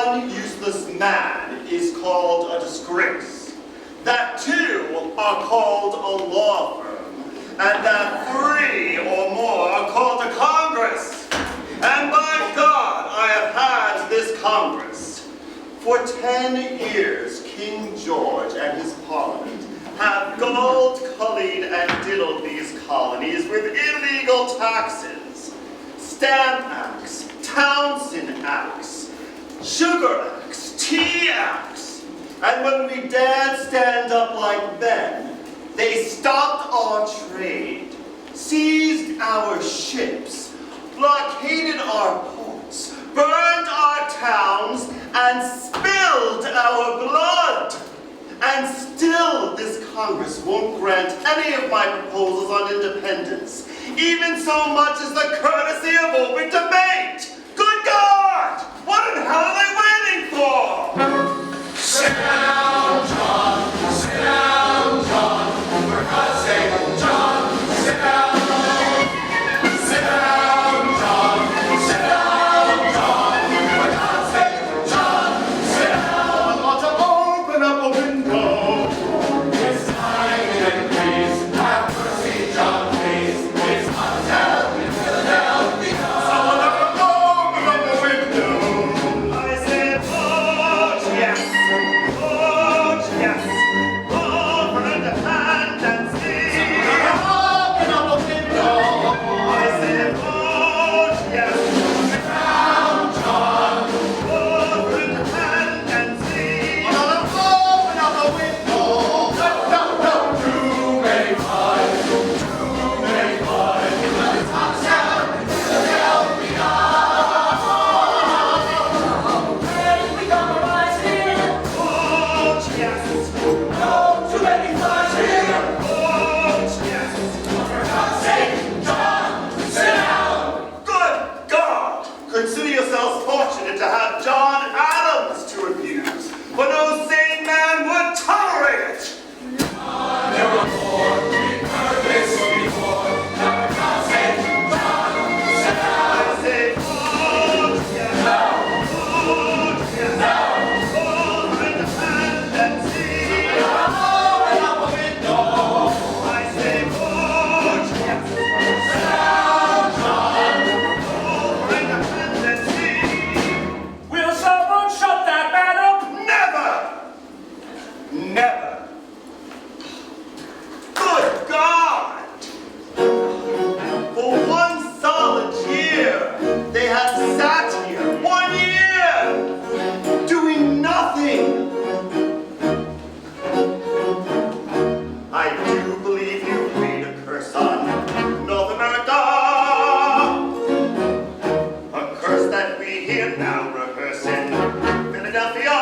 one useless man is called a disgrace, that two are called a law firm, and that three or more are called a Congress. And by God, I have had this Congress. For 10 years, King George and his Parliament have gold-cullied and diddled these colonies with illegal taxes. Stamp Acts, Townshend Acts, Sugar Acts, Tea Acts. And when we dared stand up like men, they stopped our trade, seized our ships, blockaded our ports, burned our towns, and spilled our blood. And still this Congress won't grant any of my proposals on independence, even so much as the courtesy of open debate. Good God! What in hell are they waiting for? Sit down, John. Sit down, John. For God's sake, John, sit down. Sit down, John. Sit down, John. For God's sake, John, sit down. I ought to open up a window. It's time and please have mercy, John, please. It's hotel in Philadelphia. Someone ought to open up a window. I said, oh yes, over in the hand and see. Open up a window. I said, oh yes, Sit down, John. over in the hand and see. Open up a window. No, too many blood. Too many blood. It's hotel in Philadelphia. When we come rising, Oh yes, no, too many floods here. oh yes. For God's sake, John, sit down. Good God! Consider yourselves fortunate to have John Adams to abuse, for no sane man would tolerate it. Never before, we've heard this before. Now for God's sake, John, sit down. I say, oh yes, oh yes, over in the hand and see. Open up a window. I say, oh yes, Sit down, John. over in the hand and see. Will someone shut that man up? Never! Never! Good God! For one solid year, they had sat here, 1 year, doing nothing. I do believe you laid a curse on North America. A curse that we hear now rehearse in Philadelphia.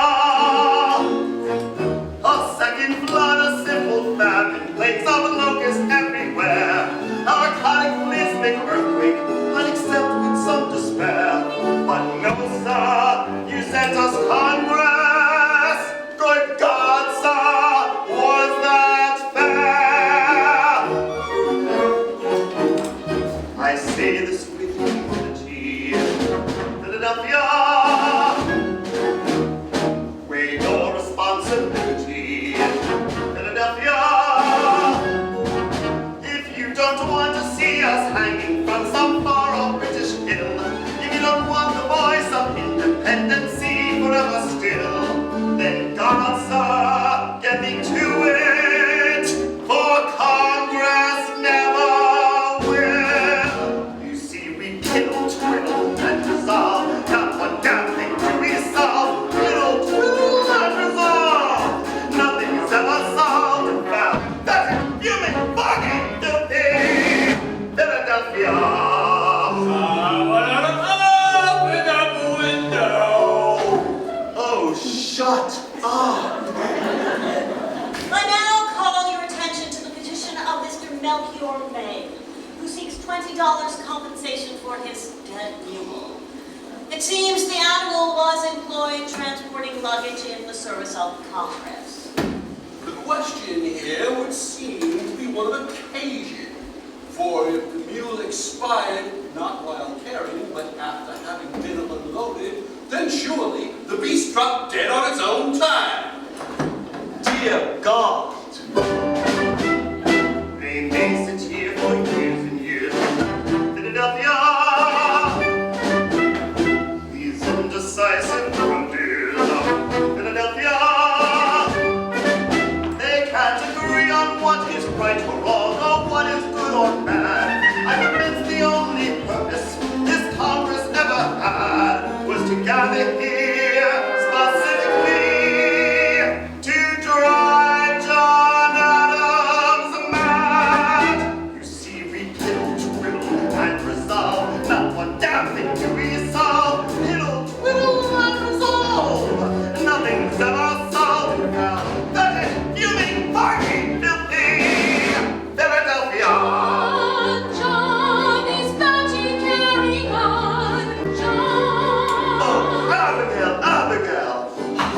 A second flood, a simple famine, plagues of locusts everywhere. Our cataclysmic earthquake, unaccepted with some despair. But no, sir, you sent us Congress. Good God, sir, was that fair? I say this with humility. Philadelphia, weigh your responsibility. Philadelphia, if you don't want to see us hanging from some far-off British hill, if you don't want the voice of independency forever still, then God, sir, get me to it, for Congress never will. You see, we kill, twiddle, and dissolve, not one damn thing to resolve. Kill, twiddle, and resolve. Nothing is ever solved and found. That's it, human fucking filthy Philadelphia. Open up a window. Oh, shut up. I now call your attention to the petition of Mr. Melchior May, who seeks $20 compensation for his dead mule. It seems the animal was employed transporting luggage in the service of Congress. The question here would seem to be one of occasion, for if the mule expired not while carrying, but after having been unloaded, then surely the beast struck dead on its own time. Dear God, they may sit here for years and years. Philadelphia, these indecisive frontiers of Philadelphia, they can't agree on what is right or wrong, or what is good or bad. I'm convinced the only purpose this Congress ever had was to gather here specifically to drive John Adams mad. You see, we piddle, twiddle, and resolve. Not one damn thing do we solve. Piddle, twiddle, and resolve. Nothing's ever solved now. That is, you mean party, filthy Philadelphia.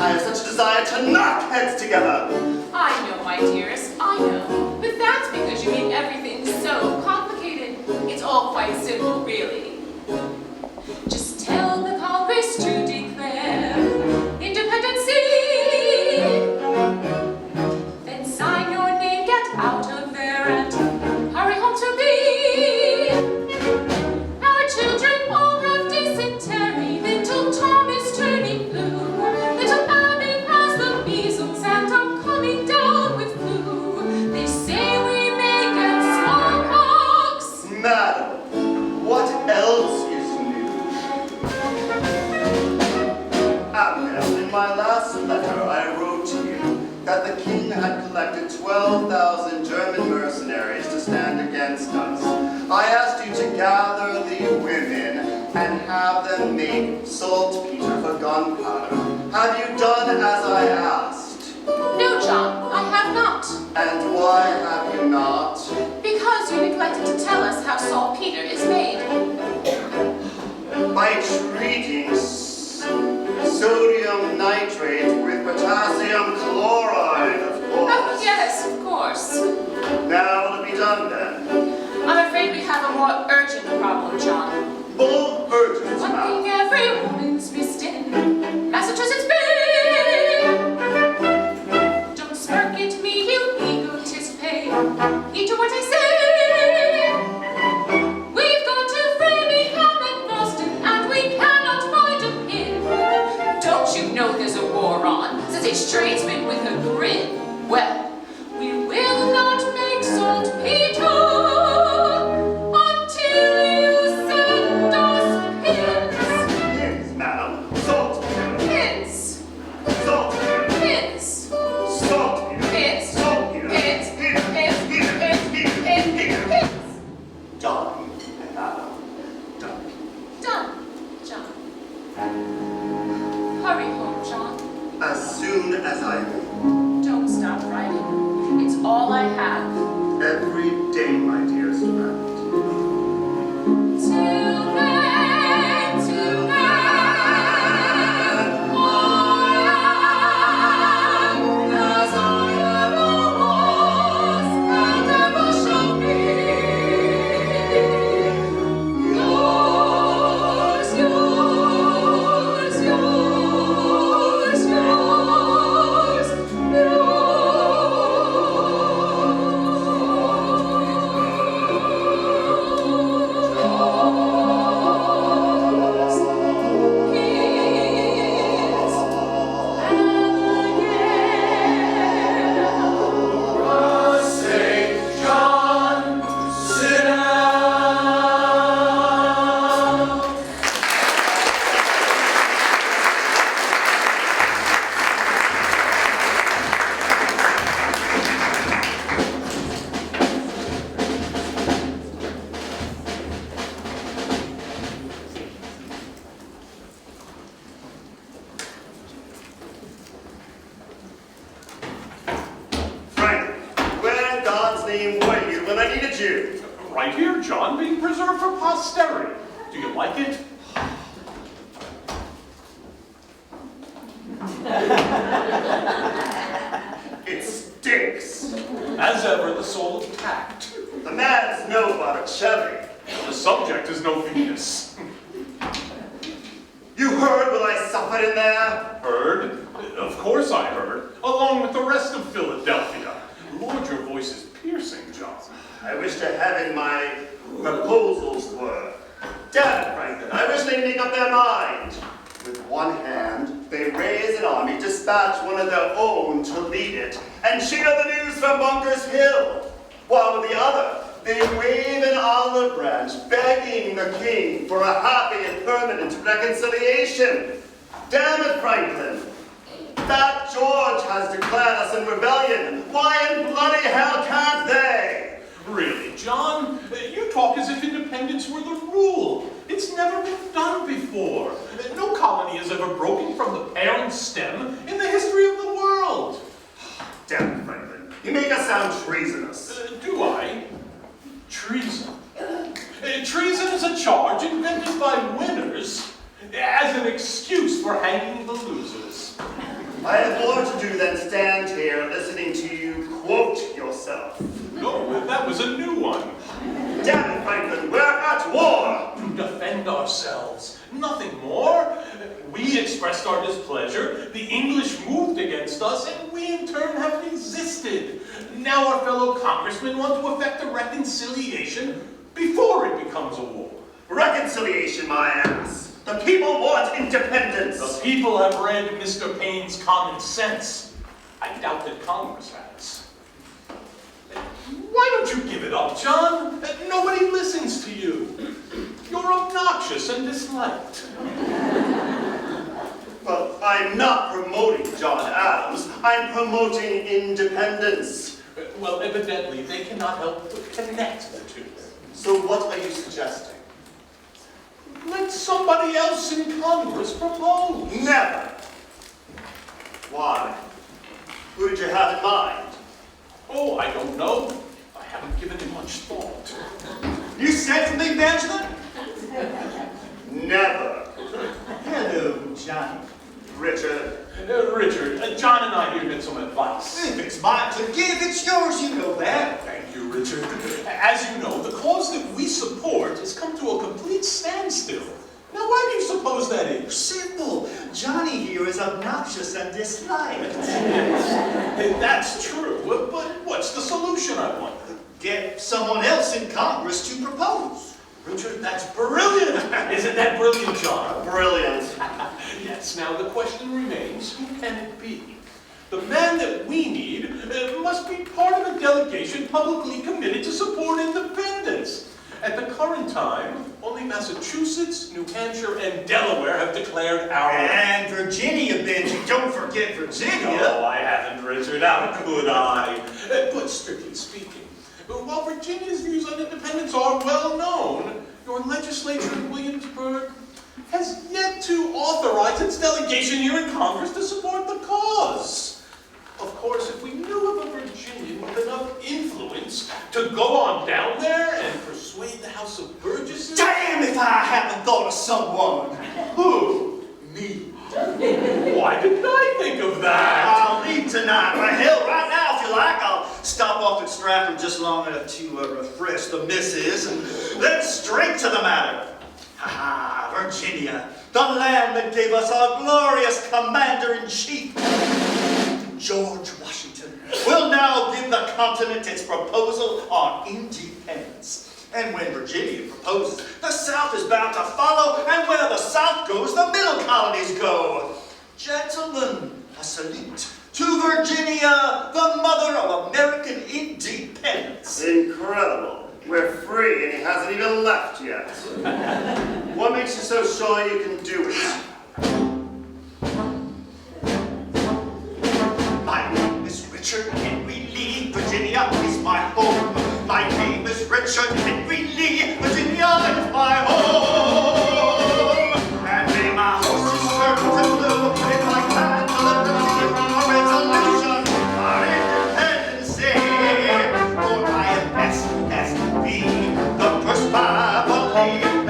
I have such a desire to knock heads together. I know, my dearest, I know. But that's because you make everything so complicated. It's all quite simple, really. Just tell the Congress to declare independency. Then sign your name, get out of there, and hurry home to me. Our children all have dysentery. Little Tom is turning blue. Little Abby has the measles, and I'm coming down with flu. They say we may get smallpox. Madam, what else is new? Abigail, in my last letter I wrote to you that the king had collected 12,000 German mercenaries to stand against us. I asked you to gather the women and have them make saltpeter for gunpowder. Have you done as I asked? No, John, I have not. And why have you not? Because you neglected to tell us how saltpeter is made. By treating sodium nitrate with potassium chloride, of course. Oh, yes, of course. Now it'll be done then. I'm afraid we have a more urgent problem, John. More urgent, One ma'am. thing every woman's missed in Massachusetts Bay. Don't smirk at me, you egotist pay. Heed to what I say. We've got to Framingham and Boston, and we cannot find a pin. Don't you know there's a war on? Says each tradesman with a grin. Well, we will not make saltpeter until you send us pins. Pins, madam. Saltpeter. Pins. Saltpeter. Pins. Saltpeter. Pins. Saltpeter. Pins. Peter. Pins. Peter. Pins. Peter. Pins. Peter. Pins. Done, madam. Done. Done, John. Hurry home, John. As soon as I may. Don't stop writing. It's all I have. Every day, my dearest friend. Till then, I am as I ever was and ever shall be. Yours, yours, yours, yours, St. John, sit down. Frank, where in God's name were you when I needed you? Right here, John, being preserved for posterity. Do you like it? It stinks. As ever, the soul of tact. The man's no Botticelli. The subject is no Venus. You heard what I put in there? Heard? Of course I heard, along with the rest of Philadelphia. Lord, your voice is piercing, John. I wish to heaven my proposals were. Damn it, Franklin, I wish they'd make up their mind. With one hand, they raise an army, dispatch one of their own to lead it, and cheer the news from Bunker's Hill. While with the other, they wave an olive branch, begging the king for a happy and permanent reconciliation. Damn it, Franklin. That George has declared us in rebellion. Why in bloody hell can't they? Really, John? You talk as if independence were the rule. It's never been done before. No colony has ever broken from the parent stem in the history of the world. Damn it, Franklin. You make us sound treasonous. Do I? Treason. Treason is a charge invented by winners as an excuse for hanging the losers. I have more to do than stand here listening to you quote yourself. No, that was a new one. Damn it, Franklin, we're at war! To defend ourselves, nothing more. We expressed our displeasure, the English moved against us, and we in turn have resisted. Now our fellow congressmen want to effect a reconciliation before it becomes a war. Reconciliation, my ass. The people want independence. The people have read Mr. Paine's Common Sense. I doubt that Congress has. Why don't you give it up, John? Nobody listens to you. You're obnoxious and disliked. But I'm not promoting John Adams. I'm promoting independence. Well, evidently, they cannot help but connect the two. So what are you suggesting? Let somebody else in Congress propose. Never. Why? Who did you have in mind? Oh, I don't know. I haven't given it much thought. You said something, Benjamin? Never. Hello, Johnny. Richard. Richard, John and I here get some advice. If it's mine to give, it's yours, you know that. Thank you, Richard. As you know, the cause that we support has come to a complete standstill. Now, why do you suppose that is? Simple. Johnny here is obnoxious and disliked. Yes, that's true. But what's the solution, I wonder? Get someone else in Congress to propose. Richard, that's brilliant! Isn't that brilliant, John? Brilliant. Yes, now the question remains, who can it be? The man that we need must be part of a delegation publicly committed to support independence. At the current time, only Massachusetts, New Hampshire, and Delaware have declared our... And Virginia, Benji. Don't forget Virginia. No, I haven't, Richard. How could I? But strictly speaking, while Virginia's views on independence are well known, your legislature in Williamsburg has yet to authorize its delegation here in Congress to support the cause. Of course, if we knew of a Virginian with enough influence to go on down there and persuade the House of Burgesses... Damn if I haven't thought of someone. Who? Me. Why didn't I think of that? I'll leave tonight. Well, hell, right now, if you like, I'll stop off at Stratford just long enough to refresh the missus, and then straight to the matter. Ha ha, Virginia, the land that gave us our glorious commander-in-chief, George Washington, will now give the continent its proposal on independence. And when Virginia proposes, the South is bound to follow, and where the South goes, the middle colonies go. Gentlemen, a salute to Virginia, the mother of American independence. Incredible. We're free and he hasn't even left yet. What makes you so sure you can do it? My name is Richard Henry Lee. Virginia is my home. My name is Richard Henry Lee. Virginia is my home. And may my horses turn to blue if I can liberty from a resolution for independence. For I am SSB, the first Bible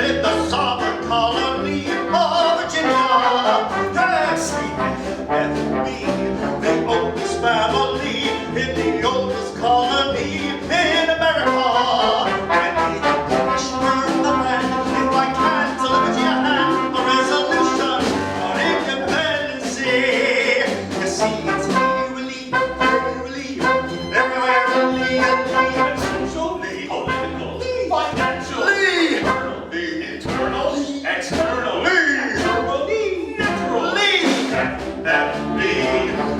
in the sovereign colony of Virginia. Yes, the FB, the oldest family in the oldest colony in America. And see it's eerily, everywhere illegally. Socially, politically, Lee. financially, internally, externally, naturally,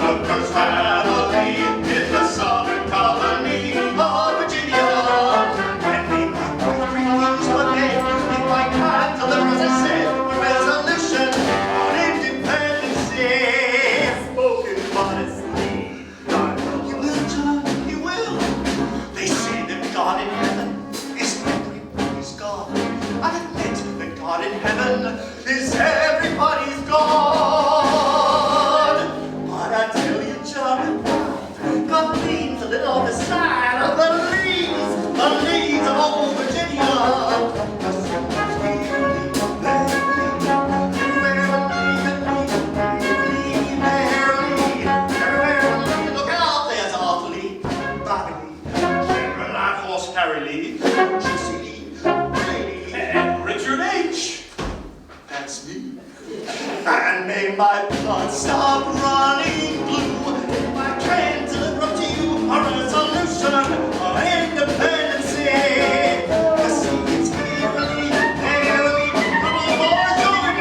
The first family in the southern colony of Virginia. And they might refuse, but they might not deliver, as I said, a resolution on independence. Spoken modestly. You will, John, you will. They say that God in heaven is everybody's God. I admit that God in heaven is everybody's God. But I tell you, John, God leans a little on the side of the leaves of old Virginia. Look out, there's Arthur Lee, Bobby Lee, General Light Horse Harry Lee, Jesse Lee, Ray Lee, and Richard H. that's me. And may my blood stop running blue if I can deliver to you a resolution of independence. You see, it's eerily, come on, boys, join me.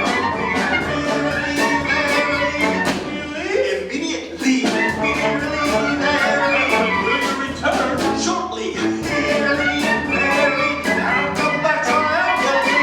Immediately, Will you return shortly? I'll come back triumphantly.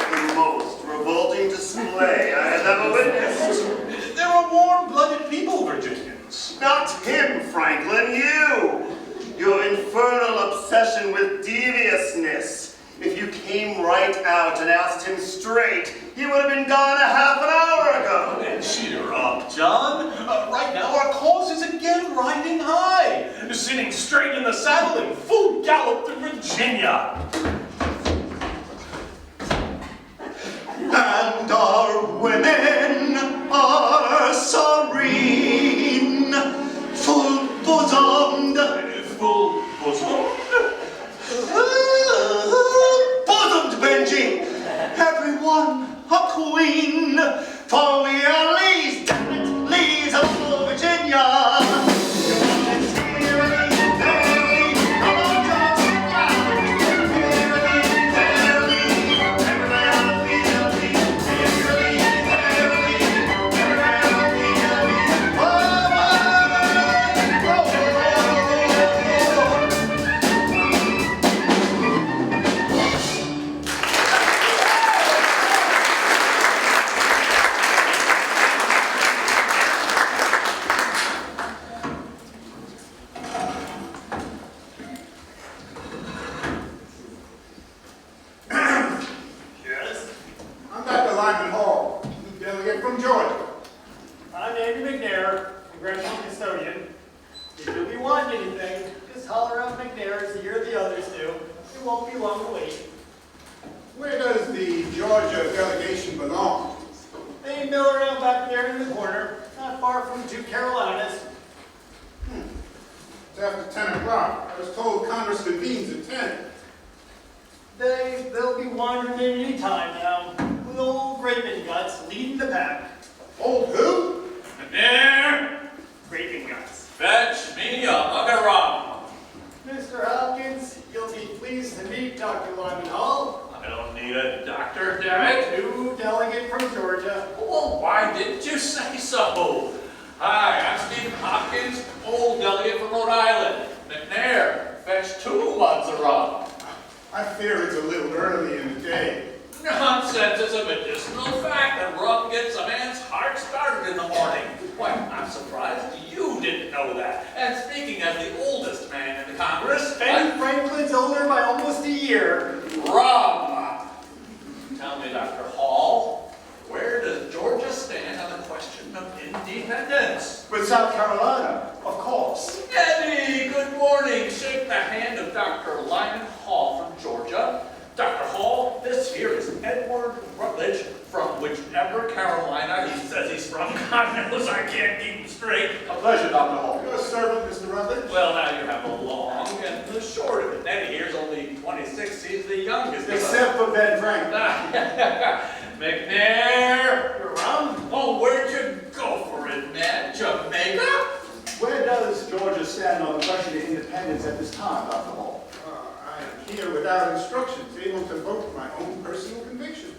The most revolting display I have ever witnessed. There are warm-blooded people, Virginians. Not him, Franklin, you! Your infernal obsession with deviousness. If you came right out and asked him straight, he would have been gone a half an hour ago. And cheer up, John. Right now, our cause is again riding high, sitting straight in the saddle in full gallop through Virginia. And our women are serene, full-bosomed, Full bosom. bosomed, Benji, everyone a queen, for we are leaves, damn it, leaves of old Virginia. Come on, John, sit down. Yes? I'm Dr. Lyman Hall, new delegate from Georgia. I'm Andy McNair, congressional custodian. If you really want anything, just holler out McNair as you hear the others do. It won't be long to wait. Where does the Georgia delegation belong? They mill around back there in the corner, not far from the two Carolinas. It's after 10 o'clock. I was told Congress convenes at 10. They'll be wandering in any time now, with old Graping Guts leading the pack. Old who? There, Graping Guts. fetch me a mug of rum. Mr. Hopkins, you'll be pleased to meet Dr. Lyman Hall, I don't need a doctor, damn it. new delegate from Georgia. Well, why didn't you say so? Hi, I'm Stephen Hopkins, old delegate from Rhode Island. McNair, fetch 2 mugs of rum. I fear it's a little early in the day. Nonsense, it's a medicinal fact that rum gets a man's heart started in the morning. Why, I'm surprised you didn't know that. And speaking as the oldest man in the Congress, Ben Franklin's older by almost a year. rum. Tell me, Dr. Hall, where does Georgia stand on the question of independence? With South Carolina, of course. Eddie, good morning. Shake the hand of Dr. Lyman Hall from Georgia. Dr. Hall, this here is Edward Rutledge, from whichever Carolina he says he's from. God knows I can't keep him straight. A pleasure, Dr. Hall. Your servant, Mr. Rutledge. Well, now you have the long and the short of it. Eddie here's only 26. He's the youngest. Except for Ben Franklin. McNair, you're around? Oh, where'd you go for it, man? Jamaica? Where does Georgia stand on the question of independence at this time, Dr. Hall? I am here without instructions, able to vote my own personal convictions.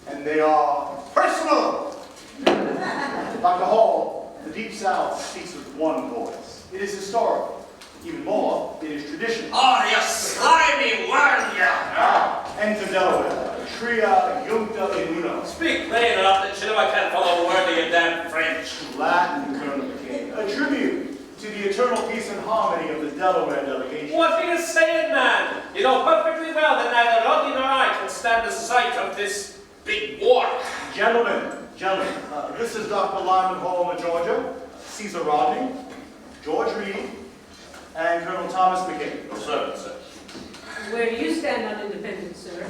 And they are Personal! Dr. Hall, the Deep South speaks with one voice. It is historical. Even more, it is traditional. Oh, you slimy worm, you! Enter Delaware. Tria Junta in Uno. Speak plain enough that you know I can't follow a word of your damn French. Latin, Colonel King. A tribute to the eternal peace and harmony of the Delaware delegation. What are you saying, man? You know perfectly well that neither Rodney nor I can stand the sight of this big war. Gentlemen, this is Dr. Lyman Hall of Georgia, Caesar Rodney, George Reed, and Colonel Thomas McKay. No, sir. Where do you stand on independence, sir?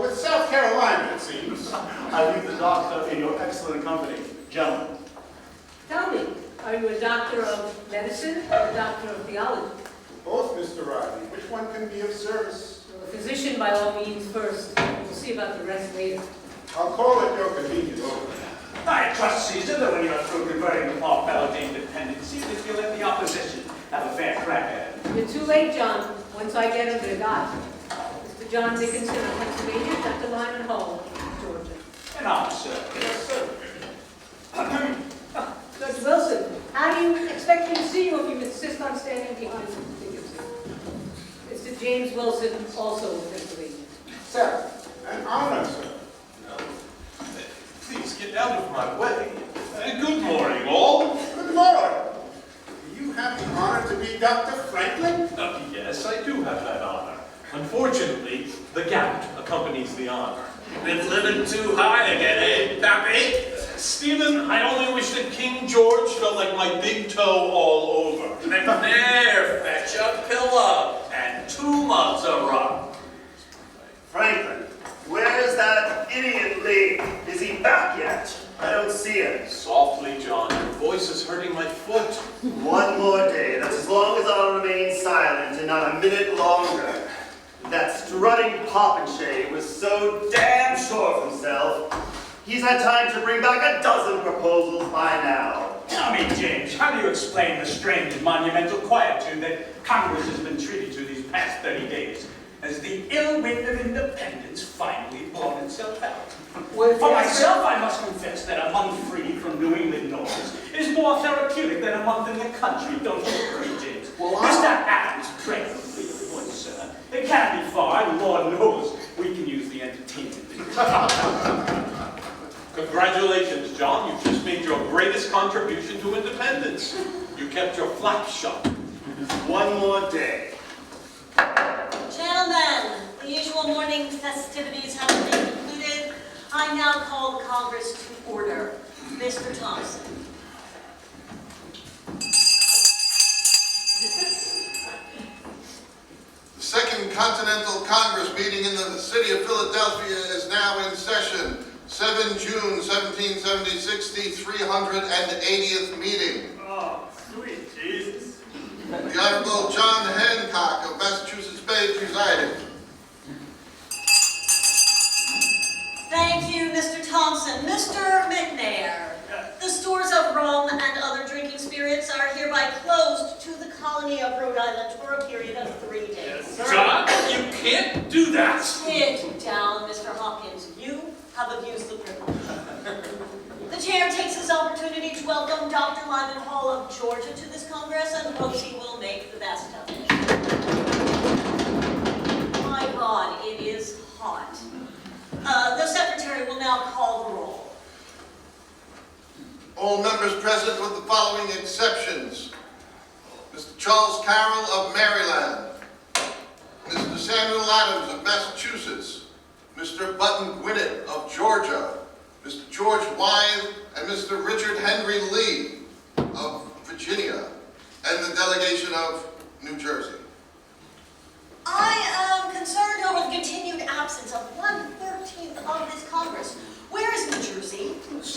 With South Carolina, it seems. I leave the doctor in your excellent company. Gentlemen. Tell me, are you a doctor of medicine or a doctor of theology? Both, Mr. Rodney. Which one can be of service? Well, a physician, by all means, first. We'll see about the rest later. I'll call at your convenience. I trust Caesar that when you're through converting the poor fellow to independence, that you'll let the opposition have a fair crack at it. You're too late, John. Once I get him, they're gone. Mr. John Dickinson of Pennsylvania, Dr. Lyman Hall of Georgia. And I'm sir. Yes, sir. Judge Wilson, how do you expect me to see you if you insist on standing behind Mr. Dickinson? Mr. James Wilson, also of Pennsylvania. Sir, an honor, sir. Please get out of my way. Good morning, all. Good morning. Do you have the honor to be Dr. Franklin? Yes, I do have that honor. Unfortunately, the gout accompanies the honor. Been living too high again, eh, Pappy? Stephen, I only wish that King George felt like my big toe all over. McNair, fetch a pillow and 2 months of rum. Franklin, where's that idiot Lee? Is he back yet? I don't see him. Softly, John. Your voice is hurting my foot. One more day. That's as long as I'll remain silent and not a minute longer. That strutting popinjay was so damn sure of himself. He's had time to bring back a dozen proposals by now. Tell me, James, how do you explain the strange and monumental quietude that Congress has been treated to these past 30 days, as the ill wind of independence finally blown itself out? For myself, I must confess that a month free from New England noise is more therapeutic than a month in the country, don't you agree, James? Mr. Adams, pray for your voice, sir. It can't be far, and Lord knows we can use the entertainment. Congratulations, John. You've just made your greatest contribution to independence. You kept your flap shut. One more day. Gentlemen, the usual morning festivities having been concluded, I now call the Congress to order. Mr. Thompson. The Second Continental Congress meeting in the city of Philadelphia is now in session. 7 June 1776, the 380th meeting. Oh, sweet Jesus. The Honorable John Hancock of Massachusetts Bay presiding. Thank you, Mr. Thompson. Mr. McNair, the stores of rum and other drinking spirits are hereby closed to the colony of Rhode Island for a period of 3 days. Yes, sir. John, you can't do that. Sit down, Mr. Hopkins. You have abused the privilege. The chair takes this opportunity to welcome Dr. Lyman Hall of Georgia to this Congress and hopes he will make the best of it. My God, it is hot. The secretary will now call the roll. All members present with the following exceptions. Mr. Charles Carroll of Maryland. Mr. Samuel Adams of Massachusetts. Mr. Button Gwinnett of Georgia. Mr. George Wythe and Mr. Richard Henry Lee of Virginia. And the delegation of New Jersey. I am concerned over the continued absence of 1/3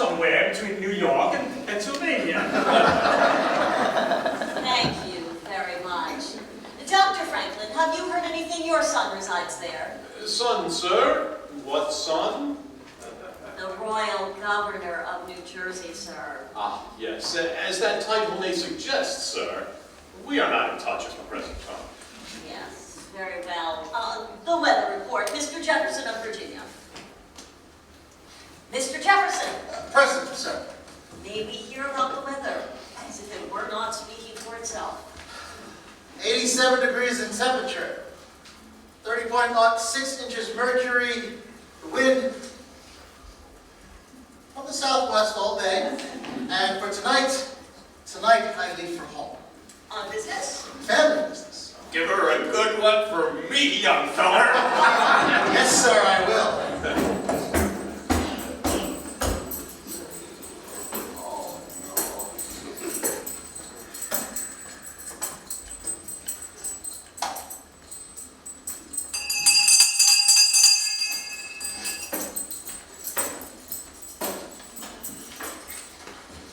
somewhere between New York and Pennsylvania. Thank you very much. Dr. Franklin, have you heard anything? Your son resides there. Son, sir? What son? The Royal Governor of New Jersey, sir. Ah, yes. As that title may suggest, sir, we are not in touch at the present time. Yes, very well. The weather report, Mr. Jefferson of Virginia. Mr. Jefferson. Present, sir. May we hear about the weather, as if it were not speaking for itself. 87 degrees in temperature. 30.6 inches mercury. The wind from the southwest all day. And for tonight I leave for home. On business? Family business. Give her a good one for me, young feller. Yes, sir, I will.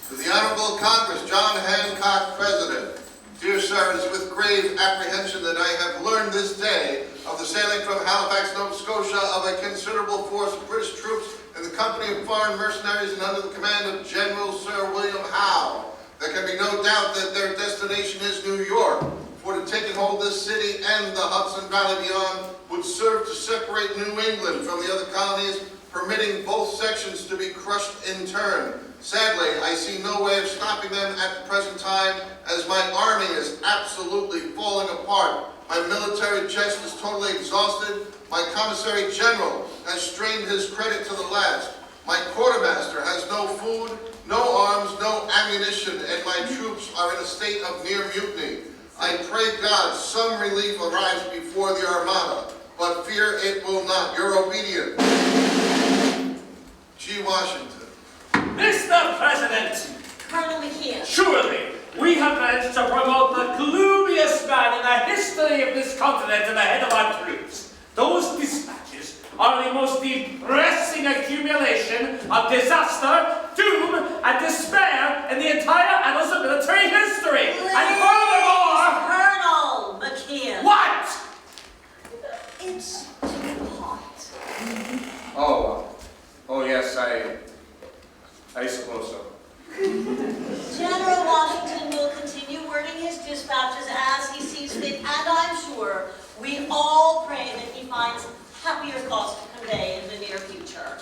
To the Honorable Congress, John Hancock, President. Dear sir, it is with grave apprehension that I have learned this day of the sailing from Halifax, Nova Scotia of a considerable force of British troops in the company of foreign mercenaries and under the command of General Sir William Howe. There can be no doubt that their destination is New York, for to take and hold this city and the Hudson Valley beyond would serve to separate New England from the other colonies, permitting both sections to be crushed in turn. Sadly, I see no way of stopping them at the present time, as my army is absolutely falling apart. My military chest is totally exhausted. My commissary general has strained his credit to the last. My quartermaster has no food, no arms, no ammunition, and my troops are in a state of near mutiny. I pray God some relief arrives before the Armada, but fear it will not. Your obedient, G. Washington. Mr. President, Colonel McKeon. surely we have managed to promote the gloomiest man in the history of this continent to the head of our troops. Those dispatches are the most depressing accumulation of disaster, doom, and despair in the entire annals of military history. And furthermore... Colonel McKeon. What? It's too hot. Oh yes, I suppose so. General Washington will continue wording his dispatches as he sees fit, and I'm sure we all pray that he finds happier thoughts to convey in the near future.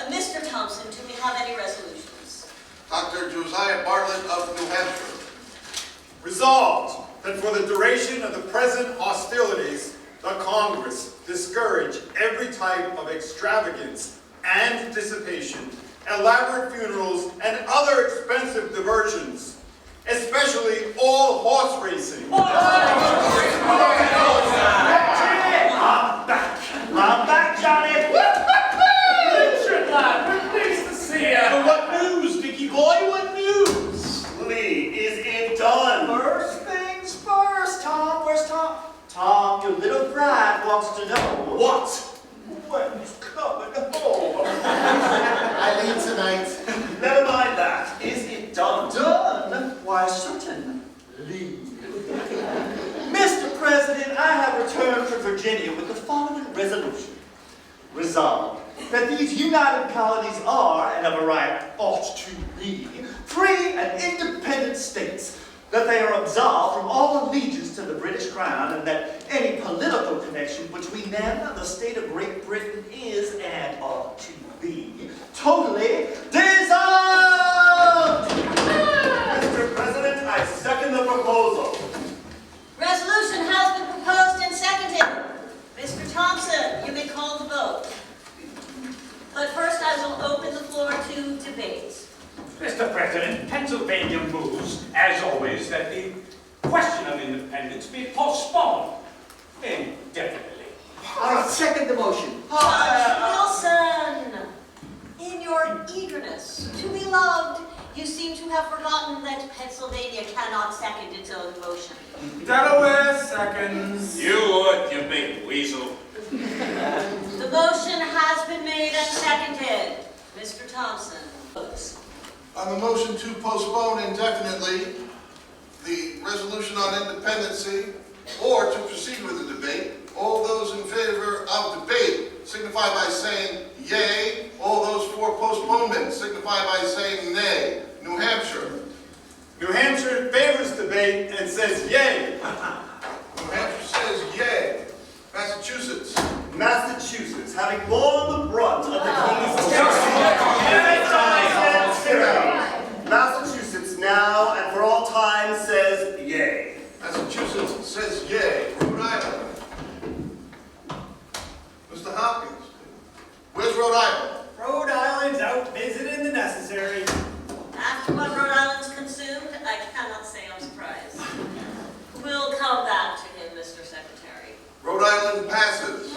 Mr. Thompson, do we have any resolutions? Dr. Josiah Bartlett of New Hampshire. Resolved that for the duration of the present hostilities, the Congress discourage every type of extravagance and dissipation, elaborate funerals, and other expensive diversions, especially all horse racing. I'm back, Johnny! Richard, lad, we're pleased to see you. What news, Dickie boy? What news? Lee, is it done? First things first, Tom. Where's Tom? Tom, your little bride wants to know. What? When's coming home? I leave tonight. Never mind that. Is it done? Done? Why, certainly. Mr. President, I have returned from Virginia with the following resolution. Resolved that these united colonies are, and of a right ought to be, free and independent states, that they are absolved from all allegiance to the British Crown, and that any political connection between them and the state of Great Britain is, and ought to be, totally dissolved! Mr. President, I second the proposal. Resolution has been proposed and seconded. Mr. Thompson, you may call the vote. But first I will open the floor to debate. Mr. President, Pennsylvania moves, as always, that the question of independence be postponed indefinitely. I second the motion. Judge Wilson, in your eagerness to be loved, you seem to have forgotten that Pennsylvania cannot second its own motion. Delaware seconds. You would, you big weasel. The motion has been made and seconded. Mr. Mr. Thompson. On the motion to postpone indefinitely the resolution on independency or to proceed with the debate, all those in favor of debate signify by saying yea. All those for postponement signify by saying nay. New Hampshire. New Hampshire favors debate and says yay. New Hampshire says yea. Massachusetts. Massachusetts, having borne the brunt of the king's Massachusetts now and for all time says yay. Massachusetts says yay. Rhode Island. Mr. Hopkins. Where's Rhode Island? Rhode Island's out visiting the necessary. After what Rhode Island's consumed, I cannot say I'm surprised. We'll come back to him, Mr. Secretary. Rhode Island passes.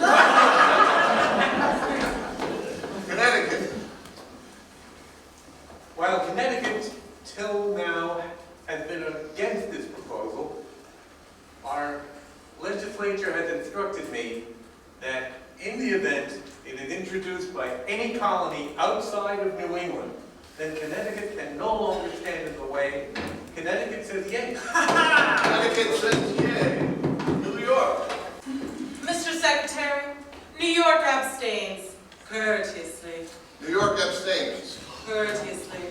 Connecticut. While Connecticut, till now, has been against this proposal, our legislature has instructed me that in the event it is introduced by any colony outside of New England, then Connecticut can no longer stand in the way. Connecticut says yay. Connecticut says yay. New York. Mr. Secretary, New York abstains. Courteously. New York abstains. Courteously.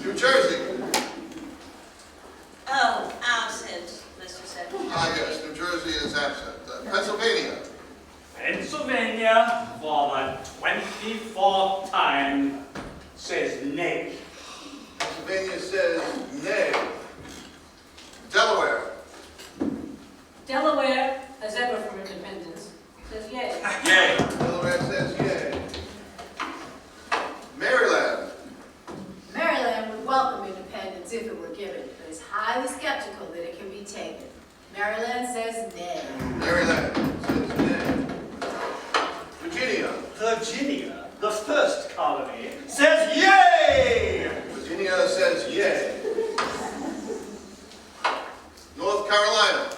New Jersey. Oh, absent, Mr. Secretary. Ah, yes, New Jersey is absent. Pennsylvania. Pennsylvania, for the 24th time, says nay. Pennsylvania says nay. Delaware. Delaware, as ever from independence, says yay. Yay. Delaware says yay. Maryland. Maryland would welcome independence if it were given, but is highly skeptical that it can be taken. Maryland says nay. Maryland says nay. Virginia. Virginia, the first colony, says yay! Virginia says yay. North Carolina.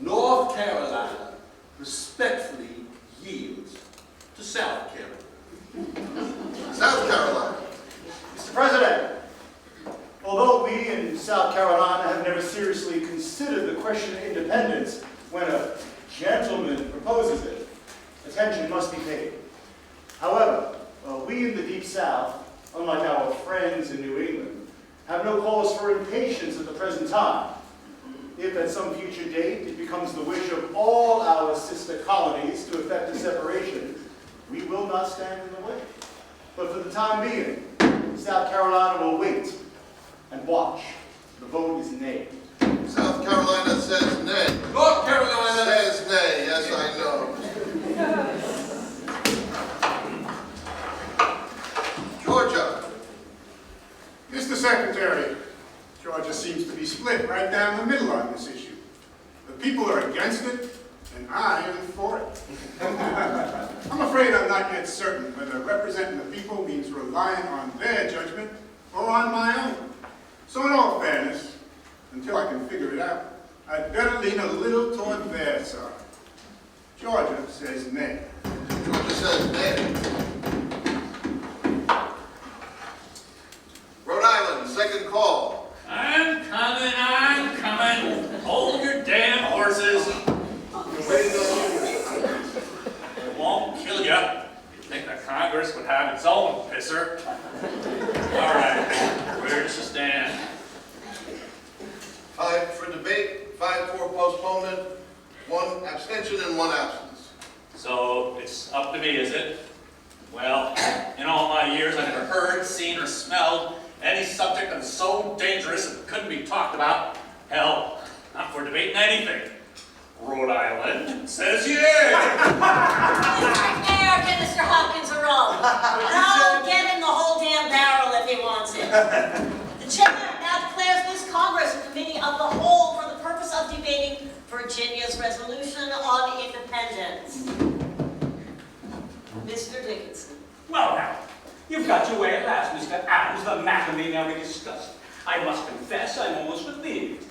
North Carolina respectfully yields to South Carolina. South Carolina. Mr. President, although we in South Carolina have never seriously considered the question of independence, when a gentleman proposes it, attention must be paid. However, we in the Deep South, unlike our friends in New England, have no cause for impatience at the present time. If at some future date it becomes the wish of all our sister colonies to effect a separation, we will not stand in the way. But for the time being, South Carolina will wait and watch. The vote is nay. South Carolina says nay. North Carolina says nay. Yes, I know. Georgia. Mr. Secretary, Georgia seems to be split right down the middle on this issue. The people are against it, and I am for it. I'm afraid I'm not yet certain whether representing the people means relying on their judgment or on my own. So in all fairness, until I can figure it out, I'd better lean a little toward their side. Georgia says nay. Georgia says nay. Rhode Island, second call. I'm coming. Hold your damn horses. You're waiting on you. It won't kill you. You'd think the Congress would have its own pisser. All right, where does it stand? 5 for debate, 5 for postponement, 1 abstention and 1 absence. So it's up to me, is it? Well, in all my years, I never heard, seen, or smelled any subject that's so dangerous it couldn't be talked about. Hell, I'm for debating anything. Rhode Island says yay! Mr. Mr. Hopkins a roll. And I'll get him the whole damn barrel if he wants it. The chair now declares this Congress a committee of the whole for the purpose of debating Virginia's resolution on independence. Mr. Dickinson. Well now, you've got your way at last, Mr. Adams, the matter may now be discussed. I must confess I'm almost relieved.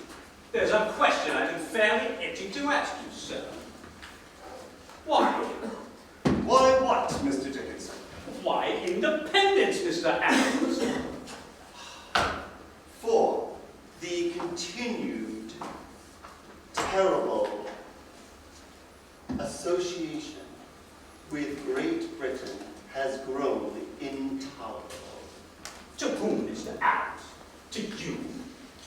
There's a question I've been fairly itching to ask you, sir. Why? Why what, Mr. Dickinson? Why independence, Mr. Adams? For the continued terrible association with Great Britain has grown intolerable. To whom, Mr. Adams? To you?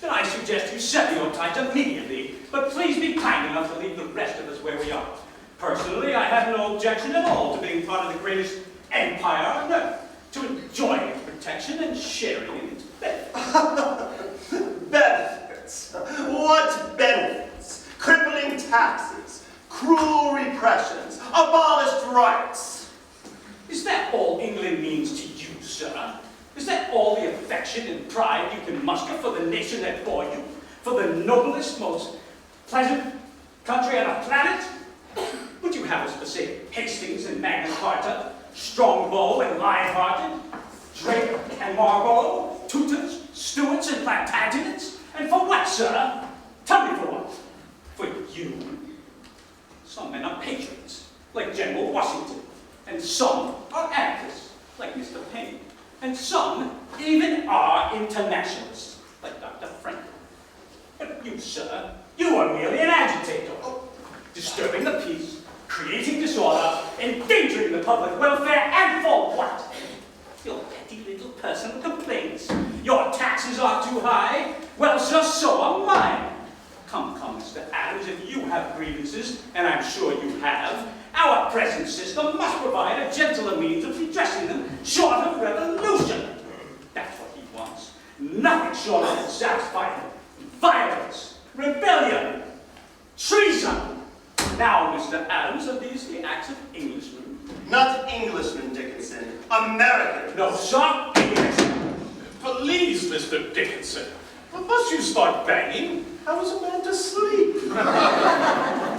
Then I suggest you sever your ties immediately, but please be kind enough to leave the rest of us where we are. Personally, I have no objection at all to being part of the greatest empire on earth, to enjoying its protection and sharing in its benefits. Benefits? What benefits? Crippling taxes, cruel repressions, abolished rights. Is that all England means to you, sir? Is that all the affection and pride you can muster for the nation that bore you? For the noblest, most pleasant country on the planet? Would you have us forsake Hastings and Magna Carta, Strongbow and Lionhearted, Drake and Marlborough, Teutons, Stuarts and Plantagenets? And for what, sir? Tell me for what? For you? Some men are patriots, like General Washington, and some are anarchists, like Mr. Payne, and some even are internationalists, like Dr. Franklin. But you, sir, you are merely an agitator, disturbing the peace, creating disorder, endangering the public welfare, and for what? Your petty little personal complaints. Your taxes are too high. Well, sir, so are mine. Come, Mr. Adams, if you have grievances, and I'm sure you have, our present system must provide a gentler means of redressing them, short of revolution. That's what he wants. Nothing short of satisfying violence, rebellion, treason. Now, Mr. Adams, are these the acts of Englishmen? Not Englishmen, Dickinson. Americans. No, sir, Englishmen. Please, Mr. Dickinson, must you start banging? How is a man to sleep?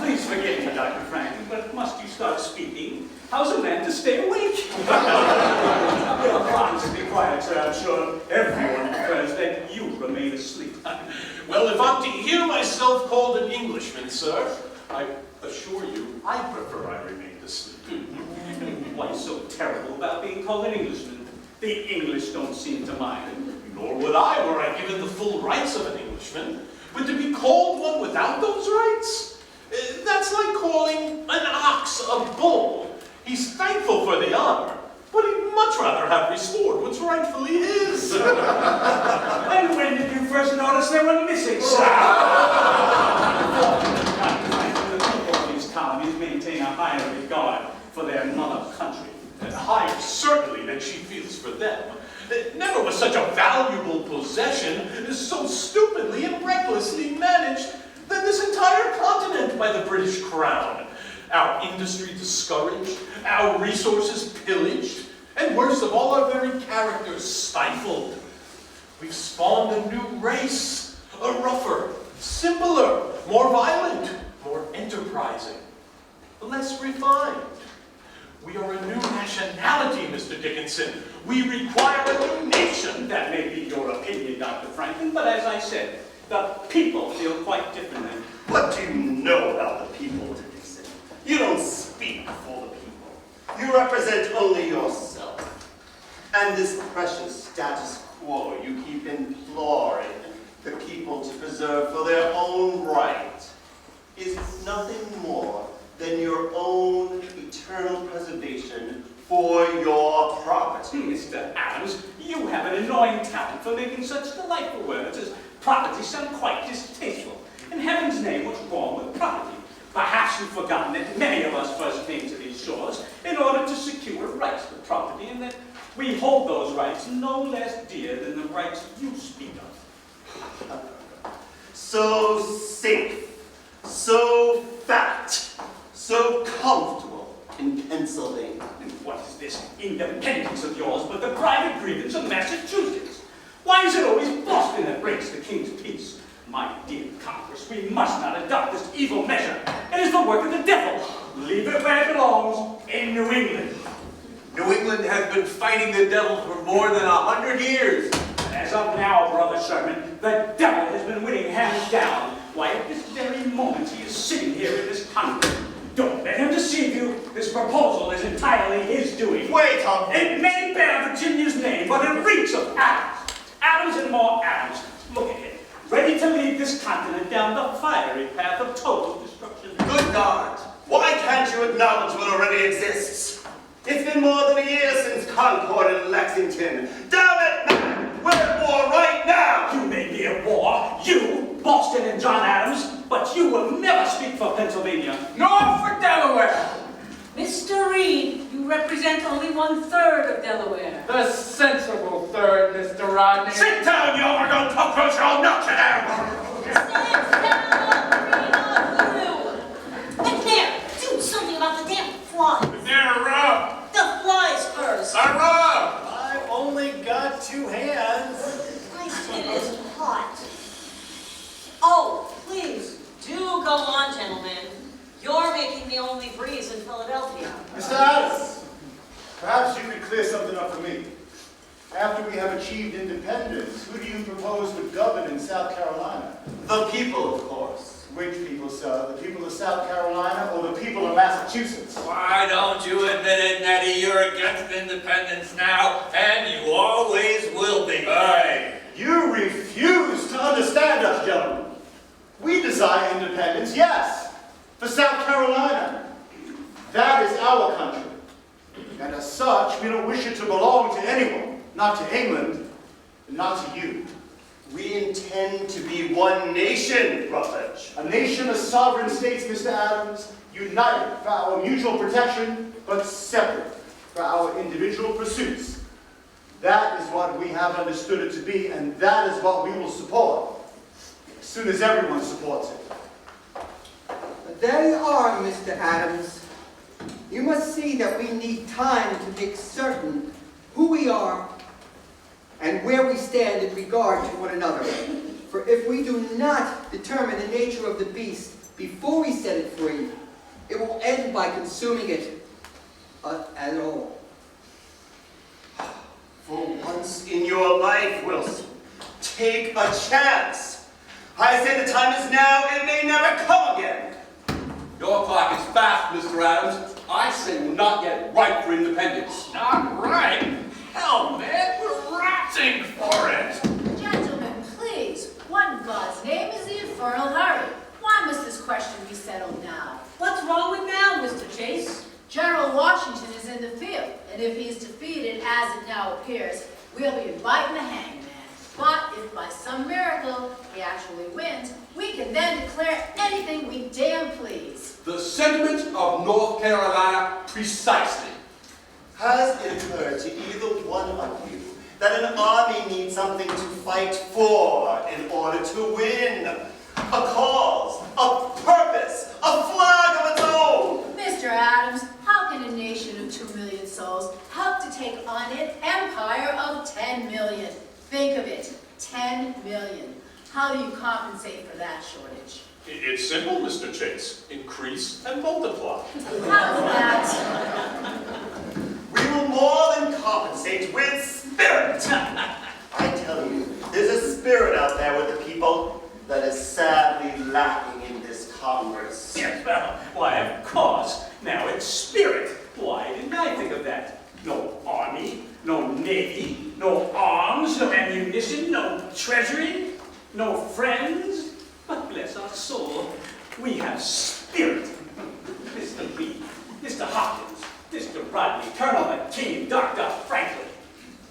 Please forgive me, Dr. Franklin, but must you start speaking? How's a man to stay awake? Your promise to be quiet, sir. I'm sure everyone prefers that you remain asleep. Well, if I'm to hear myself called an Englishman, sir, I assure you, I prefer I remained asleep. What's so terrible about being called an Englishman? The English don't seem to mind. Nor would I, were I given the full rights of an Englishman. But to be called one without those rights? That's like calling an ox a bull. He's thankful for the honor, but he'd much rather have restored what's rightfully his. And when did you first notice they were missing, sir? The people of these colonies maintain a higher regard for their mother country. Higher, certainly, than she feels for them. Never was such a valuable possession so stupidly and recklessly managed than this entire continent by the British Crown. Our industry discouraged, our resources pillaged, and worst of all, our very characters stifled. We've spawned a new race, a rougher, simpler, more violent, more enterprising, less refined. We are a new nationality, Mr. Dickinson. We require a new nation. That may be your opinion, Dr. Franklin, but as I said, the people feel quite differently. What do you know about the people, Dickinson? You don't speak for the people. You represent only yourself. And this precious status quo you keep imploring the people to preserve for their own right is nothing more than your own eternal preservation for your property. Mr. Adams, you have an annoying talent for making such delightful words as property sound quite distasteful. In heaven's name, what's wrong with property? Perhaps you've forgotten that many of us first came to these shores in order to secure rights to property, and that we hold those rights no less dear than the rights you speak of. So safe, so fat, so comfortable in Pennsylvania. And what is this independence of yours but the private grievance of Massachusetts? Why is it always Boston that breaks the king's peace? My dear Congress, we must not adopt this evil measure. It is the work of the devil. Leave it where it belongs, in New England. New England has been fighting the devil for more than 100 years. As of now, Brother Sherman, the devil has been winning hands down. Why, at this very moment, he is sitting here in this Congress. Don't let him deceive you. This proposal is entirely his doing. Wait, Tom. It may bear Virginia's name, but it reeks of Adams. Adams and more Adams. Look at him, ready to lead this continent down the fiery path of total destruction. Good God! Why can't you acknowledge what already exists? It's been more than a year since Concord and Lexington. Damn it, man! We're at war right now! You may be at war, you, Boston and John Adams, but you will never speak for Pennsylvania, nor for Delaware. Mr. Reed, you represent only 1/3 of Delaware. The sensible third, Mr. Rodney. Sit down, you overgrown cockroach, or I'll knock you down! McNair, do something about the damn flies. McNair, rub! The flies first. I rub! I've only got 2 hands. My skin is hot. Oh, please, do go on, gentlemen. You're making the only breeze in Philadelphia. Mr. Adams, perhaps you could clear something up for me. After we have achieved independence, who do you propose would govern in South Carolina? The people, of course. Which people, sir? The people of South Carolina or the people of Massachusetts? Why don't you admit it, Nettie? You're against independence now, and you always will be. Hey, you refuse to understand us, gentlemen. We desire independence, yes, for South Carolina. That is our country. And as such, we don't wish it to belong to anyone, not to England, and not to you. We intend to be one nation, Rutledge. A nation of sovereign states, Mr. Adams, united for our mutual protection, but separate for our individual pursuits. That is what we have understood it to be, and that is what we will support, as soon as everyone supports it. There you are, Mr. Adams. You must see that we need time to make certain who we are and where we stand in regard to one another. For if we do not determine the nature of the beast before we set it free, it will end by consuming it at all. For once in your life, Wilson, take a chance. I say the time is now, it may never come again. Your clock is fast, Mr. Adams. I say we're not yet ripe for independence. Not right? Hell, man, we're rotting for it! Gentlemen, please, what in God's name is the infernal hurry? Why must this question be settled now? What's wrong with now, Mr. Chase? General Washington is in the field, and if he is defeated, as it now appears, we'll be inviting the hangman. But if by some miracle he actually wins, we can then declare anything we damn please. The sentiment of North Carolina, precisely. Has it occurred to either one of you that an army needs something to fight for in order to win? A cause, a purpose, a flag of its own! Mr. Adams, how can a nation of 2 million souls help to take on an empire of 10 million? Think of it, 10 million. How do you compensate for that shortage? It's simple, Mr. Chase. Increase and multiply. How's that? We will more than compensate with spirit. I tell you, there's a spirit out there with the people that is sadly lacking in this Congress. Yes, well, why, of course. Now it's spirit. Why didn't I think of that? No army, no navy, no arms, no ammunition, no treasury, no friends. But bless our soul, we have spirit. Mr. Reed, Mr. Hopkins, Mr. Rodney, Colonel McKean, Dr. Franklin.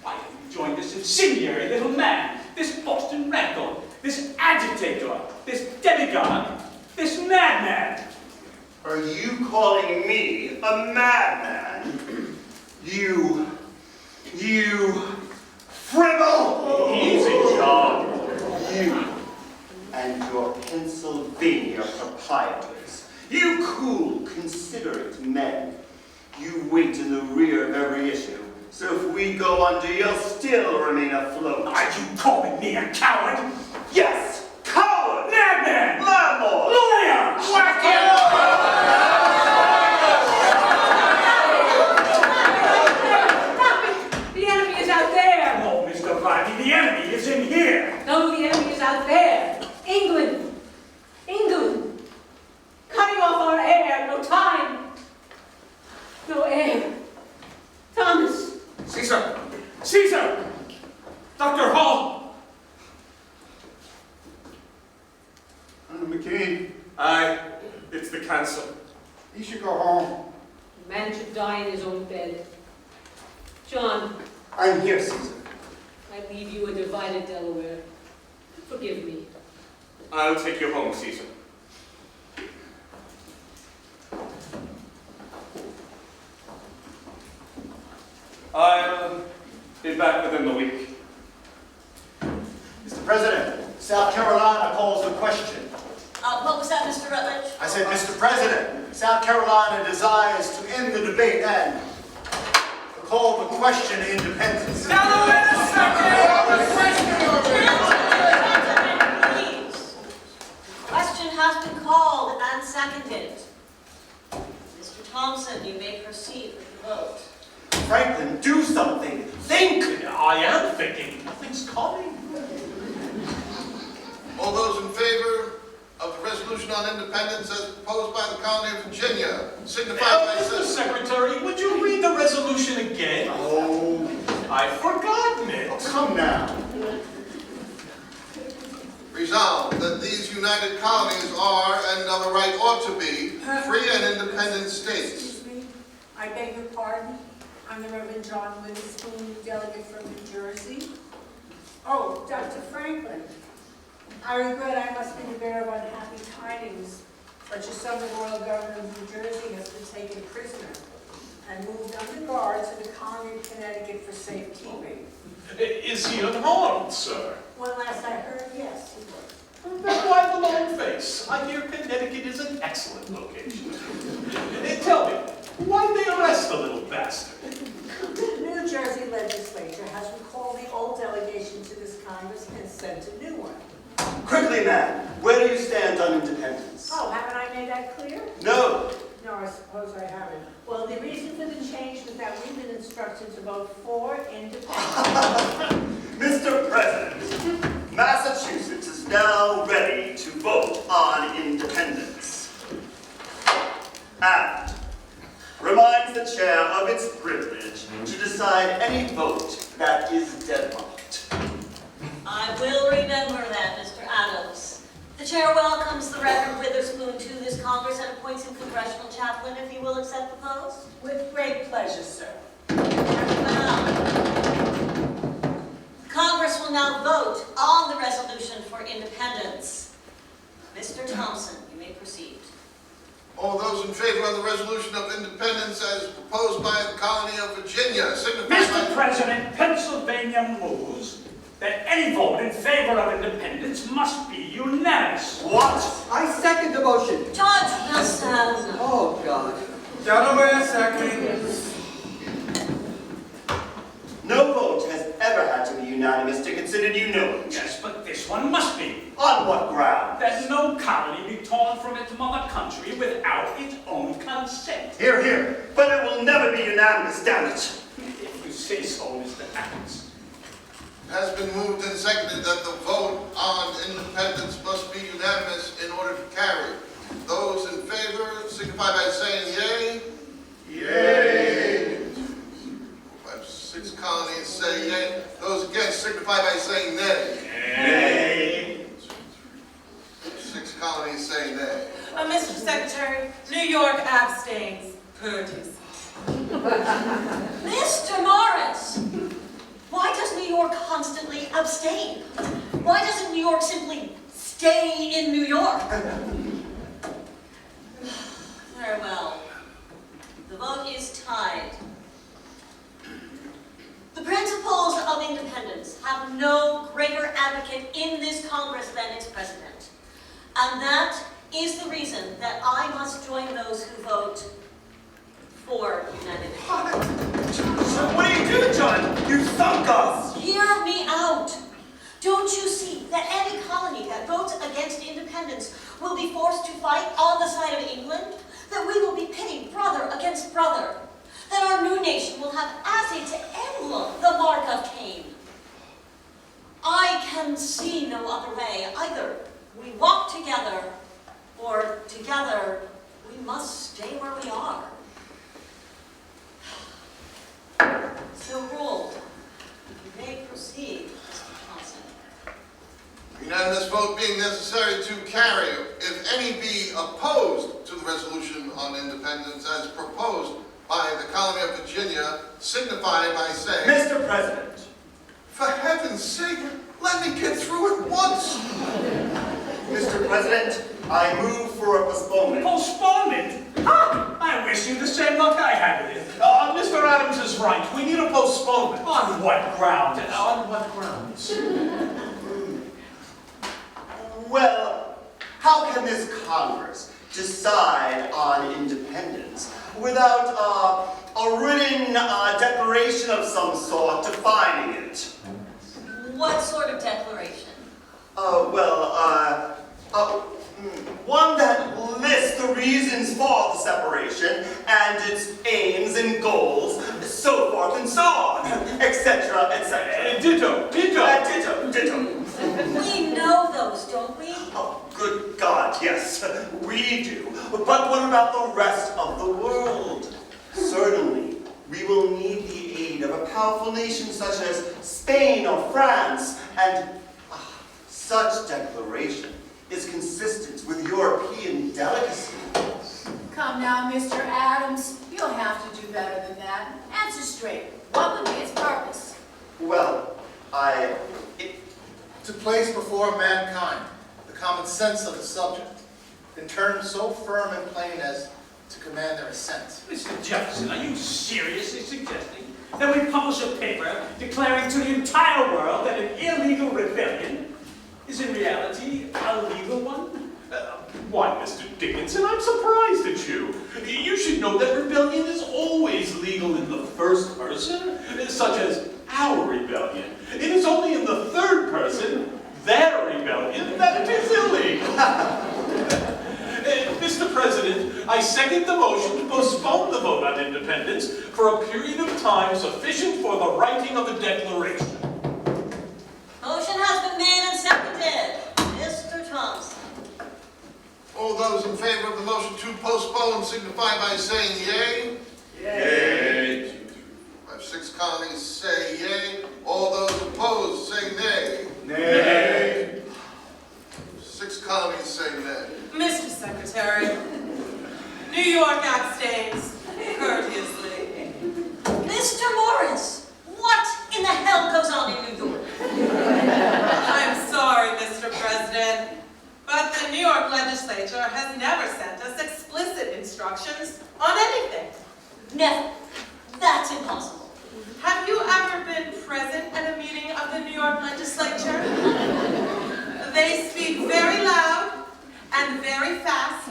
Why have you joined this incendiary little man, this Boston Randall, this agitator, this demigod, this madman? Are you calling me a madman? You fribble! Easy, John. You and your Pennsylvania proprietors. You cool, considerate men. You wait in the rear of every issue. So if we go under, you'll still remain afloat. Are you calling me a coward? Yes! Coward! Madman! Landlord! Lawyer! The enemy is out there. No, Mr. Rodney, the enemy is in here. No, the enemy is out there. England. England. Cutting off our air. No time lie in his own bed. John, I'm here, Caesar. I leave you a divided Delaware. Forgive me. I'll take you home, Caesar. I'll be back within the week. Mr. President, South Carolina calls the question. What was that, Mr. Rutledge? I said, Mr. President, South Carolina desires to end the debate and call the question independence. Please. Question has been called and seconded. Mr. Thompson, you may proceed with the vote. Franklin, do something. Think! I am thinking. Nothing's coming. All those in favor of the resolution on independence as proposed by the colony of Virginia, signify by Mr. saying... Secretary, would you read the resolution again? Oh, I've forgotten it. come now. Resolved that these united colonies are, and of a right ought to be, free and independent states. Excuse me, I beg your pardon. I'm the Reverend John Witherspoon, delegate from New Jersey. Oh, Dr. Franklin. I regret I must be the bearer of unhappy tidings, but your son, the royal governor of New Jersey, has been taken prisoner and moved under guard to the colony of Connecticut for safekeeping. Is he unharmed, sir? When last I heard, yes, he was. Then why the long face? I hear Connecticut is an excellent location. Tell me, why'd they arrest the little bastard? The New Jersey legislature has recalled the old delegation to this Congress and sent a new one. Quickly, man, where do you stand on independence? Oh, haven't I made that clear? No. No, I suppose I haven't. Well, the reason for the change was that we've been instructed to vote for independence. Mr. President, Massachusetts is now ready to vote on independence. And reminds the chair of its privilege to decide any vote that is deadlocked. I will remember that, Mr. Adams. The chair welcomes the Reverend Witherspoon to this Congress and appoints him congressional chaplain if he will accept the post. With great pleasure, sir. Well, Congress will now vote on the resolution for independence. Mr. Thompson, you may proceed. All those in favor of the resolution of independence as proposed by the colony of Virginia, signify by... Mr. President, Pennsylvania moves that any vote in favor of independence must be unanimous. What? I second the motion. Judge Wilson. Oh, God. Delaware seconds. No vote has ever had to be unanimous to consider you know it. Yes, but this one must be. On what ground? That no colony be torn from its mother country without its own consent. Hear, hear. But it will never be unanimous, damn it. If you say so, Mr. Adams. It has been moved and seconded that the vote on independence must be unanimous in order to carry. Those in favor signify by saying yea. Yea. 6 colonies say yea. Those against signify by saying nay. Nay. 6 colonies say nay. Mr. Secretary, New York abstains. Purges. Mr. Morris, why does New York constantly abstain? Why doesn't New York simply stay in New York? Very well. The vote is tied. The principles of independence have no greater advocate in this Congress than its president. And that is the reason that I must join those who vote for unanimity. So what do you do, John? You sunk us! Hear me out. Don't you see that any colony that votes against independence will be forced to fight on the side of England? That we will be pitting brother against brother? That our new nation will have as its emblem the mark of Cain? I can see no other way. Either we walk together, or together we must stay where we are. So ruled. You may proceed, Mr. Thompson. Unanimous vote being necessary to carry, if any be opposed to the resolution on independence as proposed by the colony of Virginia, signify by saying... Mr. President. For heaven's sake, let me get through it once. Mr. President, I move for a postponement. Postponement? Ha! I wish you the same luck I had with it. Mr. Adams is right. We need a postponement. On what ground? On what grounds? Well, how can this Congress decide on independence without a written declaration of some sort defining it? What sort of declaration? One that lists the reasons for the separation and its aims and goals, so forth and so on, etc., etc. Ditto. Ditto. We know those, don't we? Oh, good God, yes, we do. But what about the rest of the world? Certainly, we will need the aid of a powerful nation such as Spain or France, and such declaration is consistent with European delicacy. Come now, Mr. Adams. You'll have to do better than that. Answer straight. What would be its purpose? Well, To place before mankind the common sense of the subject, in terms so firm and plain as to command their assent. Mr. Jefferson, are you seriously suggesting that we publish a paper declaring to the entire world that an illegal rebellion is in reality a legal one? Why, Mr. Dickinson, I'm surprised at you. You should know that rebellion is always legal in the first person, such as our rebellion. It is only in the third person, their rebellion, that it is illegal. Mr. President, I second the motion to postpone the vote on independence for a period of time sufficient for the writing of a declaration. Motion has been made and seconded. Mr. Thompson. All those in favor of the motion to postpone signify by saying yea. Yay. 6 colonies say yea. All those opposed say nay. Nay. 6 colonies say nay. Mr. Secretary, New York abstains courteously. Mr. Morris, what in the hell goes on in New York? I'm sorry, Mr. President, but the New York legislature has never sent us explicit instructions on anything. Never. That's impossible. Have you ever been present at a meeting of the New York legislature? They speak very loud and very fast,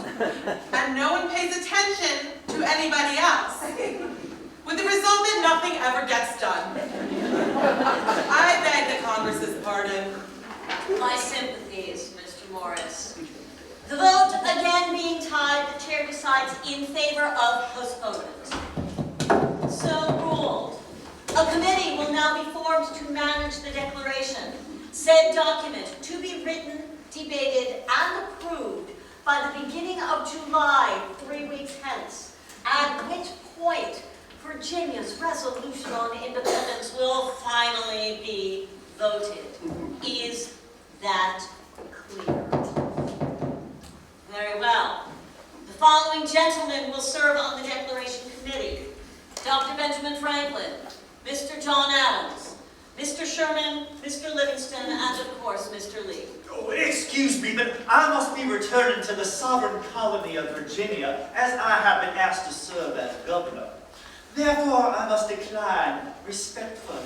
and no one pays attention to anybody else, with the result that nothing ever gets done. I beg the Congress's pardon. My sympathies, Mr. Morris. The vote again being tied, the chair decides in favor of postponement. So ruled. A committee will now be formed to manage the declaration. Said document to be written, debated, and approved by the beginning of July, 3 weeks hence, at which point Virginia's resolution on independence will finally be voted. Is that clear? Very well. The following gentlemen will serve on the Declaration Committee. Dr. Benjamin Franklin, Mr. John Adams, Mr. Sherman, Mr. Livingston, and of course, Mr. Lee. Oh, excuse me, but I must be returning to the sovereign colony of Virginia, as I have been asked to serve as governor. Therefore, I must decline respectfully.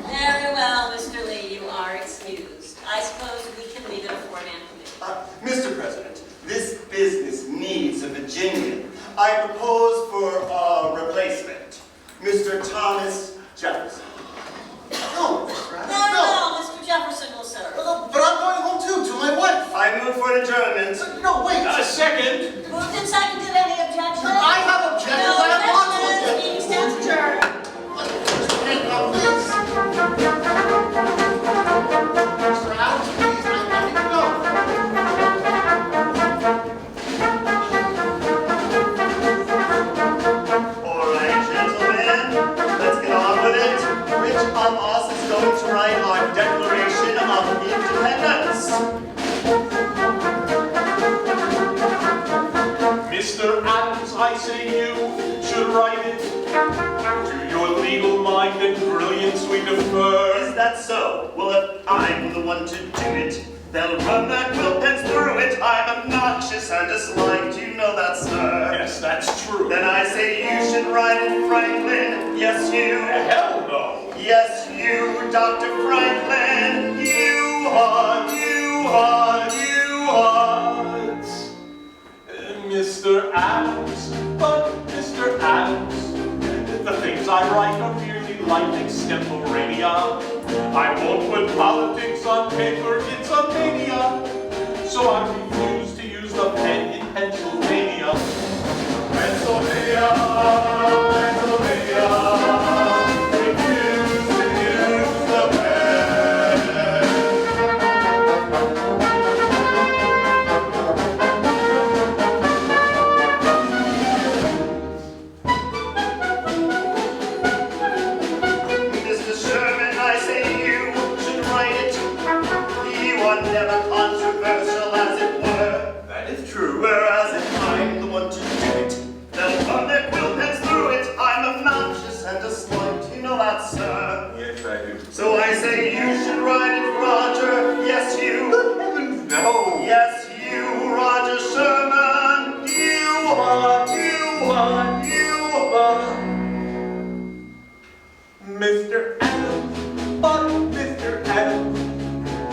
Very well, Mr. Lee, you are excused. I suppose we can leave it a four-man committee. Mr. President, this business needs a Virginian. I propose for a replacement, Mr. Thomas Jefferson. No, Mr. Adams, Very well, Mr. Jefferson will serve. But I'm going home too, to my wife. I move for an adjournment. No, wait. A second. Moved and seconded. Any objections? I have objections. No I have lots of objections. objections. Meeting stands adjourned. Mr. Adams, please, I'm letting you go. defer. Is that so? Well, if I'm the one to do it, they'll run their quill pens through it. I'm obnoxious and disliked, you know that, sir. Yes, that's true. Then I say you should write it, Franklin. Yes, you. Hell no. Yes, you, Dr. Franklin. You are. Mr. Adams, but Mr. Adams, the things I write are merely light extemporanea. I won't put politics on paper, it's a mania. So I refuse to use the pen in Pennsylvania. Pennsylvania, refuse to use the pen. Never controversial, as it were. That is true. Whereas if I'm the one to do it, they'll run their quill pens through it. I'm obnoxious and disliked, you know that, sir. Yes, I do. So I say you should write it, Roger. Yes, you. Good heavens, no. Yes, you, Roger Sherman. You are. Mr. Adams, but Mr. Adams,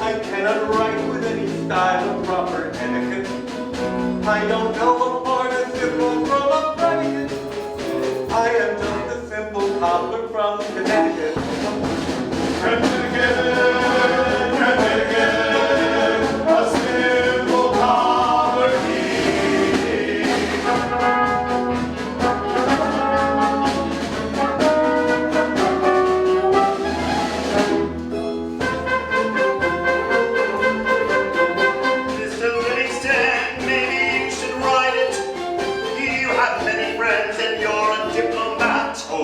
I cannot write with any style of proper etiquette. I don't know a participle from a predicate. I am just a simple cobbler from Connecticut. Connecticut, a simple cobbler he.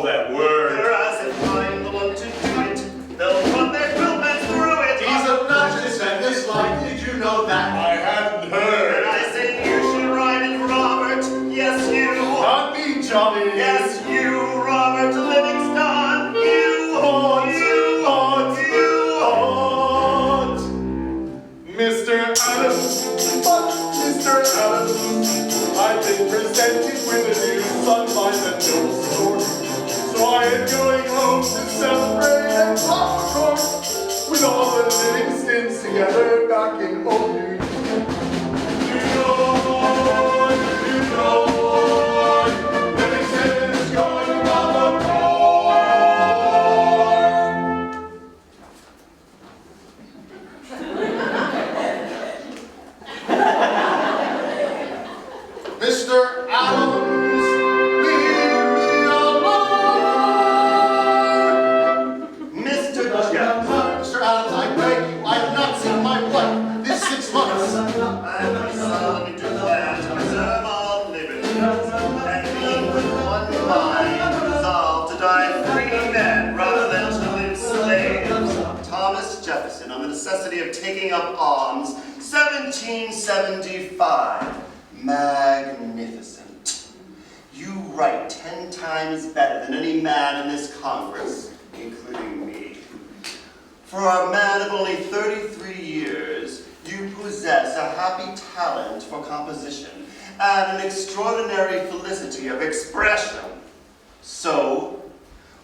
That word. Whereas if I'm the one to do it, they'll run their quill pens through it. He's obnoxious and disliked. Did you know that? I hadn't heard. And I say you should write it, Robert. Yes, you. Not me, Johnny. Yes, you, Robert Livingston. You ought. Mr. Adams, but Mr. Adams, I've been presented with a new son by the nose store. So I am going home to celebrate and popcorn with all the Livingstons together back in old New York. New York, Livingston's going around the board. Mr. Adams, leave me alone. Mr. Jeff. Mr. Adams, I beg you, I have not seen my wife this 6 months. I am solemnly declare to preserve all liberty, and being with one mind resolved to die free men rather than to live slaves. Thomas Jefferson on the necessity of taking up arms, 1775. Magnificent. You write 10 times better than any man in this Congress, including me. For a man of only 33 years, you possess a happy talent for composition and an extraordinary felicity of expression. So,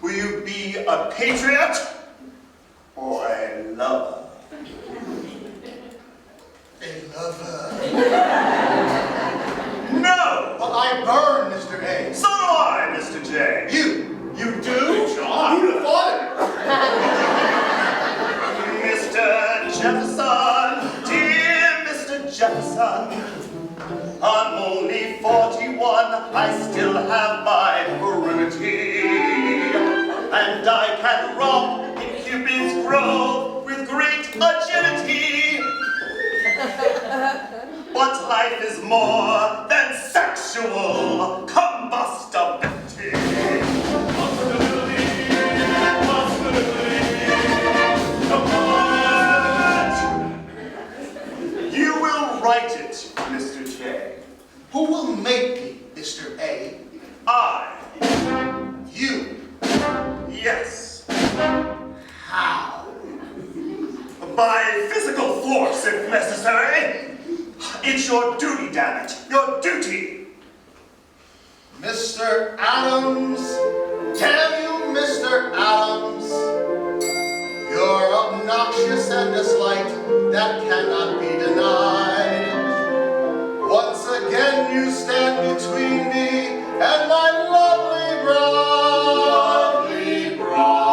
will you be a patriot or a lover? A lover. No! But I burn, Mr. A. So do I, Mr. J. You do? John. Who'd have thought it? Mr. Jefferson, dear Mr. Jefferson, I'm only 41, I still have my virility, and I can romp in Cupid's grove with great agility. But life is more than sexual combustibility. You will write it, Mr. J. Who will make me, Mr. A? I. You. Yes. damn it! Your duty! Mr. Adams, damn you, Mr. Adams. You're obnoxious and a slight that cannot be denied. Once again you stand between me and my lovely bride. Lovely bride.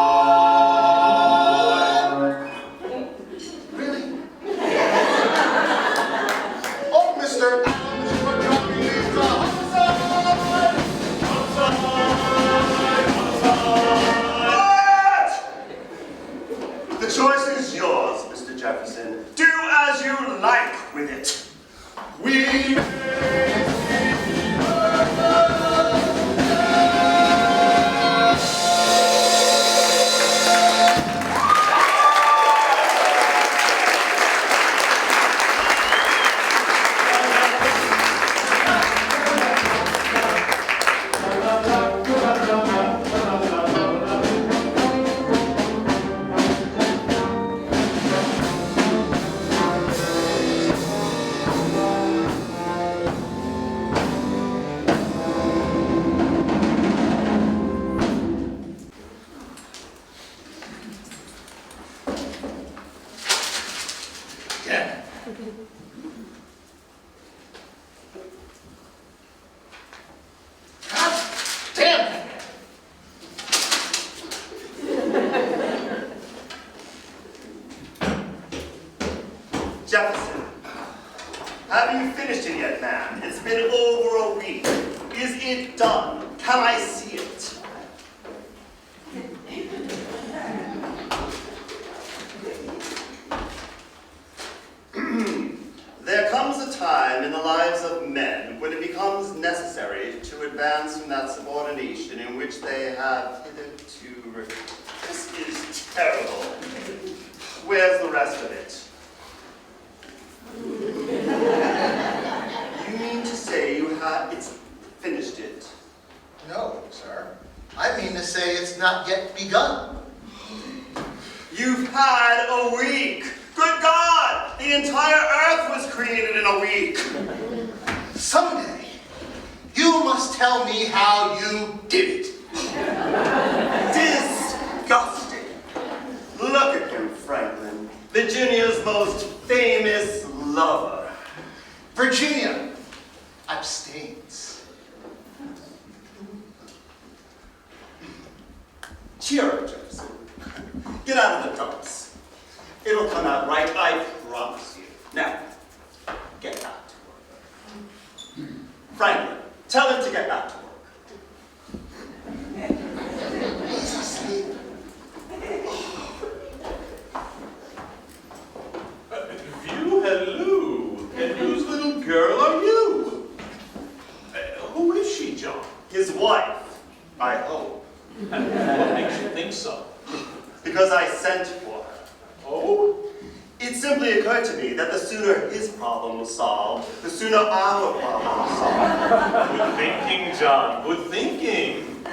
Really? Oh, Mr. Adams, you are driving me to homicide! What? The choice is yours, Mr. Jefferson. Do as you like with it. We Jefferson, have you finished it yet, man? It's been over a week. Is it done? Can I see it? There comes a time in the lives of men when it becomes necessary to advance from that subordination in which they have hitherto. This is terrible. Where's the rest of it? You mean to say it's finished it? No, sir. I mean to say it's not yet begun. You've had a week. Good God! The entire earth was created in a week. Someday, you must tell me how you did it. Disgusting. Look at him, Franklin. Virginia's most famous lover. Virginia abstains. Cheer up, Jefferson. Get out of the dumps. It'll come out right, I promise you. Now, get back to work. Franklin, tell him to get back to work. He's asleep. View, hello. And whose little girl are you? Who is she, John? His wife, I hope. What makes you think so? Because I sent for her. Oh? It simply occurred to me that the sooner his problem was solved, the sooner our problem was solved. Good thinking, John. Good thinking.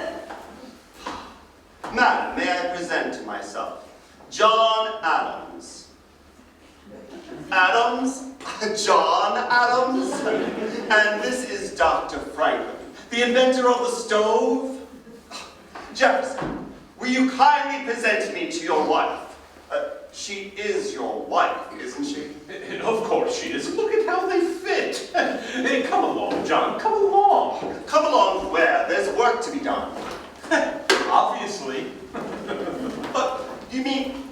Madam, may I present myself? John Adams. Adams? John Adams? And this is Dr. Franklin, the inventor of the stove. Jefferson, will you kindly present me to your wife? She is your wife, isn't she? Of course she is. Look at how they fit. Hey, come along, John. Come along. Come along where? There's work to be done. Obviously. But you mean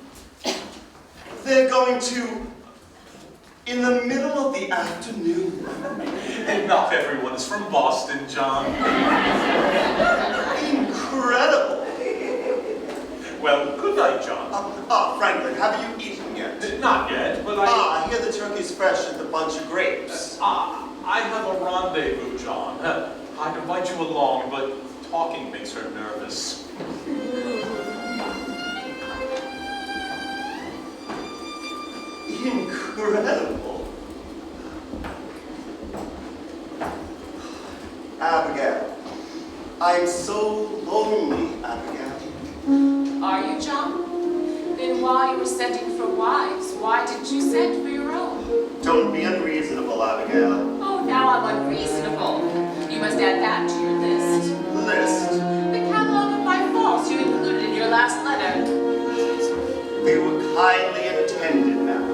they're going to in the middle of the afternoon? And not everyone is from Boston, John. Incredible. Well, good night, John. Franklin, have you eaten yet? Not yet, but I hear the turkey's fresh and the bunch of grapes. I have a rendezvous, John. I'd invite you along, but talking makes her nervous. Incredible. Abigail, I'm so lonely, Abigail. Are you, John? Then while you were sending for wives, why didn't you send for your own? Don't be unreasonable, Abigail. Oh, how I'm unreasonable. You must add that to your list. List? The catalog of my faults you included in your last letter. They were kindly intended, ma'am.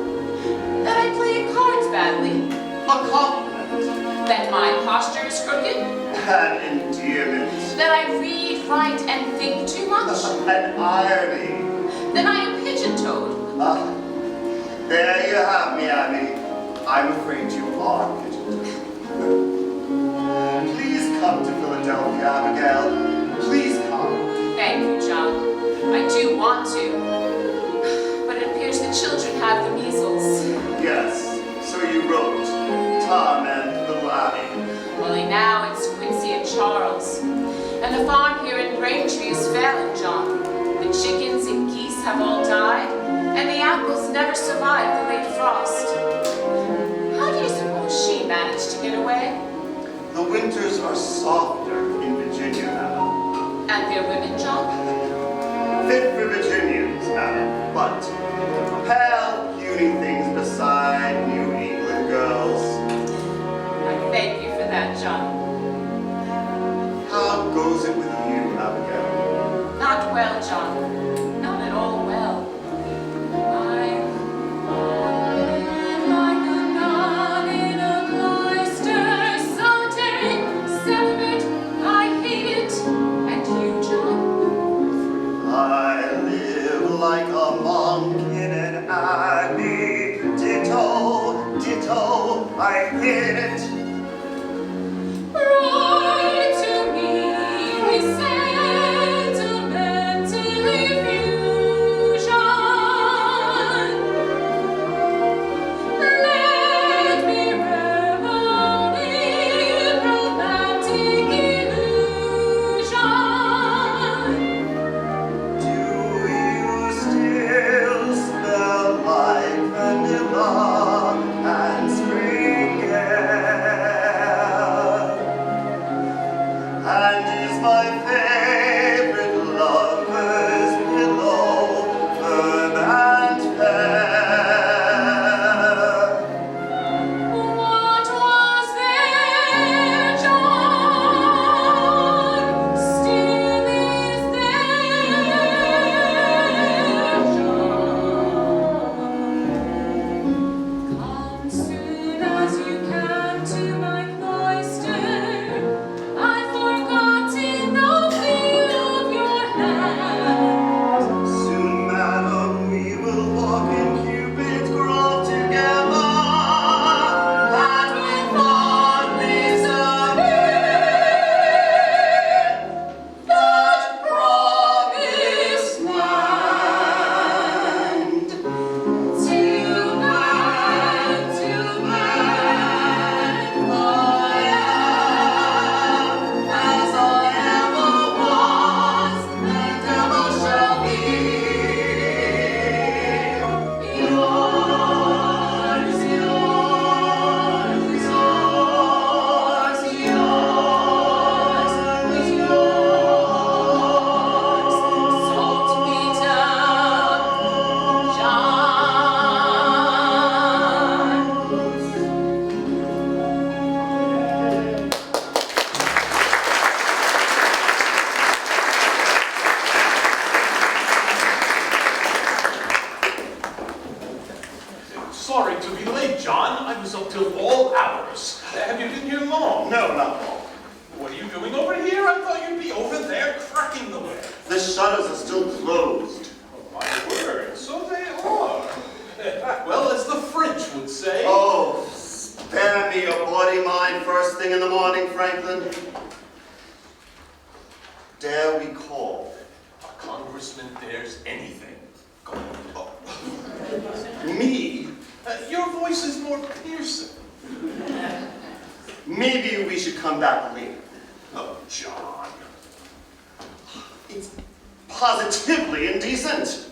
That I play cards badly. A compliment. That my posture is crooked. An endearment. That I read, write, and think too much. An irony. That I am pigeon-toed. Ah, there you have me, Abby. I'm afraid you are pigeon-toed. Please come to Philadelphia, Abigail. Please come. Thank you, John. I do want to. But it appears the children have the measles. Yes, so you wrote Tom and little Abby. Only now it's Quincy and Charles. And the farm here in Braintree is failing, John. The chickens and geese have all died, and the apples never survived the late frost. How do you suppose she managed to get away? The winters are softer in Virginia, madam. And their women, John? Fit for Virginians, madam, but pale, puny things beside New England girls. I thank you for that, John. How goes it with you, Abigail? Not well, John. Not at all well. I live like a nun in a cloister, solitary, celibate. I hate it. And you, John? I live like a monk in an abbey. Ditto, ditto, I hate it. Write to me, we sentiment illusion. Let me revel in romantic illusion. Do you still smell like vanilla and spring air? And is my favorite lover's pillow firm and fair? What was there, John? Still is there, John. Come soon as you can to my cloister. I've forgotten no feel of your hand. Soon, madam, we will walk in Cupid's grove together, and with fondly submit that promised land. Till man, I am as I ever was, and ever shall be. Yours, yours, yours, yours, yours, Saltpeter, John. Sorry to be late, John. I was up till all hours. Have you been here long? No, not long. What are you doing over here? I thought you'd be over there cracking the whip. The shutters are still closed. Oh, my word, so they are. Well, as the French would say. Oh, spare me your body mind first thing in the morning, Franklin. Dare we call? A congressman dares anything. Go on. Oh. Me? Your voice is more piercing. Maybe we should come back later. Oh, John. It's positively indecent.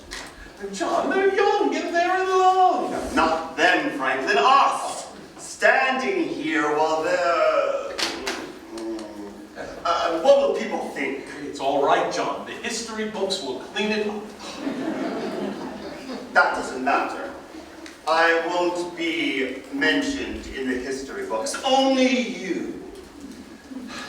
John, they're young and they're in love. Not them, Franklin, us. Standing here while they're... what will people think? It's all right, John. The history books will clean it up. That doesn't matter. I won't be mentioned in the history books. Only you.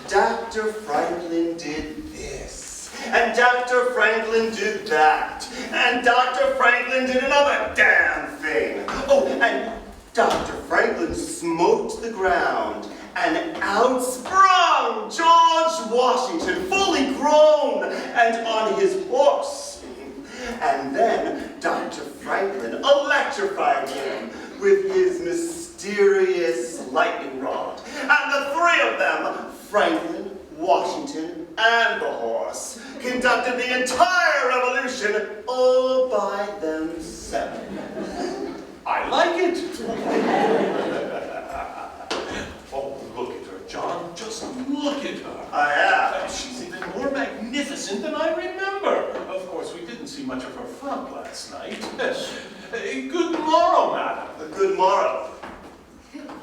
Dr. Franklin did this, and Dr. Franklin did that, and Dr. Franklin did another damn thing. Oh, and Dr. Franklin smote the ground, and out sprung George Washington, fully grown and on his horse. And then Dr. Franklin electrified him with his mysterious lightning rod. And the three of them, Franklin, Washington, and the horse, conducted the entire revolution all by themselves. I like it. Oh, look at her, John. Just look at her. I have. She's even more magnificent than I remember. Of course, we didn't see much of her front last night. Good morrow, madam. Good morrow.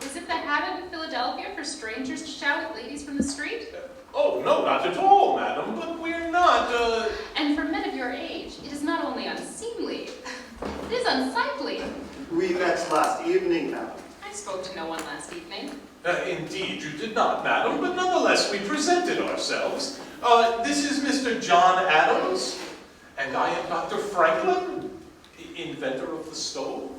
Is it the habit in Philadelphia for strangers to shout at ladies from the street? Oh, no, not at all, madam, but we're not, And for men of your age, it is not only unseemly, it is unsightly. We met last evening, madam. I spoke to no one last evening. Indeed, you did not, madam, but nonetheless, we presented ourselves. This is Mr. John Adams, and I am Dr. Franklin, inventor of the stove.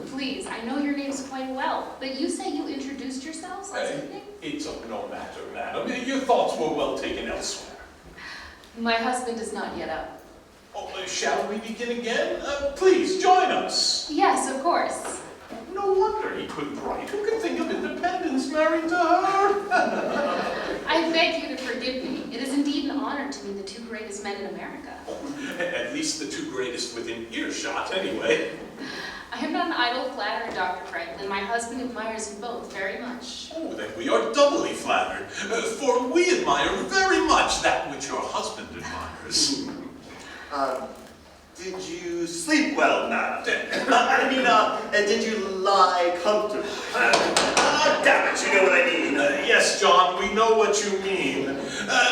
Please, I know your names quite well, but you say you introduced yourselves last evening? It's of no matter, madam. Your thoughts were well taken elsewhere. My husband is not yet up. Oh, shall we begin again? Please, join us. Yes, of course. No wonder he couldn't write. Who could think of independence married to her? I beg you to forgive me. It is indeed an honor to meet the two greatest men in America. At least the two greatest within earshot, anyway. I am not an idle flatterer, Dr. Franklin. My husband admires you both very much. Oh, then we are doubly flattered, for we admire very much that which your husband admires. Did you sleep well, madam? Did you lie comfortably? Damn it, you know what I mean. Yes, John, we know what you mean.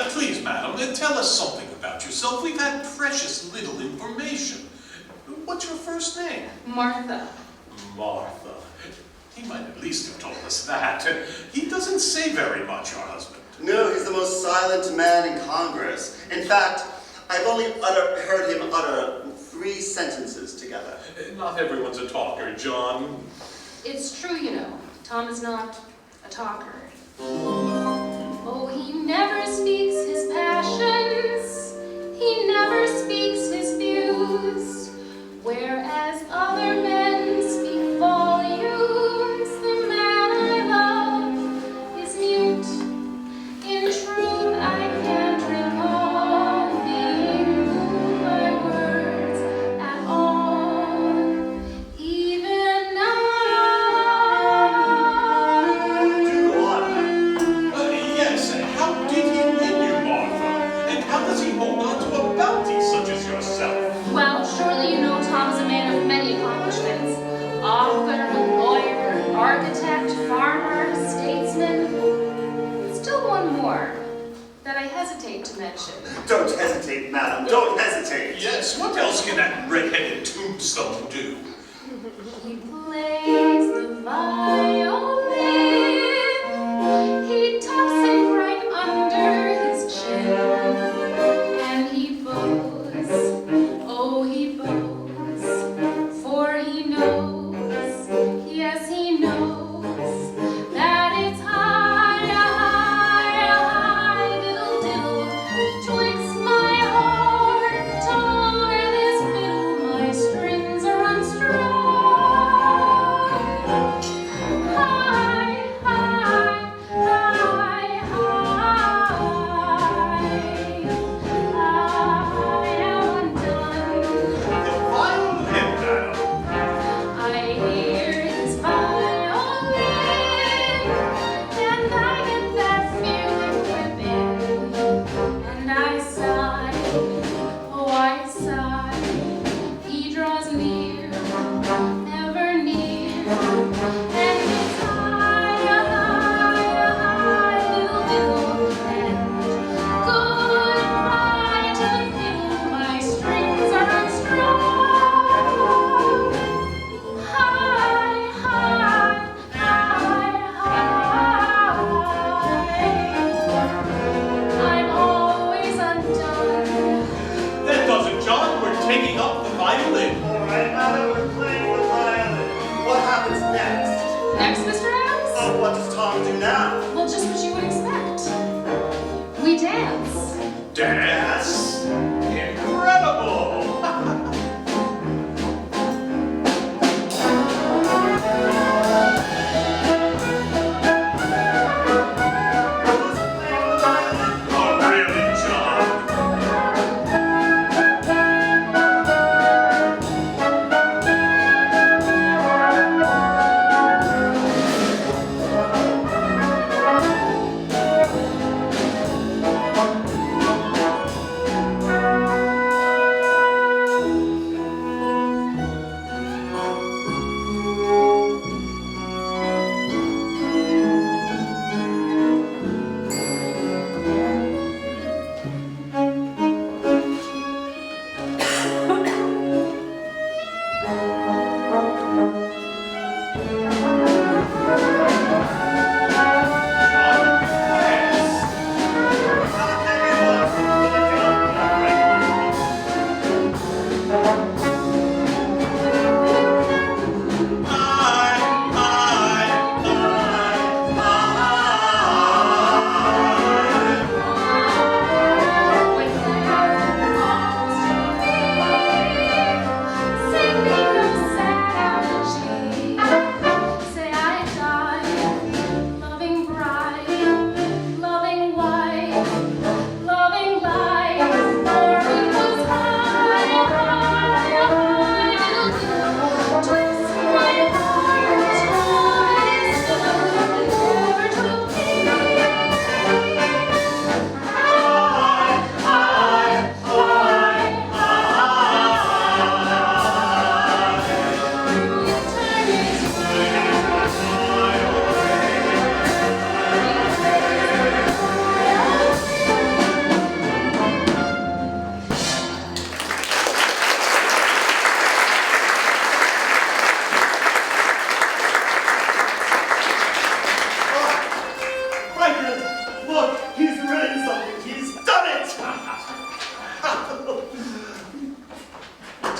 Please, madam, tell us something about yourself. We've had precious little information. What's your first name? Martha. Martha. He might at least have told us that. He doesn't say very much, our husband. No, he's the most silent man in Congress. In fact, I've only heard him utter 3 sentences together. Not everyone's a talker, John. It's true, you know. Tom is not a talker. Oh, he never speaks his passions. He never speaks his views. Whereas other men speak volumes, the man I love is mute. In truth, I can't recall being moved by words at all, even now. Do go on. Yes, how did he win you, Martha? And how does he hold on to a bounty such as yourself? Well, surely you know Tom is a man of many accomplishments. Author, lawyer, architect, farmer, statesman. Still one more that I hesitate to mention. Don't hesitate, madam. Don't hesitate. Yes, what else can that red-headed tombstone do? He plays the violin. He tucks him right under his chin. And he bows. Oh, he bows. For he knows, yes, he knows, that it's high, diddle, diddle, twixt my heart, tongue, and his middle, my strings are unstrung.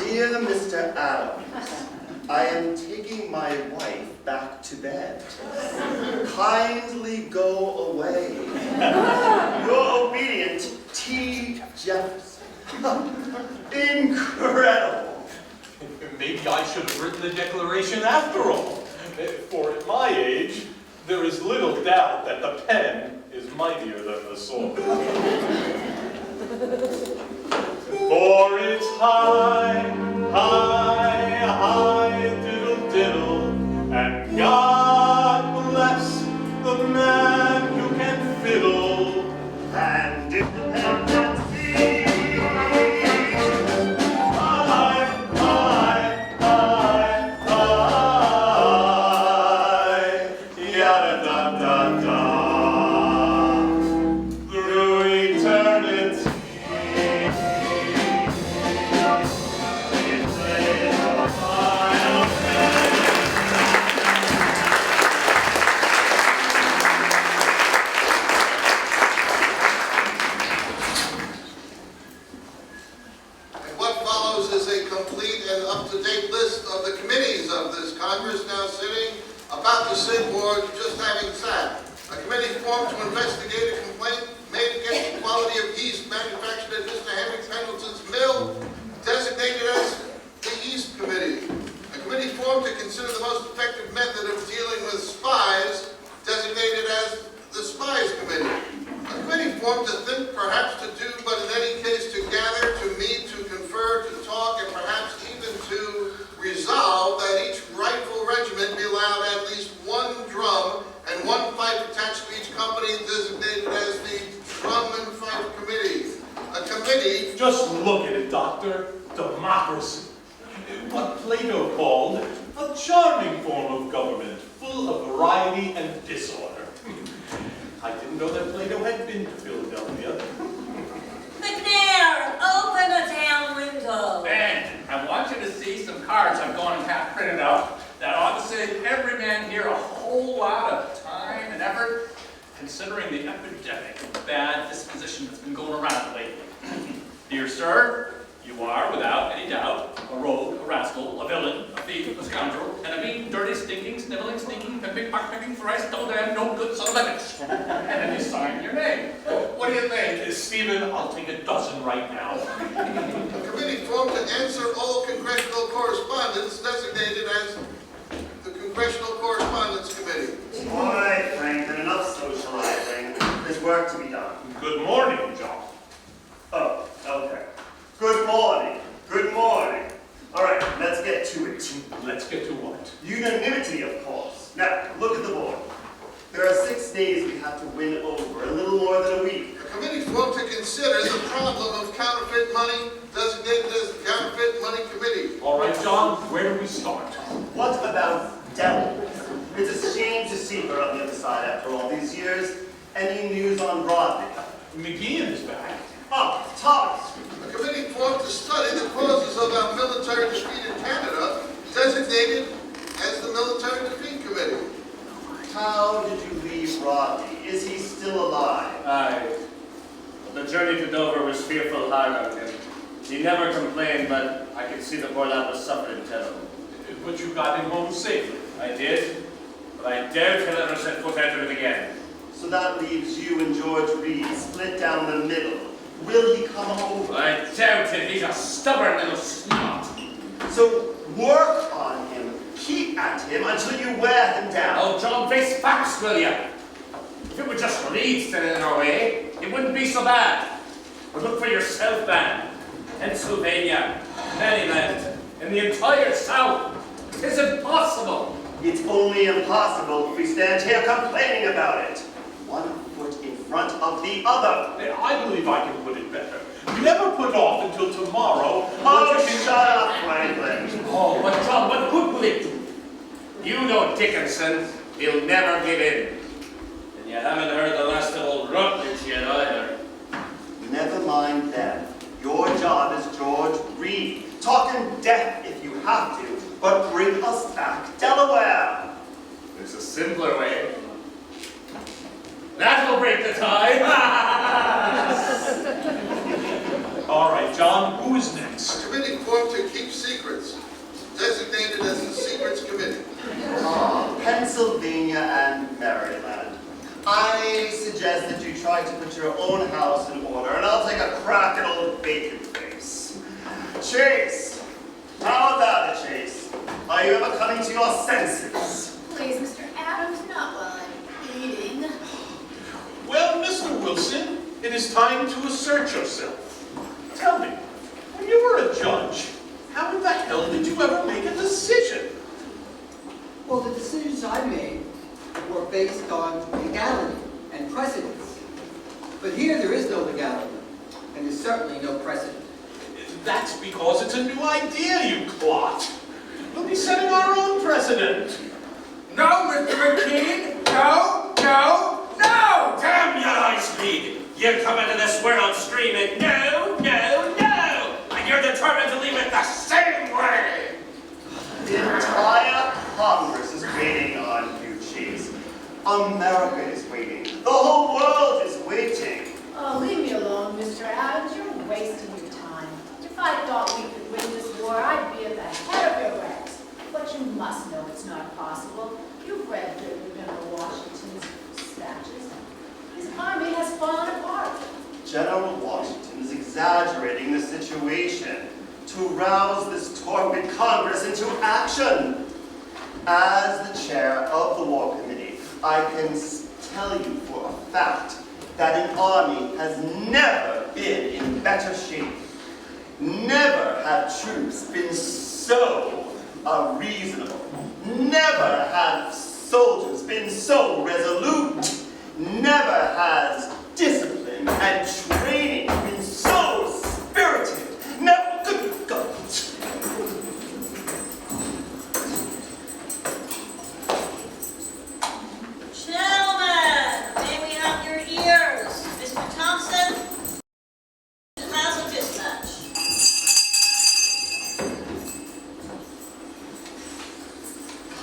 Dear Mr. Adams, I am taking my wife back to bed. Kindly go away. Your obedient T. Jefferson. Incredible. Maybe I should have written the Declaration after all. For at my age, there is little doubt that the pen is mightier than the sword. For it's high, high, high, diddle, diddle, and God bless the man who can fiddle. And independence be. High, high, high, high, yada da da da, through eternity. Up-to-date list of the committees of this Congress now sitting, about to sit, or just having sat. A committee formed to investigate a complaint made against the quality of yeast manufactured at Mr. Henry Pendleton's mill, designated as the Yeast Committee. A committee formed to consider the most effective method of dealing with spies, designated as the Spies Committee. A committee formed to think, perhaps to do, but in any case to gather, to meet, to confer, to talk, and perhaps even to resolve that each rifle regiment be allowed at least one drum and one fife attached to each company, designated as the Drum and Fife Committee. A committee... Just look at it, Doctor. Democracy. What Plato called a charming form of government, full of variety and disorder. I didn't know that Plato had been to Philadelphia. McNair, open a damn window. Ben, I want you to see some cards I'm going to have printed out that ought to save every man here a whole lot of time and effort, considering the epidemic of bad disposition that's been going around lately. Dear sir, you are, without any doubt, a rogue, a rascal, a villain, a thief, a scoundrel, and a mean, dirty, stinking, sniveling, sneaking, pimping, pock-picking, thrice, double damn, no good son of a bitch. And then you sign your name. What do you think? Stephen, I'll take a dozen right now. A committee formed to answer all congressional correspondence, designated as the Congressional Correspondence Committee. All right, Franklin, enough socializing. There's work to be done. Good morning, John. Oh, okay. Good morning. Good morning. All right, let's get to it. Let's get to what? Unanimity, of course. Now, look at the board. There are 6 days we have to win over, a little more than a week. A committee formed to consider the problem of counterfeit money, designated as the Counterfeit Money Committee. All right, John, where do we start? What about Dell? It's a shame to see her on the other side after all these years. Any news on Rodney? McGeehan is back. Oh, Thomas. A committee formed to study the causes of our military defeat in Canada, designated as the Military Defeat Committee. How did you leave Rodney? Is he still alive? Aye. But the journey to Dover was fearful hard on him. He never complained, but I could see the poor lad was suffering terrible. But you got him home safely. I did, but I doubt he'll ever set foot out of it again. So that leaves you and George Reed split down the middle. Will he come over? I doubt it. He's a stubborn little snot. So work on him. Keep at him until you wear him down. Oh, John, face facts, will ya? If it were just Reed standing in our way, it wouldn't be so bad. But look for yourself, man. Pennsylvania, Maryland, and the entire South. It's impossible. It's only impossible if we stand here complaining about it. One foot in front of the other. I believe I can put it better. We never put off until tomorrow. Oh, shut up, Franklin. Oh, but John, what good will it do? You know Dickinson. He'll never give in. And you haven't heard the last of old Rutledge yet either. Never mind them. Your job is George Reed. Talk him deaf if you have to, but bring us back Delaware. There's a simpler way. That'll break the tie. Oh, All right, John, who is next? A committee formed to keep secrets, designated as the Secrets Committee. Pennsylvania and Maryland. I suggest that you try to put your own house in order, and I'll take a crack at old bacon face. Chase! How about it, Chase? Are you ever coming to your senses? Please, Mr. Adams, not while I'm eating. Well, Mr. Wilson, it is time to assert yourself. Tell me, when you were a judge, how in the hell did you ever make a decision? Well, the decisions I made were based on legality and precedence. But here there is no legality, and there's certainly no precedent. That's because it's a new idea, you clot. We'll be setting our own precedent. No, Mr. McKean! No, no, no! Damn your ice lead! You come into this world screaming, no, no, no! And you're determined to leave it the same way! The entire Congress is waiting on you, Chase. America is waiting. The whole world is waiting. Oh, leave me alone, Mr. Adams. You're wasting your time. If I thought we could win this war, I'd be at the head of your ranks. But you must know it's not possible. You've read General Washington's dispatches. His army has fallen apart. General Washington is exaggerating the situation to rouse this torpid Congress into action. As the chair of the War Committee, I can tell you for a fact that an army has never been in better shape. Never have troops been so reasonable. Never have soldiers been so resolute. Never has discipline and training been so spirited. Never, good God. Gentlemen, may we have your ears? Mr. Thompson has a dispatch.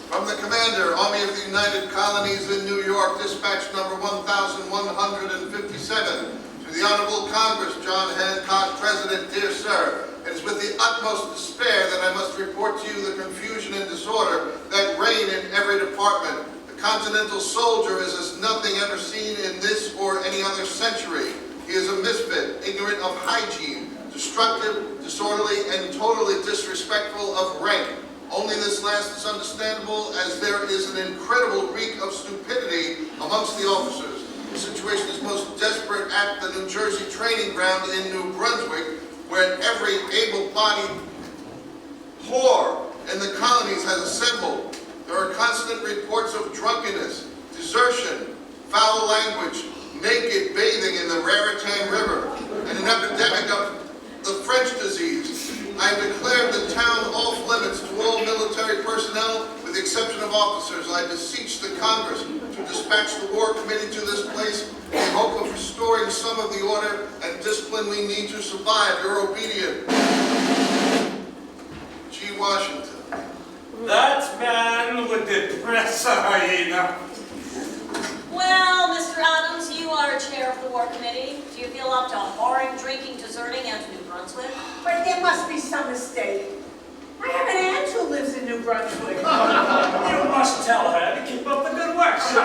From the Commander, Army of the United Colonies in New York, dispatch number 1157. To the Honorable Congress, John Hancock, President, dear sir, it is with the utmost despair that I must report to you the confusion and disorder that reign in every department. The Continental soldier is as nothing ever seen in this or any other century. He is a misfit, ignorant of hygiene, destructive, disorderly, and totally disrespectful of rank. Only this last is understandable, as there is an incredible reek of stupidity amongst the officers. The situation is most desperate at the New Jersey training ground in New Brunswick, where every able-bodied whore in the colonies has assembled. There are constant reports of drunkenness, desertion, foul language, naked bathing in the Raritan River, and an epidemic of the French disease. I have declared the town off limits to all military personnel, with the exception of officers. I beseech the Congress to dispatch the War Committee to this place in the hope of restoring some of the order and discipline we need to survive. Your obedient, G. Washington. That man would depress a hyena. Well, Mr. Adams, you are chair of the War Committee. Do you feel up to whoring, drinking, deserting, and New Brunswick? But there must be some mistake. I have an aunt who lives in New Brunswick. You must tell her to keep up the good work, sir.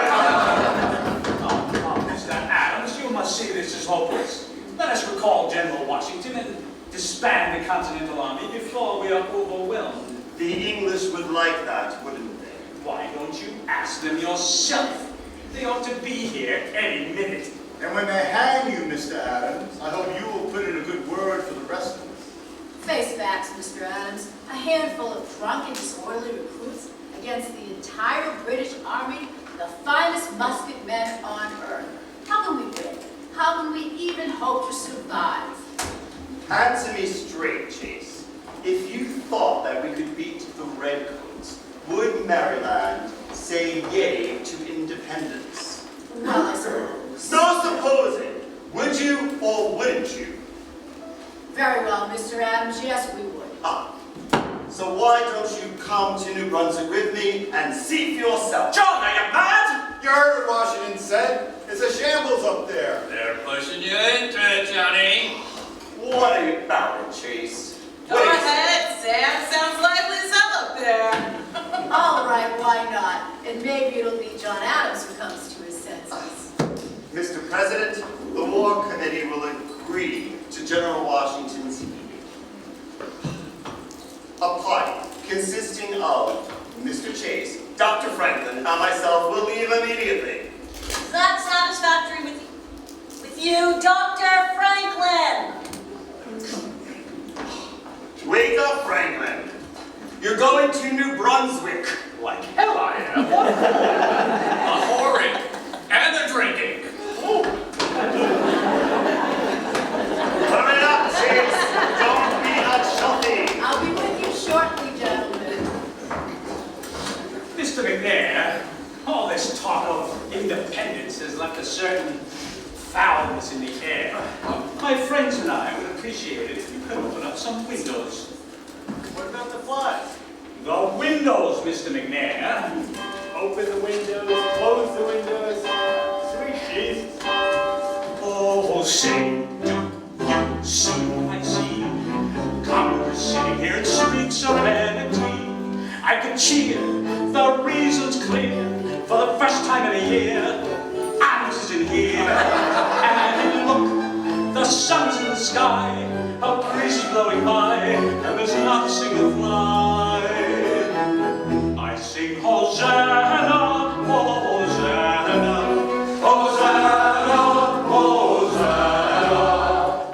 Mr. Adams, you must see this as hopeless. Let us recall General Washington and disband the Continental Army before we are overwhelmed. The English would like that, wouldn't they? Why don't you ask them yourself? They ought to be here any minute. And when they hang you, Mr. Adams, I hope you will put in a good word for the rest of us. Face facts, Mr. Adams. A handful of drunk and disorderly recruits against the entire British Army, the finest musket men on earth. How can we win? How can we even hope to survive? Answer me straight, Chase. If you thought that we could beat the Redcoats, would Maryland say yay to independence? Well, I suppose. No supposing. Would you or wouldn't you? Very well, Mr. Adams. Yes, we would. So why don't you come to New Brunswick with me and see for yourself? John, are you mad? You heard what Washington said. It's a shambles up there. They're pushing you into it, Johnny. What about it, Chase? Go ahead, Sam. Sounds lively as hell up there. All right, why not? And maybe it'll be John Adams who comes to his senses. Mr. President, the War Committee will agree to General Washington's meeting. A party consisting of Mr. Chase, Dr. Franklin, and myself will leave immediately. Is that satisfactory with you, Dr. Franklin? Wake up, Franklin. You're going to New Brunswick. Like hell I am. What for? The whoring and the drinking. Hurry up, Chase. Don't be a chuffy. I'll be with you shortly, gentlemen. Mr. McNair, all this talk of independence has left a certain foulness in the air. My friends and I would appreciate it if you could open up some windows. What about the flies? The windows, Mr. McNair. Open the windows, close the windows. Sweet Jesus. Oh, say, do you see what I see? Congress sitting here in streets of vanity. I can cheer, the reason's clear. For the first time in a year, Adams is in here. And look, the sun's in the sky, a breeze is blowing by, and there's not a single fly. I sing Hosanna, Hosanna, Hosanna, Hosanna,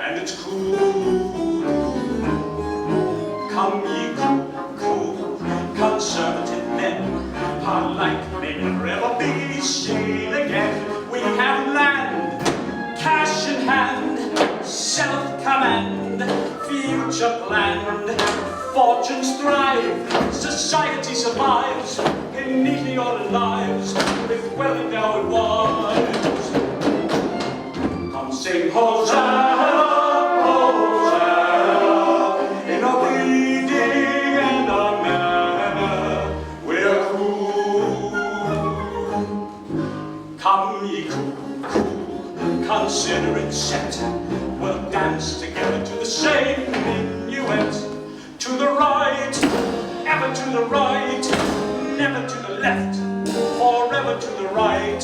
and it's cool. Come ye cool, conservative men, our like may never ever be seen again. We have land, cash in hand, self-command, future planned, fortunes thrive, society survives in neatly ordered lives with well-endowed wives. Come sing Hosanna, Hosanna, in a breeding and a manner we're cool. Come ye cool, consider it set. We'll dance together to the same minuet. To the right, ever to the right, never to the left, forever to the right.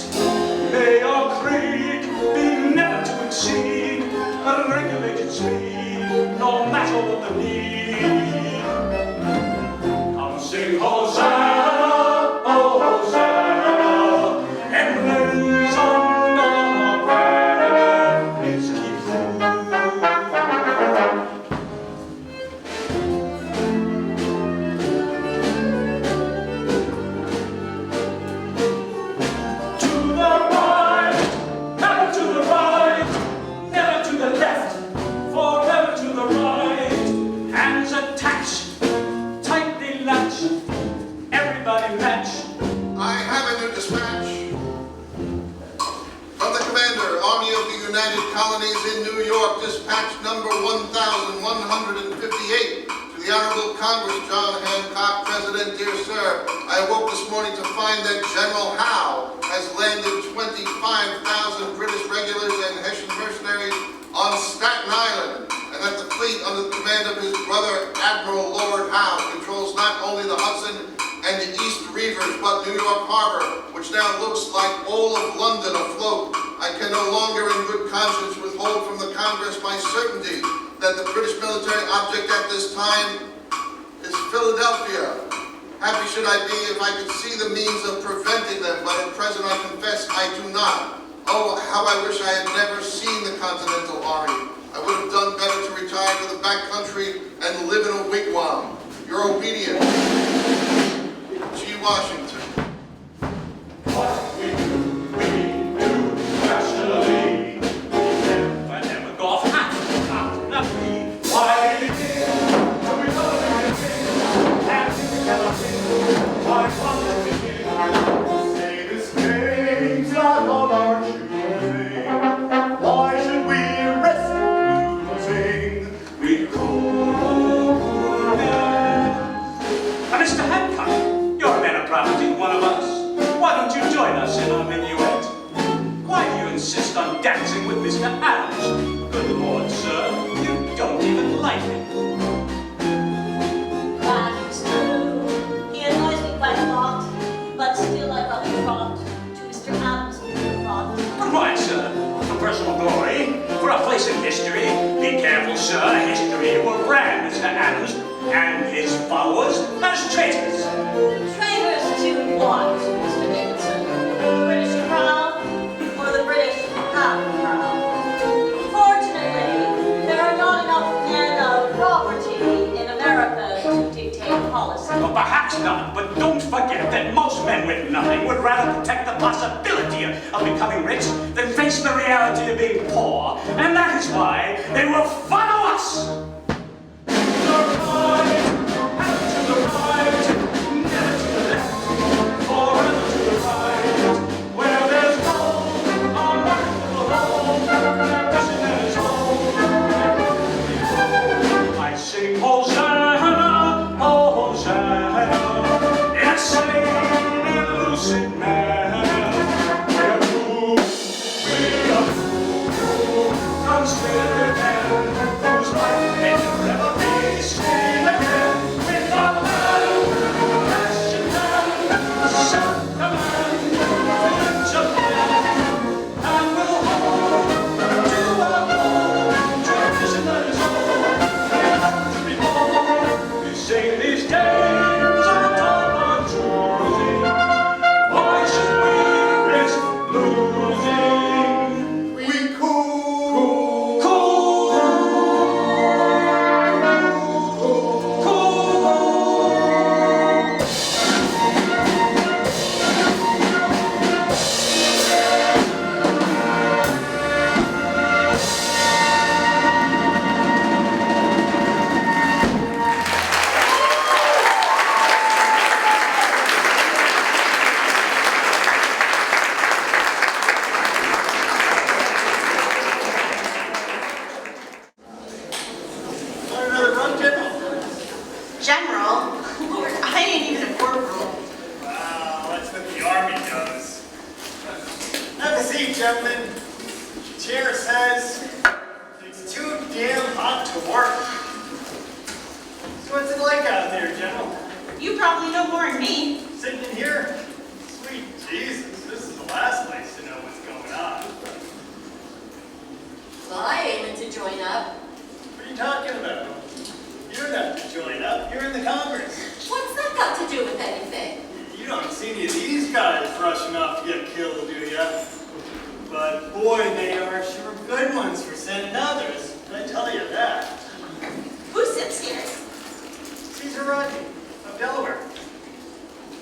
May our creed be never to exceed a regulated speed, no matter what the need. Come sing Hosanna, oh Hosanna, and blaze under our banner, please keep I have a new dispatch from the commander, Army of the United Colonies in New York, dispatch number 1158. To the Honorable Congress, John Hancock, President, dear sir, I awoke this morning to find that General Howe has landed 25,000 British regulars and Hessian mercenaries on Staten Island, and that the fleet under the command of his brother, Admiral Lord Howe, controls not only the Hudson and the East Rivers, but New York Harbor, which now looks like all of London afloat. I can no longer in good conscience withhold from the Congress my certainty that the British military object at this time is Philadelphia. Happy should I be if I could see the means of preventing them, but at present I confess I do not. Oh, how I wish I had never seen the Continental Army. I would have done better to retire to the back country and live in a wigwam. Your obedient, G. Washington. What we do nationally. I never go off half, not me. Why did it? So we love it, and together, why can't we begin? Say this game's not of our choosing. Why should we risk losing? We cool men. Mr. Hancock, you're a man of property. and his followers as traitors. Traitors to what, Mr. Dickinson? The British Crown or the British half-crown? Fortunately, there are not enough men of property in America to dictate policy. Well, perhaps not, but don't forget that most men with nothing would rather protect the possibility of becoming rich than face the reality of being poor, and that is why they will follow us. General? Lord, I ain't even a corporal. Wow, that's what the Army does. Have a seat, gentlemen. The chair says it's too damn hot to work. So what's it like out there, General? You probably know more than me. Sitting in here? Sweet Jesus, this is the last place to know what's going on. Well, I aiming to join up. What are you talking about? You don't have to join up. You're in the Congress. What's that got to do with anything? You don't see any of these guys rushing off to get killed, do ya? But boy, they are sure good ones for sending others. I tell you that. Who sits here? Caesar Rodney of Delaware.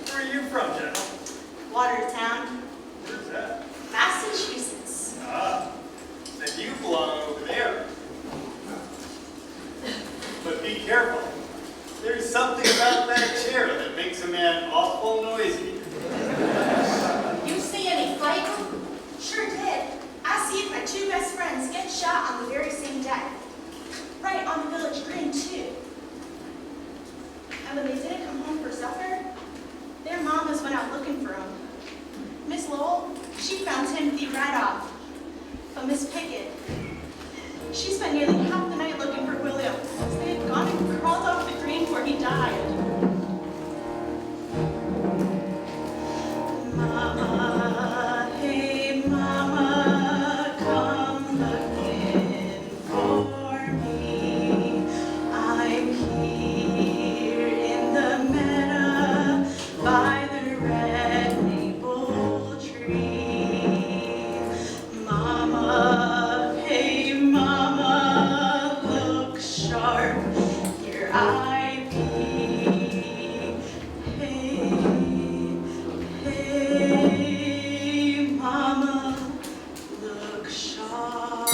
Where are you from, General? Watertown, Where's that? Massachusetts. Ah, then you belong over there. But be careful. There's something about that chair that makes a man awful noisy. You see any fighting? Sure did. I see my two best friends get shot on the very same day. Right on the village green, too. And when they didn't come home for supper, their mamas went out looking for them. Miss Lowell, she found Timothy right off. But Miss Pickett, she spent nearly half the night looking for William, as they had gone and crawled off the green where he died. Mama, hey mama, come looking for me. I'm here in the meadow by the red maple tree. Mama, hey mama, look sharp, here I be. Hey, hey, mama, look sharp.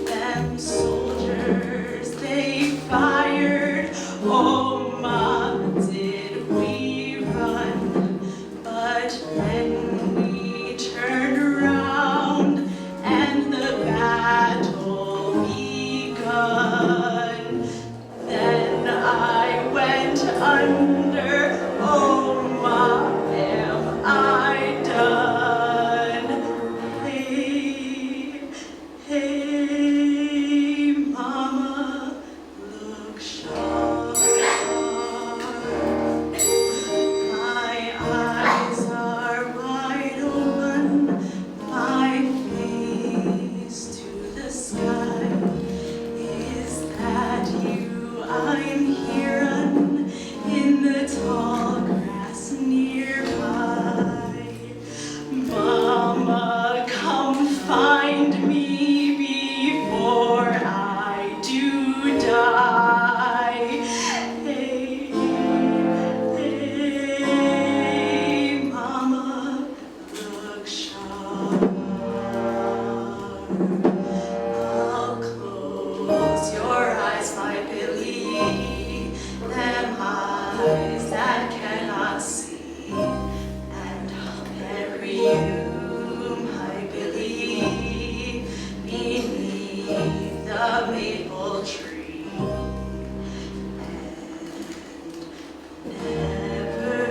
Them soldiers, they fired, oh ma, did we run, but then we turned around and the battle begun. the maple tree. Never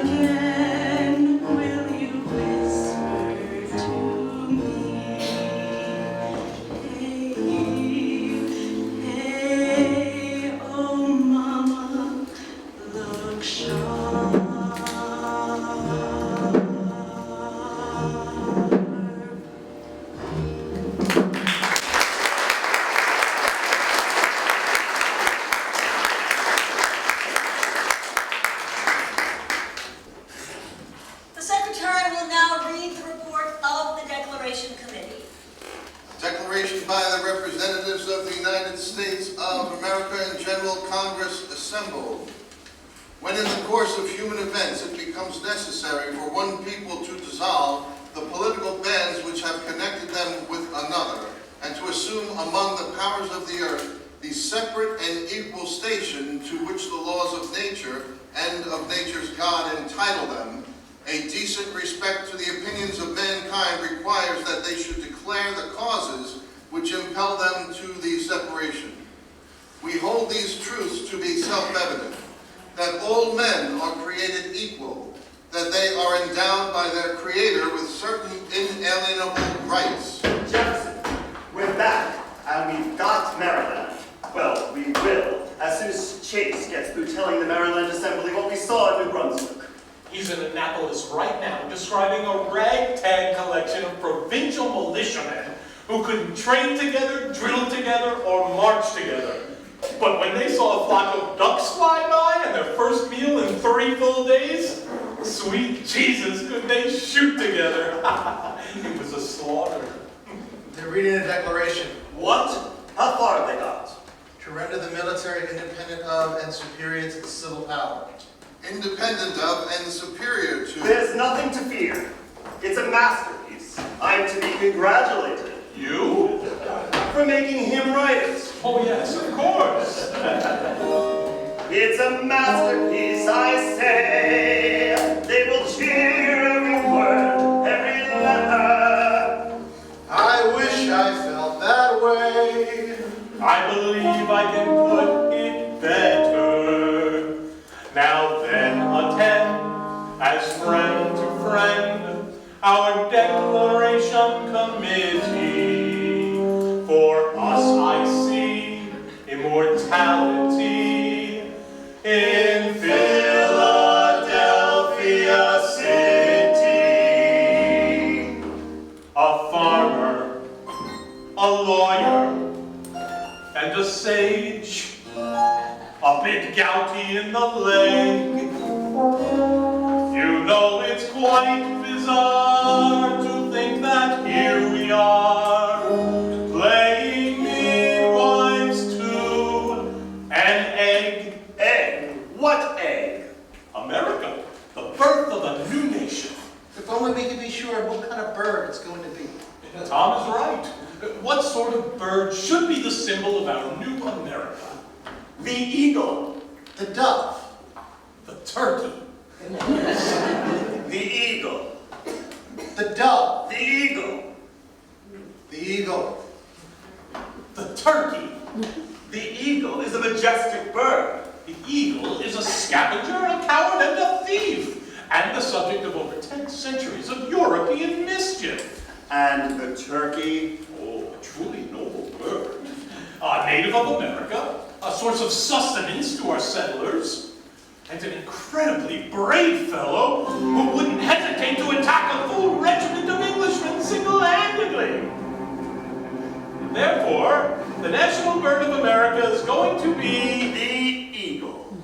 again will you whisper to me, hey, oh mama, look sharp. The Secretary will now read the report of the Declaration Committee. Declaration by the representatives of the United States of America and General Congress assembled. When in the course of human events it becomes necessary for one people to dissolve the political bands which have connected them with another, and to assume among the powers of the earth the separate and equal station to which the laws of nature and of nature's God entitle them, a decent respect to the opinions of mankind requires that they should declare the causes which impel them to the separation. We hold these truths to be self-evident, that all men are created equal, that they are endowed by their Creator with certain inalienable rights. Jefferson, we're back, and we've got Maryland. Well, we will, as soon as Chase gets through telling the Maryland Assembly what we saw in New Brunswick. He's in Annapolis right now, describing a ragtag collection of provincial militiamen who couldn't train together, drill together, or march together. But when they saw a flock of ducks fly by and their first meal in 3 full days, sweet Jesus, could they shoot together? It was a slaughter. They're reading a declaration. What? How far have they got? To render the military independent of and superior to the civil power. Independent of and superior to... There's nothing to fear. It's a masterpiece. I'm to be congratulated. You? For making him write it. Oh yes, of course. It's a masterpiece, I say. They will cheer every word, every letter. I wish I felt that way. I believe I can put it better. Now then, attend, as friend to friend, our Declaration Committee. For us I see immortality in Philadelphia City. A farmer, a lawyer, and a sage, a bit gouty in the leg. You know it's quite bizarre to think that here we are, playing midwives to an egg. Egg? What egg? America, the birth of a new nation. If only we could be sure what kind of bird it's going to be. Tom is right. What sort of bird should be the symbol of our new America? The eagle. The dove. The turkey. The eagle. The dove. The eagle. The eagle. The turkey. The eagle is a majestic bird. The eagle is a scavenger, a coward, and a thief, and the subject of over 10 centuries of European mischief. And the turkey? Oh, a truly noble bird. A native of America, a source of sustenance to our settlers, and an incredibly brave fellow who wouldn't hesitate to attack a full regiment of Englishmen single-handedly. Therefore, the national bird of America is going to be the eagle.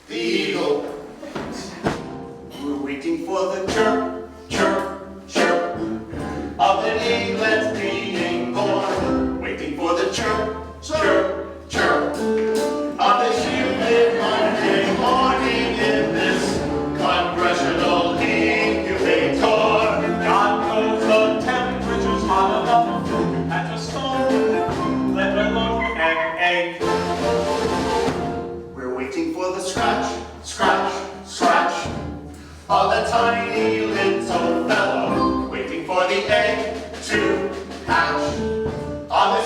The eagle. We're waiting for the chirp, chirp, chirp of an eaglet being born. Waiting for the chirp, chirp, chirp of the humid Monday morning in this congressional incubator. God knows the temperature's hot enough to hatch a storm, let alone an egg. We're waiting for the scratch, scratch, scratch of the tiny little fellow, waiting for the egg to hatch on the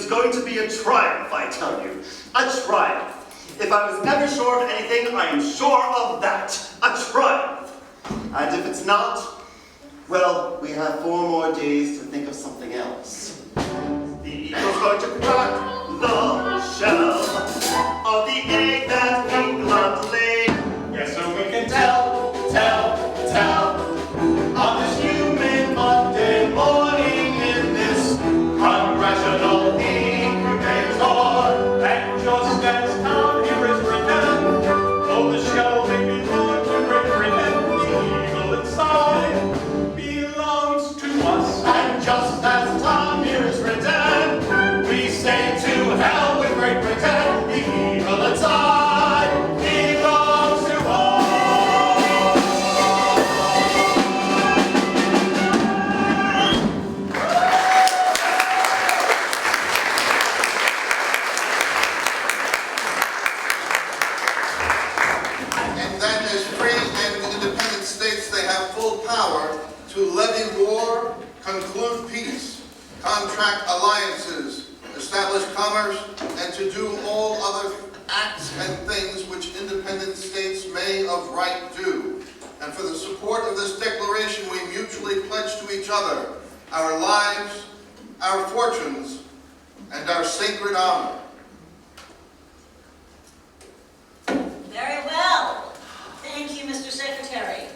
is going to be a triumph, I tell you. A triumph. If I was ever sure of anything, I am sure of that. A triumph. And if it's not, well, we have 4 more days to think of something else. The eagle's going to crack the shell of the egg that England laid. Yes, so we can tell on this humid Monday morning in this congressional incubator. And just as Tom here is written, though the shell may belong to Great Britain, the eagle inside belongs to us. And just as Tom here is written, we say to hell with Great Britain, the eagle inside belongs to us. And that as free and independent states, they have full power to levy war, conclude peace, contract alliances, establish commerce, and to do all other acts and things which independent states may of right do. And for the support of this declaration, we mutually pledge to each other our lives, our fortunes, and our sacred honor. Very well. Thank you, Mr. Secretary.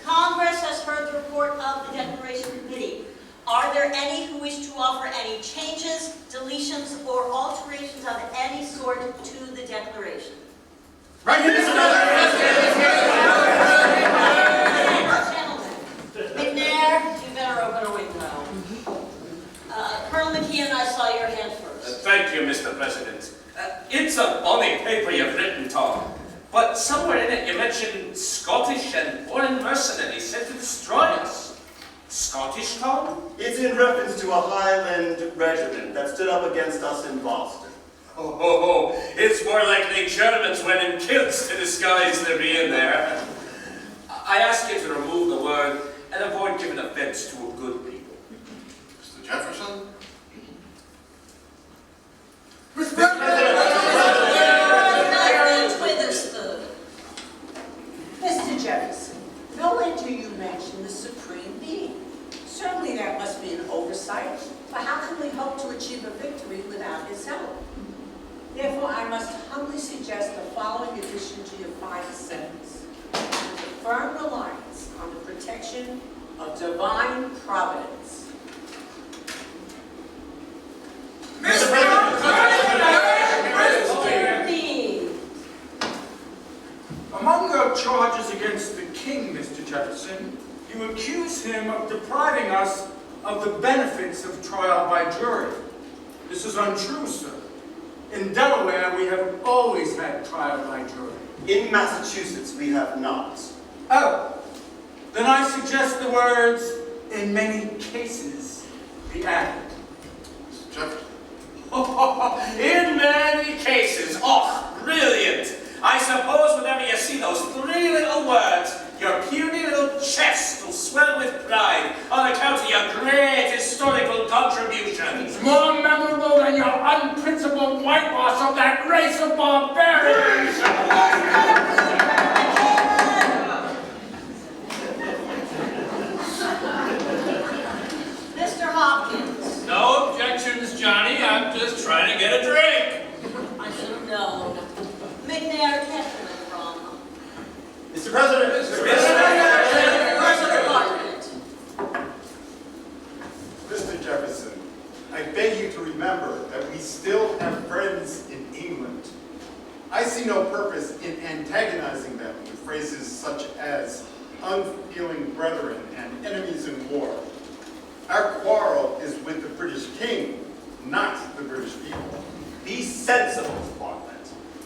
Congress has heard the report of the Declaration Committee. Are there any who wish to offer any changes, deletions, or alterations of any sort to the Declaration? Right here, Mr. Gentlemen, McNair, you better open a window. Colonel McKeon, I saw your hand first. Thank you, Mr. President. It's a bonny paper you've written, Tom. But somewhere in it you mentioned Scottish and foreign mercenaries sent to destroy us. Scottish, Tom? It's in reference to a Highland regiment that stood up against us in Boston. Oh, it's more likely Germans went in kilts to disguise their being there. I ask you to remove the word and avoid giving offense to a good people. Mr. Jefferson? Mr. Witherspoon. Mr. Jefferson, nowhere do you mention the Supreme Being. Certainly that must be an oversight, but how can we hope to achieve a victory without his help? Therefore, I must humbly suggest the following addition to your final sentence. With a firm reliance on the protection of divine providence. Mr. Among your charges against the king, Mr. Jefferson, you accuse him of depriving us of the benefits of trial by jury. This is untrue, sir. In Delaware, we have always had trial by jury. In Massachusetts, we have not. Oh, then I suggest the words, in many cases, be added. Mr. Jefferson? In many cases. Oh, brilliant. I suppose whenever you see those 3 little words, your puny little chest will swell with pride on account of your great historical contributions. More memorable than your unprincipled whitewash of that race of barbarians! Mr. Hopkins. No objections, Johnny. I'm just trying to get a drink. I should have known. McNair kept him from. Mr. President! Mr. Jefferson, I beg you to remember that we still have friends in England. I see no purpose in antagonizing them with phrases such as unfeeling brethren and enemies in war. Our quarrel is with the British king, not the British people. Be sensible, Department.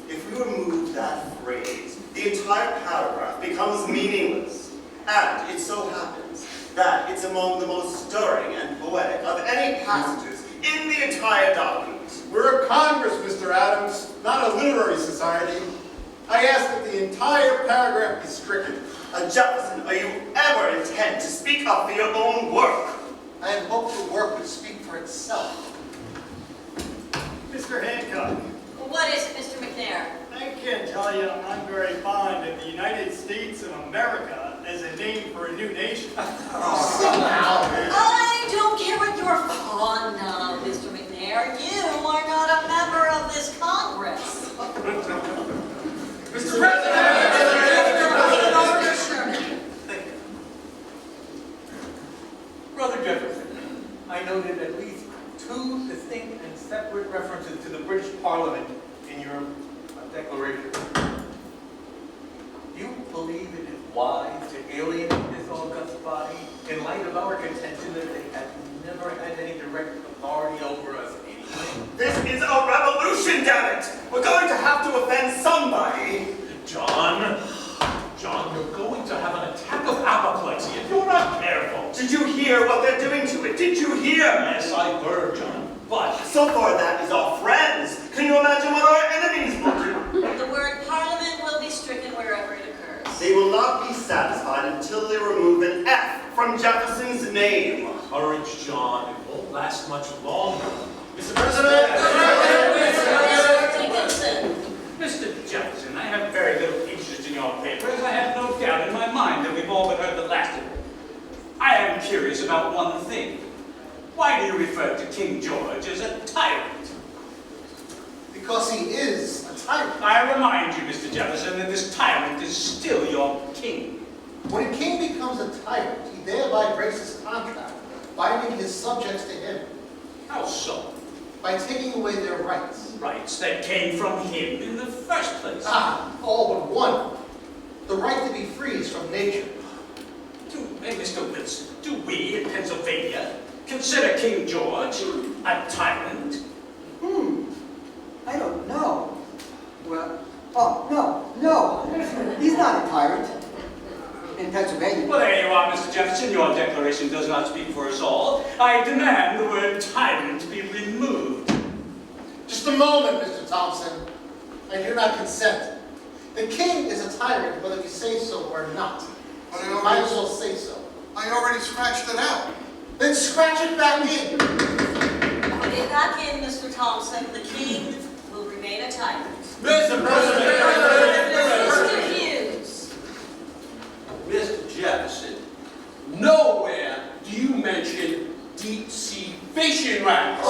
If we remove that phrase, the entire paragraph becomes meaningless. And it so happens that it's among the most stirring and poetic of any passages in the entire document. We're a Congress, Mr. Adams, not a literary society. I ask that the entire paragraph be stricken. Jefferson, are you ever intent to speak up for your own work? I had hoped the work would speak for itself. McNair. I can't tell you I'm very fond of the United States of America as a name for a new nation. I don't care what you're fond of, Mr. McNair. You are not a member of this Congress. Mr. President! Brother Jefferson, I noted at least 2 distinct and separate references to the British Parliament in your declaration. Do you believe it is wise to alienate this august body in light of our contention that they have never had any direct authority over us anyway? This is a revolution, damn it! We're going to have to offend somebody. John, you're going to have an attack of apoplexy if you're not careful. Did you hear what they're doing to it? Did you hear? Yes, I heard, John. But so far that is our friends. Can you imagine what our enemies will do? The word parliament will be stricken wherever it occurs. They will not be satisfied until they remove an F from Jefferson's name. Courage, John. It won't last much longer. Mr. President! Mr. Jefferson, I have very little interest in your papers. I have no doubt in my mind that we've all but heard the last of it. I am curious about one thing. Why do you refer to King George as a tyrant? Because he is a tyrant. I remind you, Mr. Jefferson, that this tyrant is still your king. When a king becomes a tyrant, he thereby breaks his contract, binding his subjects to him. How so? By taking away their rights. Rights that came from him in the first place. All but one. The right to be free is from nature. Hey, Mr. Wilson, do we in Pennsylvania consider King George a tyrant? I don't know. Well, no. He's not a tyrant. In Pennsylvania. Well, there you are, Mr. Jefferson. Your declaration does not speak for us all. I demand the word tyrant be removed. Just a moment, Mr. Thompson. I do not consent. The king is a tyrant whether we say so or not. But You might as well say so. I already scratched it out. Then scratch it back in. Put it back in, Mr. Thompson. The king will remain a tyrant. Mr. President! Mr. Hughes. Mr. Jefferson, nowhere do you mention deep-sea fishing rights.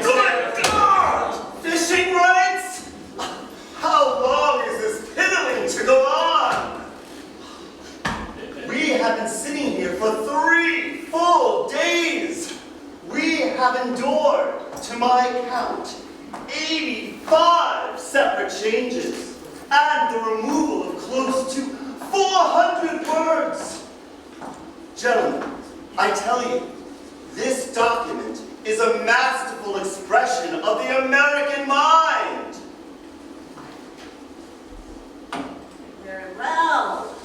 Good God! Fishing rights? How long is this piddling to go on? We have been sitting here for 3 full days. We have endured, to my count, 85 separate changes and the removal of close to 400 words. Gentlemen, I tell you, this document is a masterful expression of the American mind. Very well.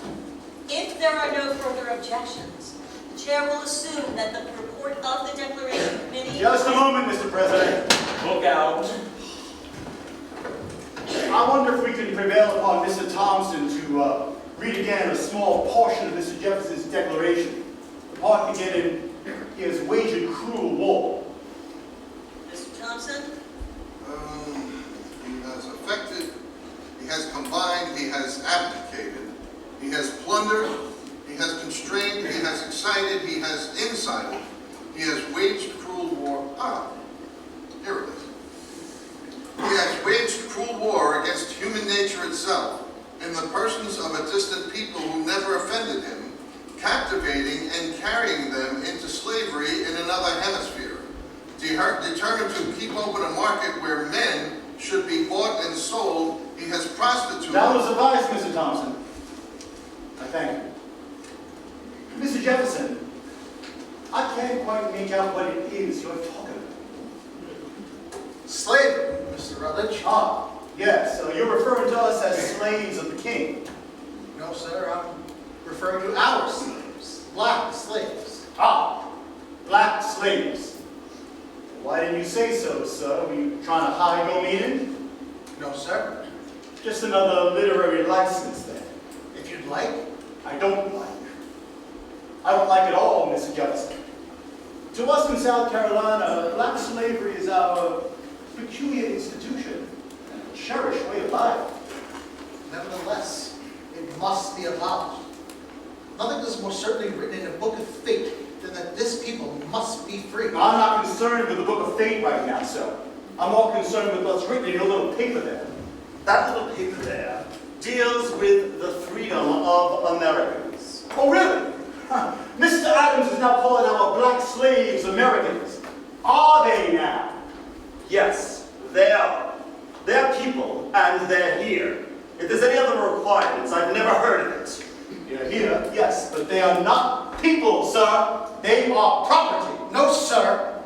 If there are no further objections, the chair will assume that the report of the Declaration Committee... Just a moment, Mr. President. Look out. I wonder if we can prevail upon Mr. Thompson to read again a small portion of Mr. Jefferson's declaration. The part beginning, he has waged cruel war. Mr. Thompson? He has affected, he has combined, he has abdicated, he has plundered, he has constrained, he has excited, he has incited, he has waged cruel war. Here it is. He has waged cruel war against human nature itself, in the persons of a distant people who never offended him, captivating and carrying them into slavery in another hemisphere. Determined to keep open a market where men should be bought and sold, he has prostituted... That will suffice, Mr. Thompson. I thank you. Mr. Jefferson, I can't quite make out what it is you're talking about. Slavery, Mr. Rutledge. Yes, so you're referring to us as slaves of the king. No, sir, I'm referring to our slaves, black slaves. Black slaves. Why didn't you say so, sir? Were you trying to hide your meaning? No, sir. Just another literary license, then. If you'd like. I don't like. I don't like it all, Mr. Jefferson. To us in South Carolina, black slavery is our peculiar institution, and a cherished way of life. Nevertheless, it must be abolished. Nothing is more certainly written in the book of fate than that this people must be free. I'm not concerned with the book of fate right now, sir. I'm more concerned with what's written in your little paper there. That little paper there deals with the freedom of Americans. Oh, really? Huh. Mr. Adams is now calling our black slaves Americans. Are they now? Yes, they are. They're people, and they're here. If there's any other requirements, I've never heard of it. They're here, yes, but they are not people, sir. They are property. No, sir.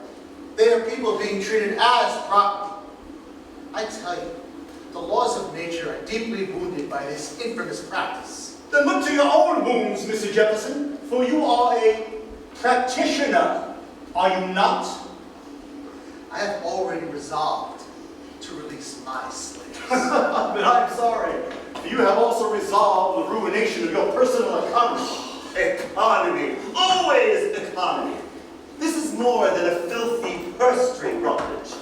They are people being treated as property. I tell you, the laws of nature are deeply wounded by this infamous practice. Then look to your own wounds, Mr. Jefferson, for you are a practitioner, are you not? I have already resolved to release my slaves. But I'm sorry. You have also resolved the ruination of your personal economy. Economy. Always economy. This is more than a filthy purse string Rutledge.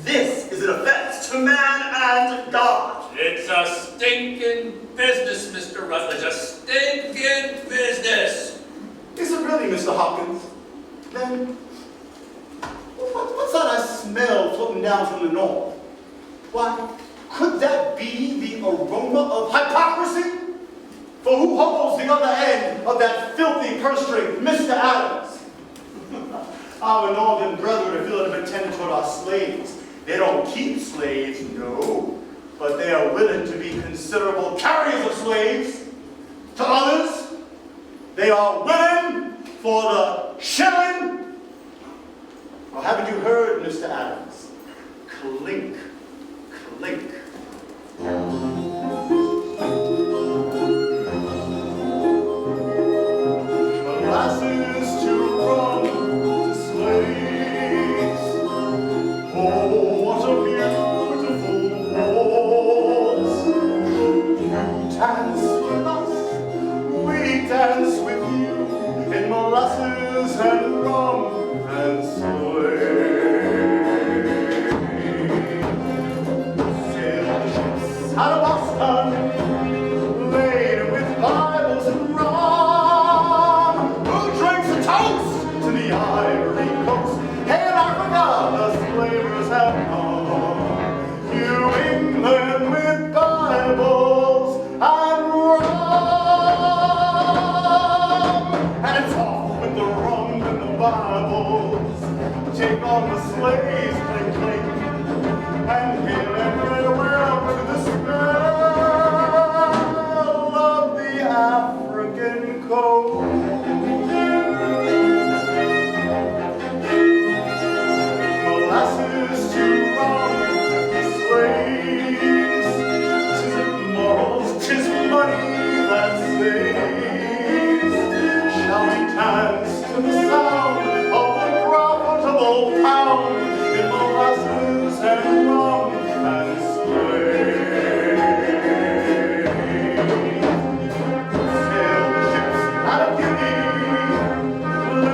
This is an offense to man and God. It's a stinking business, Mr. Rutledge, a stinking business. Is it really, Mr. Hopkins? Then, what's that I smell floating down from the north? Why, could that be the aroma of hypocrisy? For who holds the other end of that filthy purse string, Mr. Adams? Our northern brethren feel it intended toward our slaves. They don't keep slaves, no, but they are willing to be considerable carriers of slaves. To others, they are willing for the shilling. Well, haven't you heard, Mr. Adams? Clink, clink. Molasses to rum to slaves. Oh, what a beautiful waltz. You dance with us, we dance with you, in molasses and rum and slaves. Sail the ships out of Boston, laden with Bibles and rum. Who drinks a toast to the Ivory Coast? Hail Africa, the slavers have come. New England with Bibles and rum. And it's off with the rum and the Bibles. Take on the slaves, clink, clink, and hail and farewell to the smell of the African coast. Molasses to rum the slaves. 'Tis immorals, 'tis money that saves. Shall we dance to the sound of the profitable pound in molasses and rum and slaves? Sail the ships out of Guinea,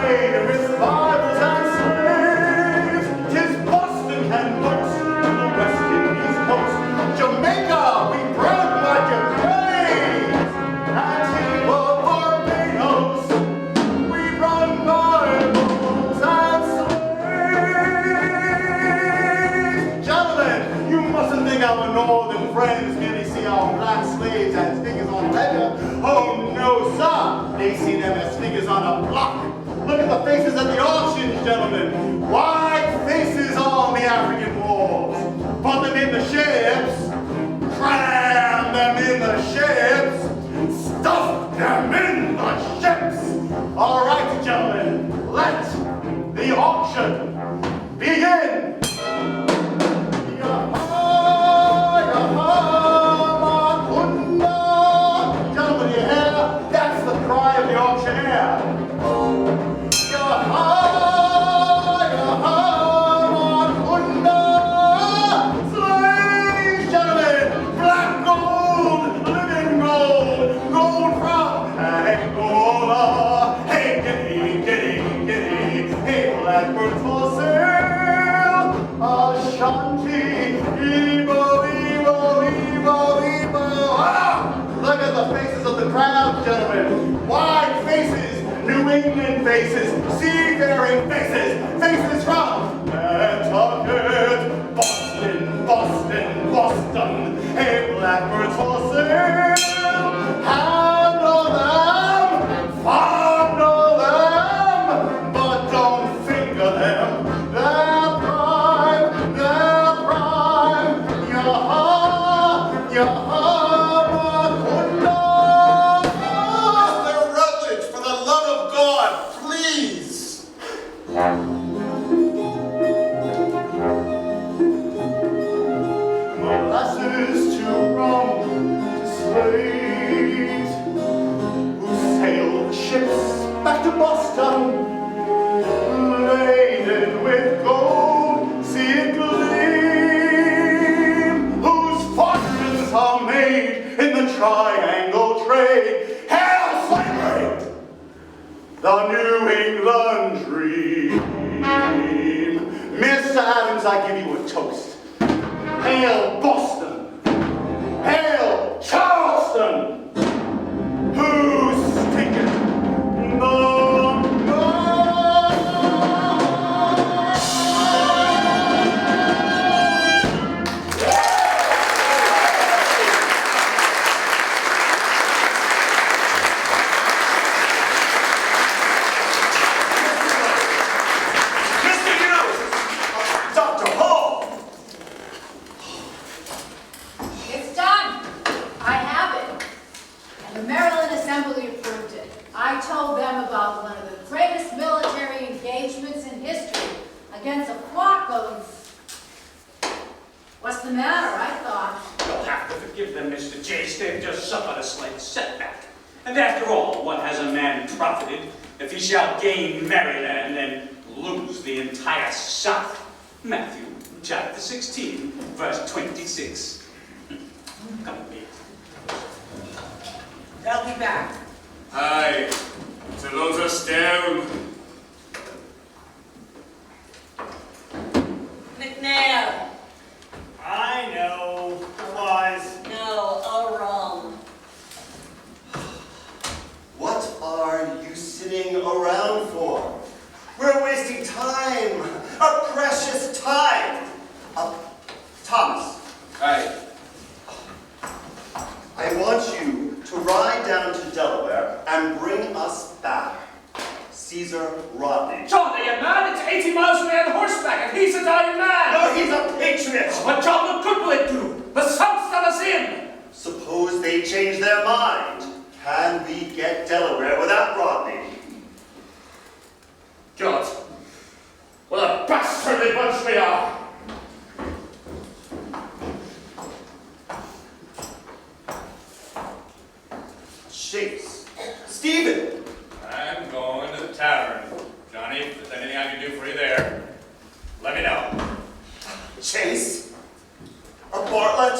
laden with Bibles and slaves. 'Tis Boston can boast to the West Indies coast. Jamaica, we brag like a craze. Antigua, Barbados, we run Bibles and slaves. Gentlemen, you mustn't think our northern friends merely see our black slaves as figures on a ledger. Oh no, sir, they see them as figures on a block. Look at the faces at the auctions, gentlemen. White faces on the African walls. Put them in the ships, cram them in the ships, stuff them in the ships. All right, gentlemen, let the auction begin. Gentlemen, you hear? That's the cry of the auctioneer. Slaves, gentlemen, black gold, living gold, gold from Angola. Hey, giddy, giddy, giddy, hey, blackbird for sale, Ashanti. staring faces, faces from Nantucket, Boston, Boston, Boston, hey, blackbirds for sale, handle them, fondle them, but don't finger them, they're prime, yaha, yaha. Mr. Rutledge, for the love of God, please! Molasses to Rome, to slaves, who sail the ships back to Boston, laden with gold, see it gleam, whose fortunes are made in the triangle trade. Hail slavery! The New England dream. Mr. Adams, I give you a toast. Hail Boston! Hail Charleston! Who's stinking the It's done. I have it. And the Maryland Assembly approved it. I told them about one of the greatest military engagements in history against a flock of... What's the matter? I thought. You'll have to forgive them, Mr. Chase. They've just suffered a slight setback. And after all, what has a man profited if he shall gain Maryland and lose the entire South? Matthew chapter 16, verse 26. Come with me. They'll be back. Aye, to those are stone. McNair. I know. Wise. No, a rum. What are you sitting around for? We're wasting time, a precious time. Thomas. Aye. I want you to ride down to Delaware and bring us back Caesar Rodney. John, are you mad? It's 80 miles away on horseback, and he's a dying man. No, he's a patriot. What job of good will it do? The South's done us in. Suppose they change their mind. Can we get Delaware without Rodney? God, what a bastardly bunch we are. Chase. Stephen. I'm going to the tavern. Johnny, if there's anything I can do for you there, let me know. Chase? A Bartlett?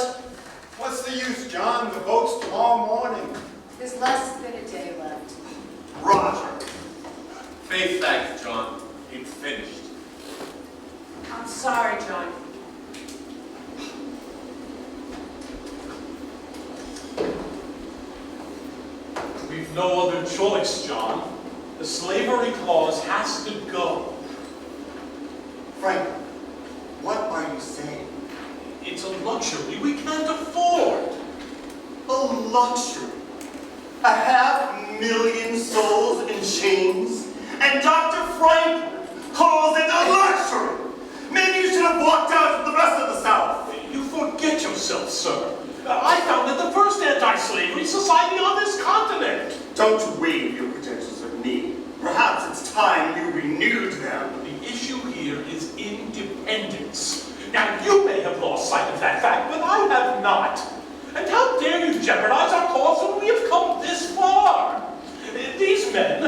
What's the use, John? The boat's tomorrow morning. There's less than a day left. Roger. Faith fact, John. It's finished. I'm sorry, John. We've no other choice, John. The slavery clause has to go. Frank, what are you saying? It's a luxury we can't afford. A luxury? 500,000 souls in chains? And Dr. Franklin calls it a luxury! Maybe you should have walked out with the rest of the South. You forget yourself, sir. I founded the first anti-slavery society on this continent. Don't wave your credentials at me. Perhaps it's time you renewed them. The issue here is independence. Now, you may have lost sight of that fact, but I have not. And how dare you jeopardize our cause when we have come this far? These men,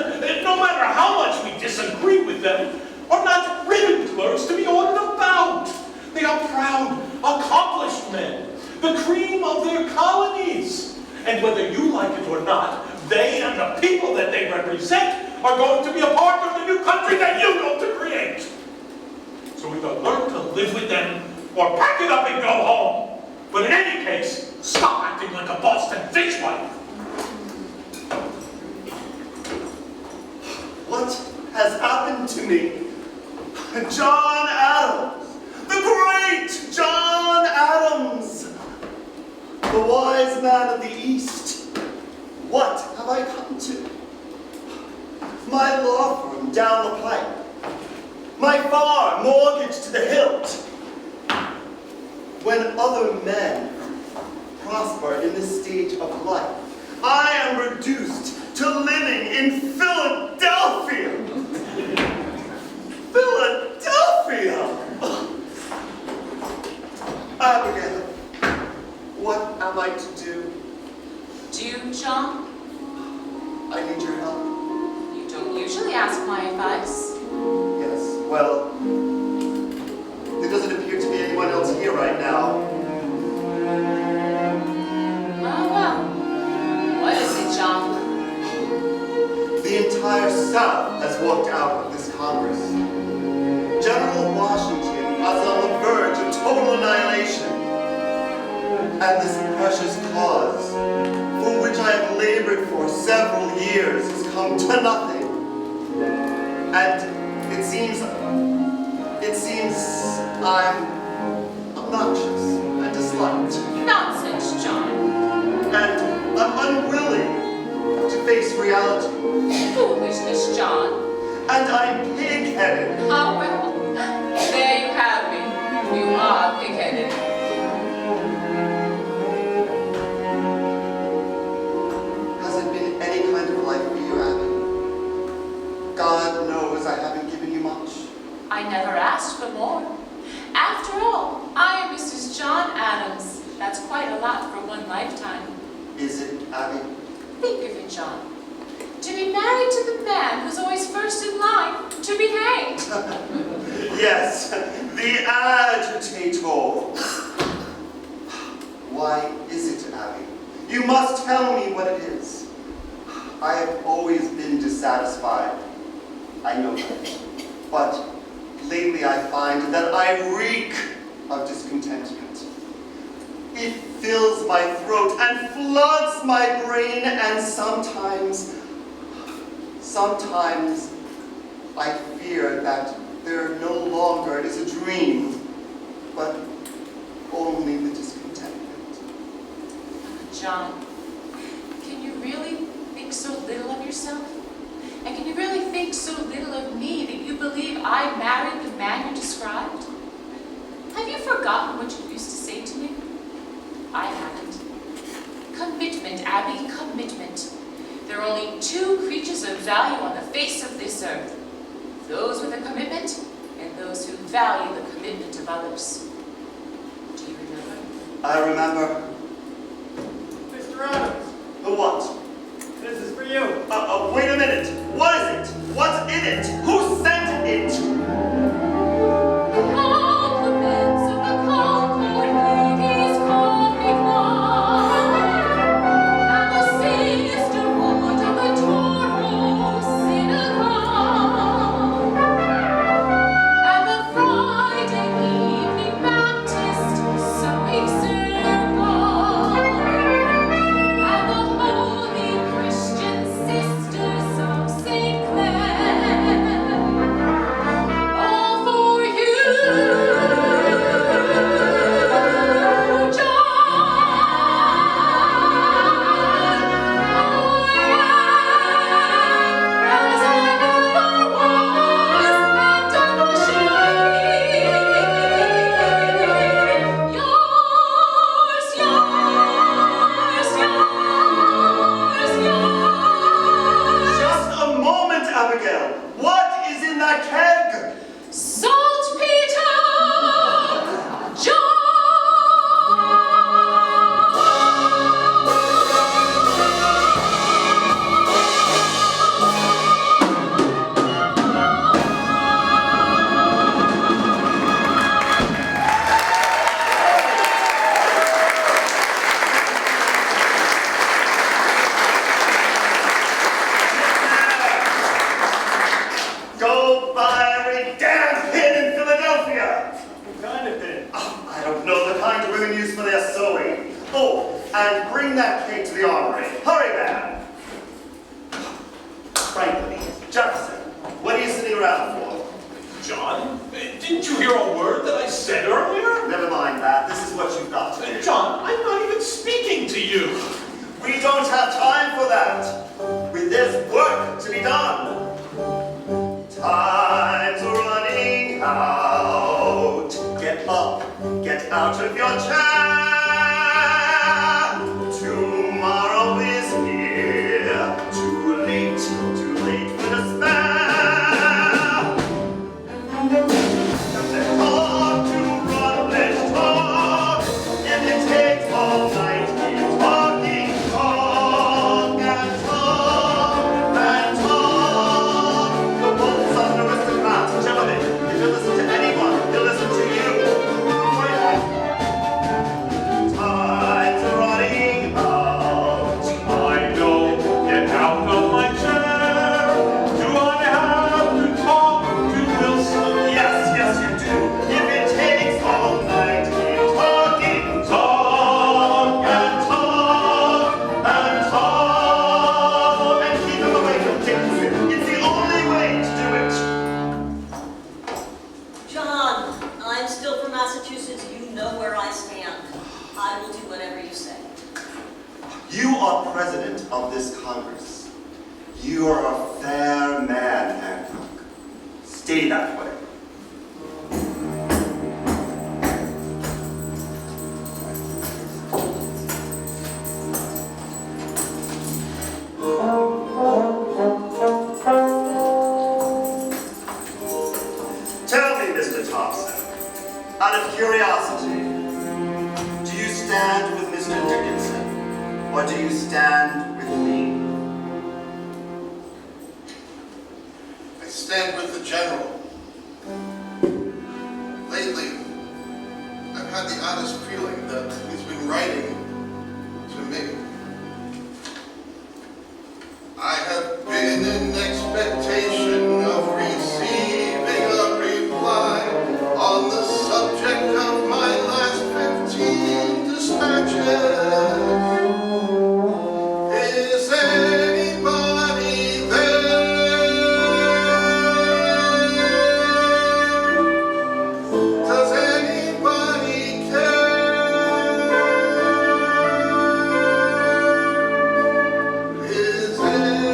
no matter how much we disagree with them, are not ribbon clerks to be ordered about. They are proud, accomplished men, the cream of their colonies. And whether you like it or not, they and the people that they represent are going to be a part of the new country that you're going to create. So either learn to live with them or pack it up and go home. But in any case, stop acting like a Boston fishwife. What has happened to me. John Adams, the great John Adams, the wise man of the East. What have I come to? My law firm down the pike, my farm mortgaged to the hilt. When other men prosper in this stage of life, I am reduced to living in Philadelphia. Philadelphia! Abigail, what am I to do? Do, John? I need your help. You don't usually ask my advice. Yes, well, there doesn't appear to be anyone else here right now. Well. What is it, John? The entire South has walked out of this Congress. General Washington is on the verge of total annihilation. And this precious cause, for which I have labored for several years, has come to nothing. And it seems I'm obnoxious and disliked. Nonsense, John. And I'm unwilling to face reality. Foolishness, John. And I'm pig-headed. Ah, well. There you have me. You are pig-headed. Has it been any kind of life for you, Abby? God knows I haven't given you much. I never asked for more. After all, I am Mrs. John Adams. That's quite a lot for one lifetime. Is it, Abby? Think of it, John. To be married to the man who's always first in line to be hanged. Yes, the agitator. Why is it, Abby? You must tell me what it is. I have always been dissatisfied. I know that. But lately I find that I reek of discontentment. It fills my throat and floods my brain, and sometimes I fear that there no longer is a dream, but only the discontentment. John, can you really think so little of yourself? And can you really think so little of me that you believe I married the man you described? Have you forgotten what you used to say to me? I haven't. Commitment, Abby, commitment. There are only two creatures of value on the face of this earth. Those with a commitment, and those who value the commitment of others. Do you remember? I remember. Mr. Adams, The what? this is for you. Wait a minute. What is it? What's in it? Who sent it? Compliments of the Concord ladies come before, and the sisterhood of the Toro Synagogue, and the Friday evening Baptist sewing circle, and the holy Christian sisters of St. Clair, all for you, Just a moment, Abigail. What is in that keg? Saltpeter! John! Go buy every damn pin in Philadelphia. What kind of pin? Oh, I don't know the kind of women use for their sewing. Oh, and bring that cake to the armory. Hurry, man. Franklin, Jefferson, what do are you sitting around for? John, didn't you hear a word that I said earlier? Never mind that. This is what you've got to do. John, I'm not even speaking to you. We don't have time for that. There's work to be done. Time's running out. Get up. Get out of your chair. Tomorrow is here. Too late for despair. Let's talk to run, let's talk. If it takes all night, keep talking. Talk and talk and talk. The world's an aristocrat. Gentlemen, if you listen to anyone, he'll listen to you. Time's running out. I know. Get out of my chair. Do I have to talk to Wilson? Yes, you do. If it takes all night, keep talking. Talk and talk and talk. And keep him away from Dickinson. It's the only way to do it. John, I'm still from Massachusetts. You know where I stand. I will do whatever you say. You are president of this Congress. You are a fair man, Hancock. Stay that way. Tell me, Mr. Thompson, out of curiosity, do you stand with Mr. Dickinson, or do you stand with me? I stand with the general. Lately, I've had the honest feeling that he's been writing to me. I have been in expectation of receiving a reply on the subject of my last 15 dispatches. Is anybody there? Does anybody care? Is anybody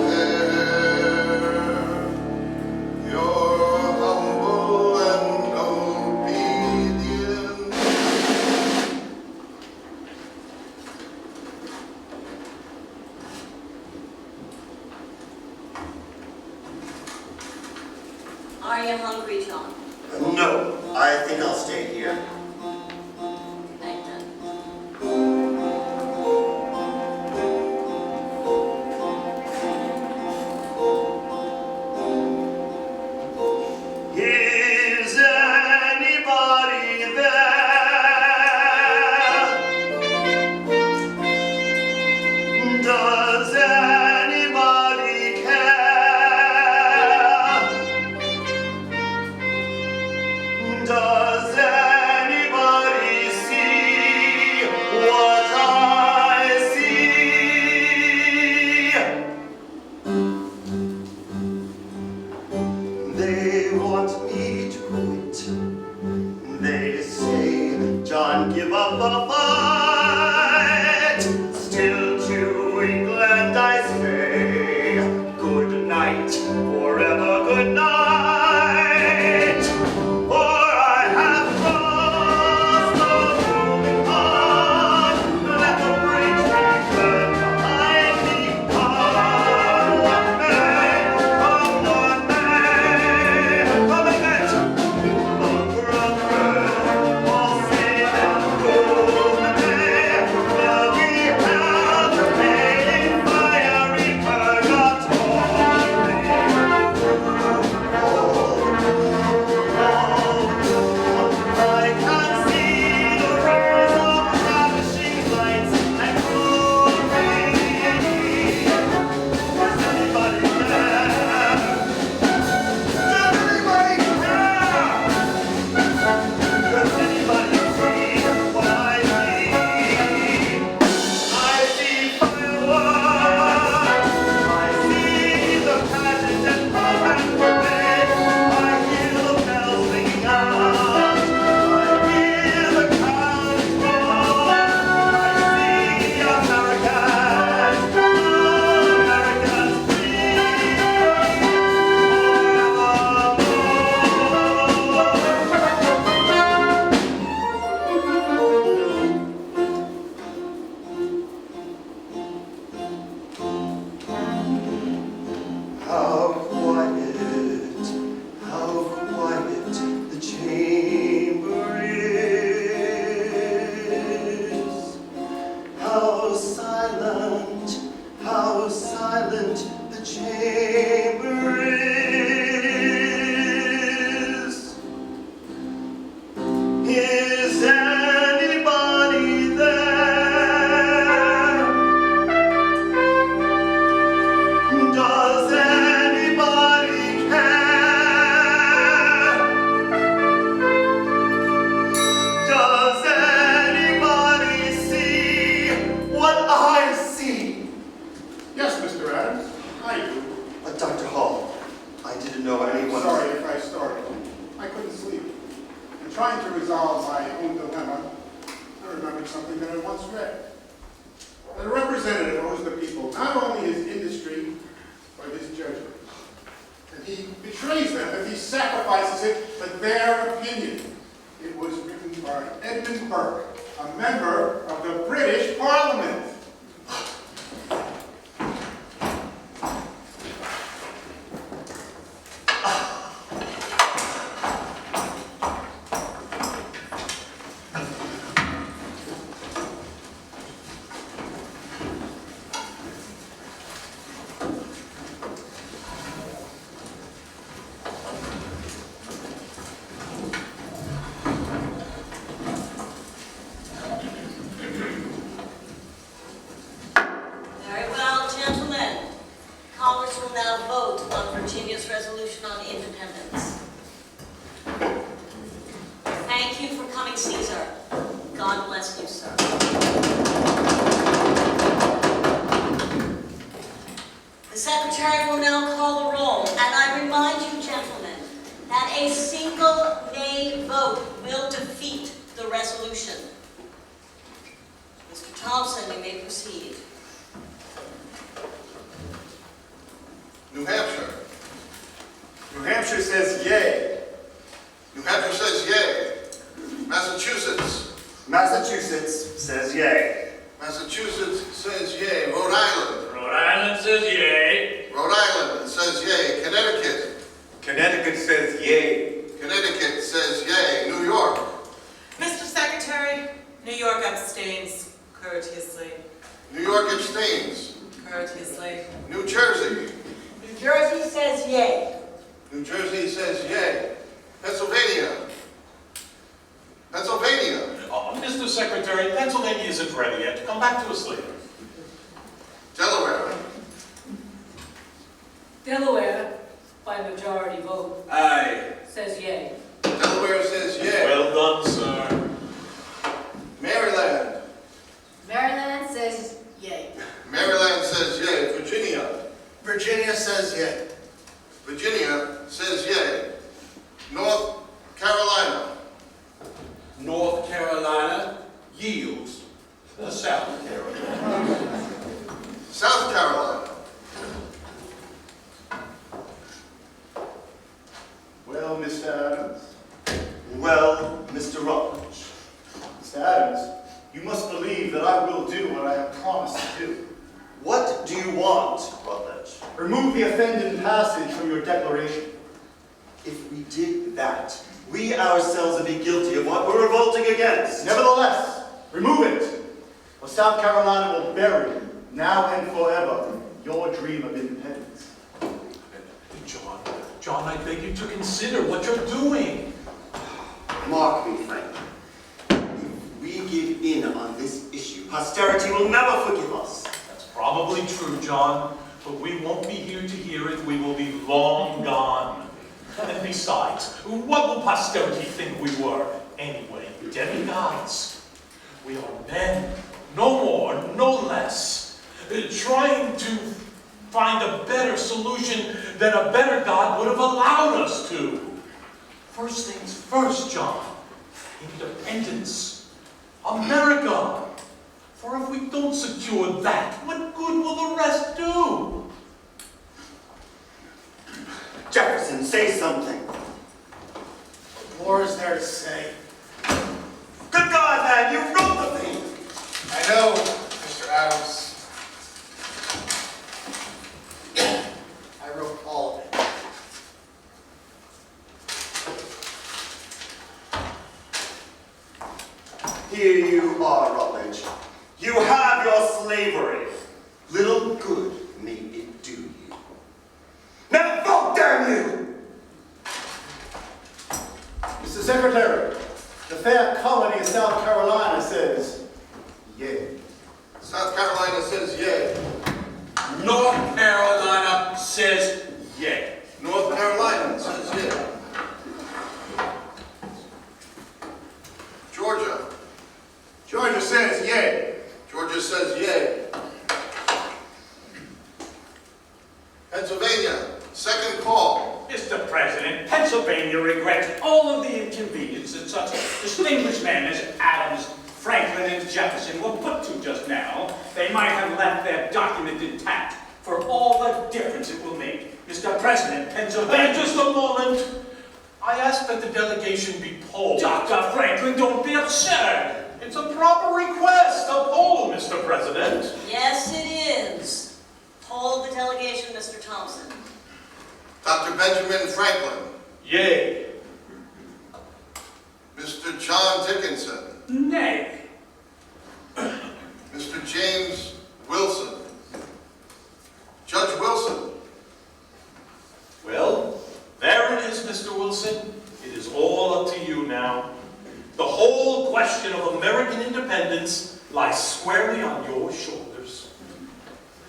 there? Your humble and obedient. Are you hungry, John? No, I think I'll stay here. Nathan. Is anybody there? Does anybody care? Does anybody see what I see? They want me to quit. They say, John, give up the fight. Still to England I say, good night, forever good night. For I have crossed the Rubicon. Let the bridge be burned behind me. Come what may, come what may. Come again. The brethren all safe and good. know anyone. Sorry if I started. I couldn't sleep. In trying to resolve my own dilemma, I remembered something that I once read. That a representative owes the people not only his industry, but his judgment. And he betrays them if he sacrifices it for their opinion. It was written by Edmund Burke, a member of the British Parliament. Very well, gentlemen. Congress will now vote on Virginia's resolution on independence. Thank you for coming, Caesar. God bless you, sir. The Secretary will now call the roll, and I remind you, gentlemen, that a single nay vote will defeat the resolution. Mr. Thompson, you may proceed. New Hampshire. New Hampshire says yay. New Hampshire says yay. Massachusetts. Massachusetts says yay. Massachusetts says yay. Rhode Island. Rhode Island says yay. Rhode Island says yay. Connecticut. Connecticut says yay. Connecticut says yay. New York. Mr. Secretary, New York abstains courteously. New York abstains. Courteously. New Jersey. New Jersey says yay. New Jersey says yay. Pennsylvania. Pennsylvania. Mr. Secretary, Pennsylvania isn't ready yet. Come back to us later. Delaware. Delaware, by majority vote, Aye. says yay. Delaware says yay. Well done, sir. Maryland. Maryland says yay. Maryland says yay. Virginia. Virginia says yay. Virginia says yay. North Carolina. North Carolina yields to South Carolina. South Carolina. Well, Mr. Adams. Well, Mr. Rutledge. Mr. Adams, you must believe that I will do what I have promised to do. What do you want, Rutledge? Remove the offending passage from your declaration. If we did that, we ourselves would be guilty of what we're revolting against. Nevertheless, remove it, or South Carolina will bury, now and forever, your dream of independence. John, I beg you to consider what you're doing. Mark me, Frank. If we give in on this issue, posterity will never forgive us. That's probably true, John, but we won't be here to hear it. We will be long gone. And besides, what will posterity think we were? Anyway, demigods. We are men, no more, no less, trying to find a better solution than a better God would have allowed us to. First things first, John. Independence. America. For if we don't secure that, what good will the rest do? Jefferson, say something. What more is there to say? Good God, man, you wrote the thing. I know, Mr. Adams. I wrote all of it. Here you are, Rutledge. You have your slavery. Little good may it do you. Now vote, damn you! Mr. Secretary, the fair colony of South Carolina says yay. South Carolina says yay. North Carolina says yay. North Carolina says yay. Georgia. Georgia says yay. Georgia says yay. Pennsylvania, second call. Mr. Pennsylvania regret all of the inconvenience that such distinguished men as Adams, Franklin, and Jefferson were put to just now. They might have left their document intact for all the difference it will make. Mr. President, Pennsylvania... Just a moment. I ask that the delegation be polled. Dr. Franklin, don't be absurd. It's a proper request, a poll, Mr. President. Yes, it is. Poll the delegation, Mr. Thompson. Dr. Benjamin Franklin. Yay. Mr. John Dickinson. Nay. Mr. James Wilson. Judge Wilson. Well, there it is, Mr. Wilson. It is all up to you now. The whole question of American independence lies squarely on your shoulders.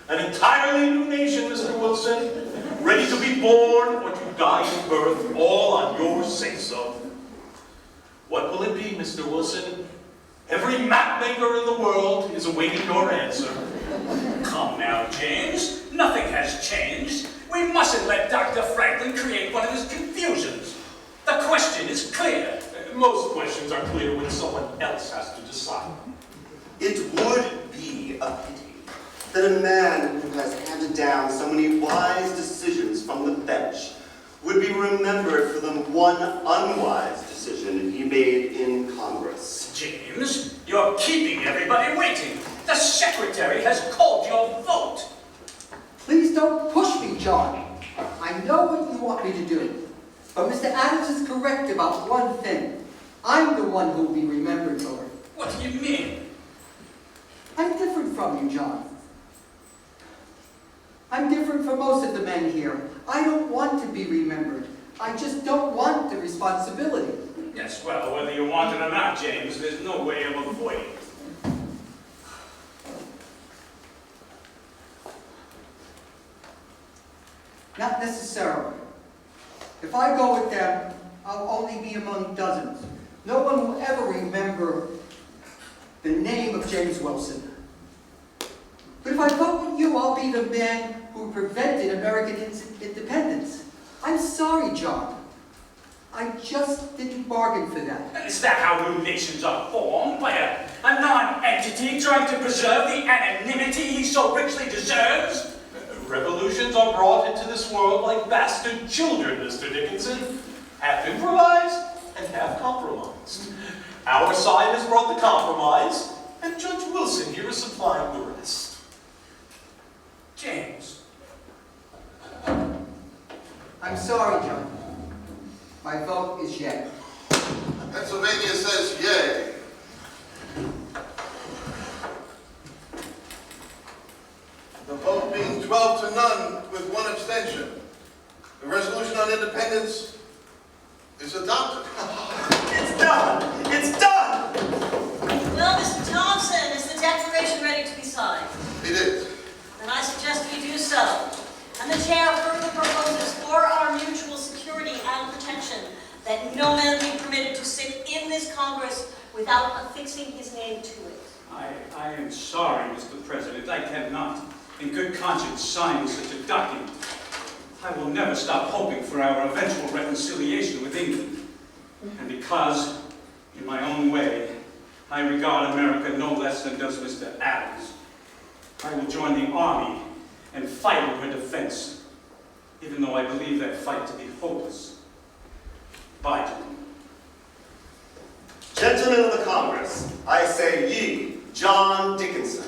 An entirely new nation, Mr. Wilson, ready to be born or to die in birth, all on your say-so. What will it be, Mr. Wilson? Every map maker in the world is awaiting your answer. Come now, James. Nothing has changed. We mustn't let Dr. Franklin create one of his confusions. The question is clear. Most questions are clear when someone else has to decide. It would be a pity that a man who has handed down so many wise decisions from the bench would be remembered for the one unwise decision he made in Congress. James, you're keeping everybody waiting. The secretary has called your vote. Please don't push me, John. I know what you want me to do. But Mr. Adams is correct about one thing. I'm the one who will be remembered for it. What do you mean? I'm different from you, John. I'm different from most of the men here. I don't want to be remembered. I just don't want the responsibility. Yes, well, whether you want it or not, James, there's no way of avoiding it. Not necessarily. If I go with them, I'll only be among dozens. No one will ever remember the name of James Wilson. But if I vote with you, I'll be the man who prevented American independence. I'm sorry, John. I just didn't bargain for that. Is that how new nations are formed? By a non-entity trying to preserve the anonymity he so richly deserves? Revolutions are brought into this world like bastard children, Mr. Dickinson. Half improvised and half compromised. Our side has brought the compromise, and Judge Wilson here is supplying the rest. James. I'm sorry, John. My vote is yay. Pennsylvania says yay. The vote being 12 to none with one abstention. The resolution on independence is adopted. It's done! It's done! Well, Mr. Thompson, is the declaration ready to be signed? It is. Then I suggest we do so. And the chair further proposes for our mutual security and protection that no man be permitted to sit in this Congress without affixing his name to it. I am sorry, Mr. President. I cannot, in good conscience, sign such a document. I will never stop hoping for our eventual reconciliation with England. And because, in my own way, I regard America no less than does Mr. Adams, I will join the army and fight in her defense, even though I believe that fight to be hopeless. Bye, gentlemen. Gentlemen of the Congress, I say ye, John Dickinson.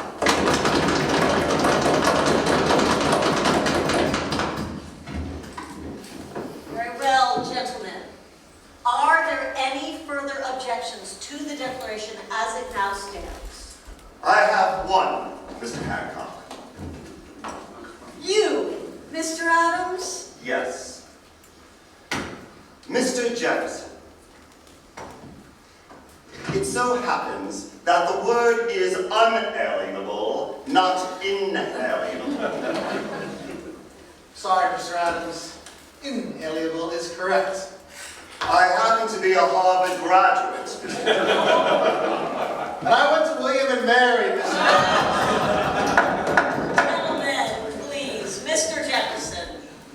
Very well, gentlemen. Are there any further objections to the declaration as it now stands? I have one, Mr. Hancock. You, Mr. Adams? Yes. Mr. Jefferson, it so happens that the word is unalienable, not inalienable. Sorry, Mr. Adams. Inalienable is correct. I happen to be a Harvard graduate, Mr. Jefferson. And I went to William and Mary, Mr. Gentlemen, please, Mr. Jefferson,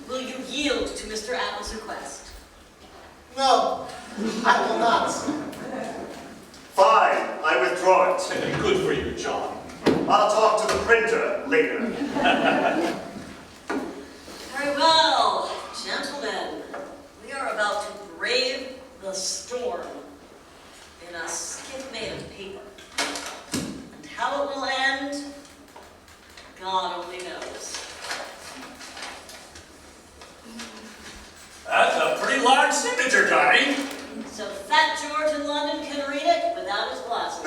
will you yield to Mr. Adams' request? I will not. Fine, I withdraw it. Good for you, John. I'll talk to the printer later. Very well, gentlemen. We are about to brave the storm in a skiff made of paper. And how it will end, God only knows. That's a pretty large signature, Johnny. So Fat George in London can read it without his glasses.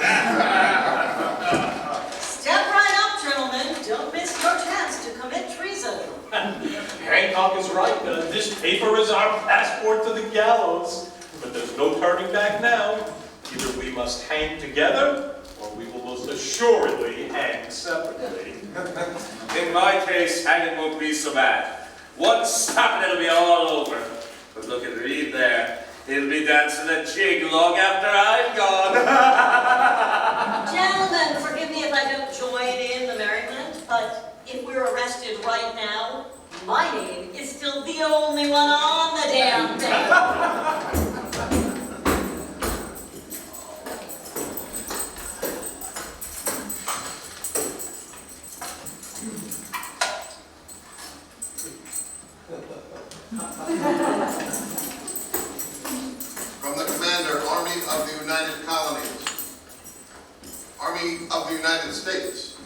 Step right up, gentlemen. Don't miss your chance to commit treason. Hancock is right. This paper is our passport to the gallows. But there's no turning back now. Either we must hang together, or we will most assuredly hang separately. In my case, hanging won't be so bad. One stop and it'll be all over. But look at Reed there. He'll be dancing a jig long after I'm gone. Gentlemen, forgive me if I don't join in the merriment, but if we're arrested right now, my name is still the only one on the damn thing. From the Commander, Army of the United Colonies, Army of the United States.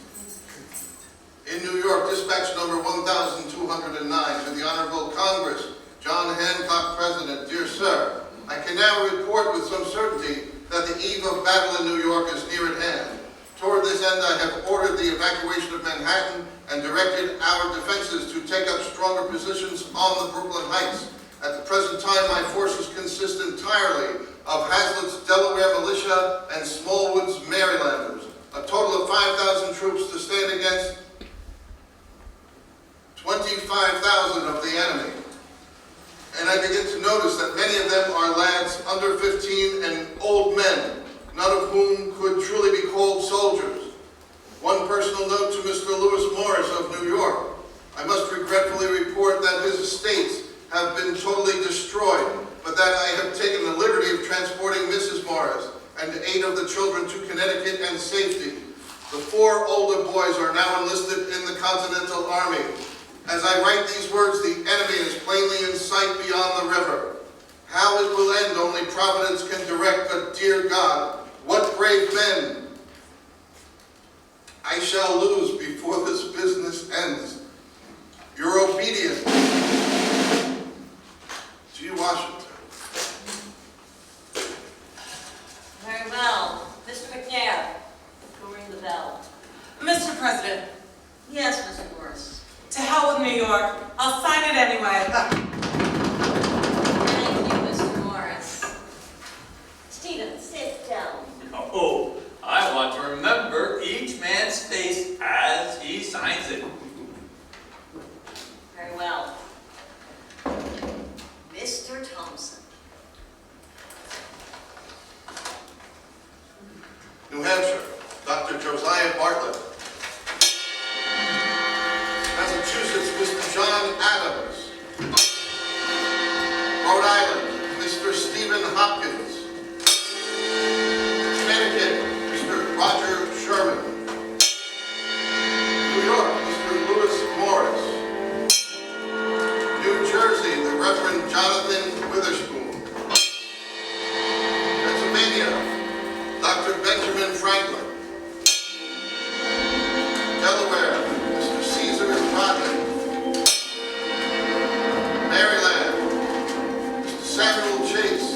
In New York, dispatch number 1209 to the Honorable Congress, John Hancock, President. Dear Sir, I can now report with some certainty that the eve of battle in New York is near at hand. Toward this end, I have ordered the evacuation of Manhattan and directed our defenses to take up stronger positions on the Brooklyn Heights. At the present time, my forces consist entirely of Hazlitt's Delaware Militia and Smallwood's Marylanders, a total of 5,000 troops to stand against 25,000 of the enemy. And I begin to notice that many of them are lads under 15 and old men, none of whom could truly be called soldiers. One personal note to Mr. Lewis Morris of New York. I must regretfully report that his estates have been totally destroyed, but that I have taken the liberty of transporting Mrs. Morris and 8 of the children to Connecticut and safety. The 4 older boys are now enlisted in the Continental Army. As I write these words, the enemy is plainly in sight beyond the river. How it will end, only Providence can direct, but dear God, what brave men I shall lose before this business ends. Your obedient, G. Washington. Very well. Mr. McNair, go ring the bell. Mr. President, Yes, Mr. Morris. to hell with New York. I'll sign it anyway. Thank you, Mr. Morris. Stephen, sit down. Oh, I want to remember each man's face as he signs it. Very well. Mr. Thompson. New Hampshire, Dr. Josiah Bartlett. Massachusetts, Mr. John Adams. Rhode Island, Mr. Stephen Hopkins. Connecticut, Mr. Roger Sherman. New York, Mr. Lewis Morris. New Jersey, the Reverend Jonathan Witherspoon. Pennsylvania, Dr. Benjamin Franklin. Delaware, Mr. Caesar Rodney. Maryland, Mr. Samuel Chase.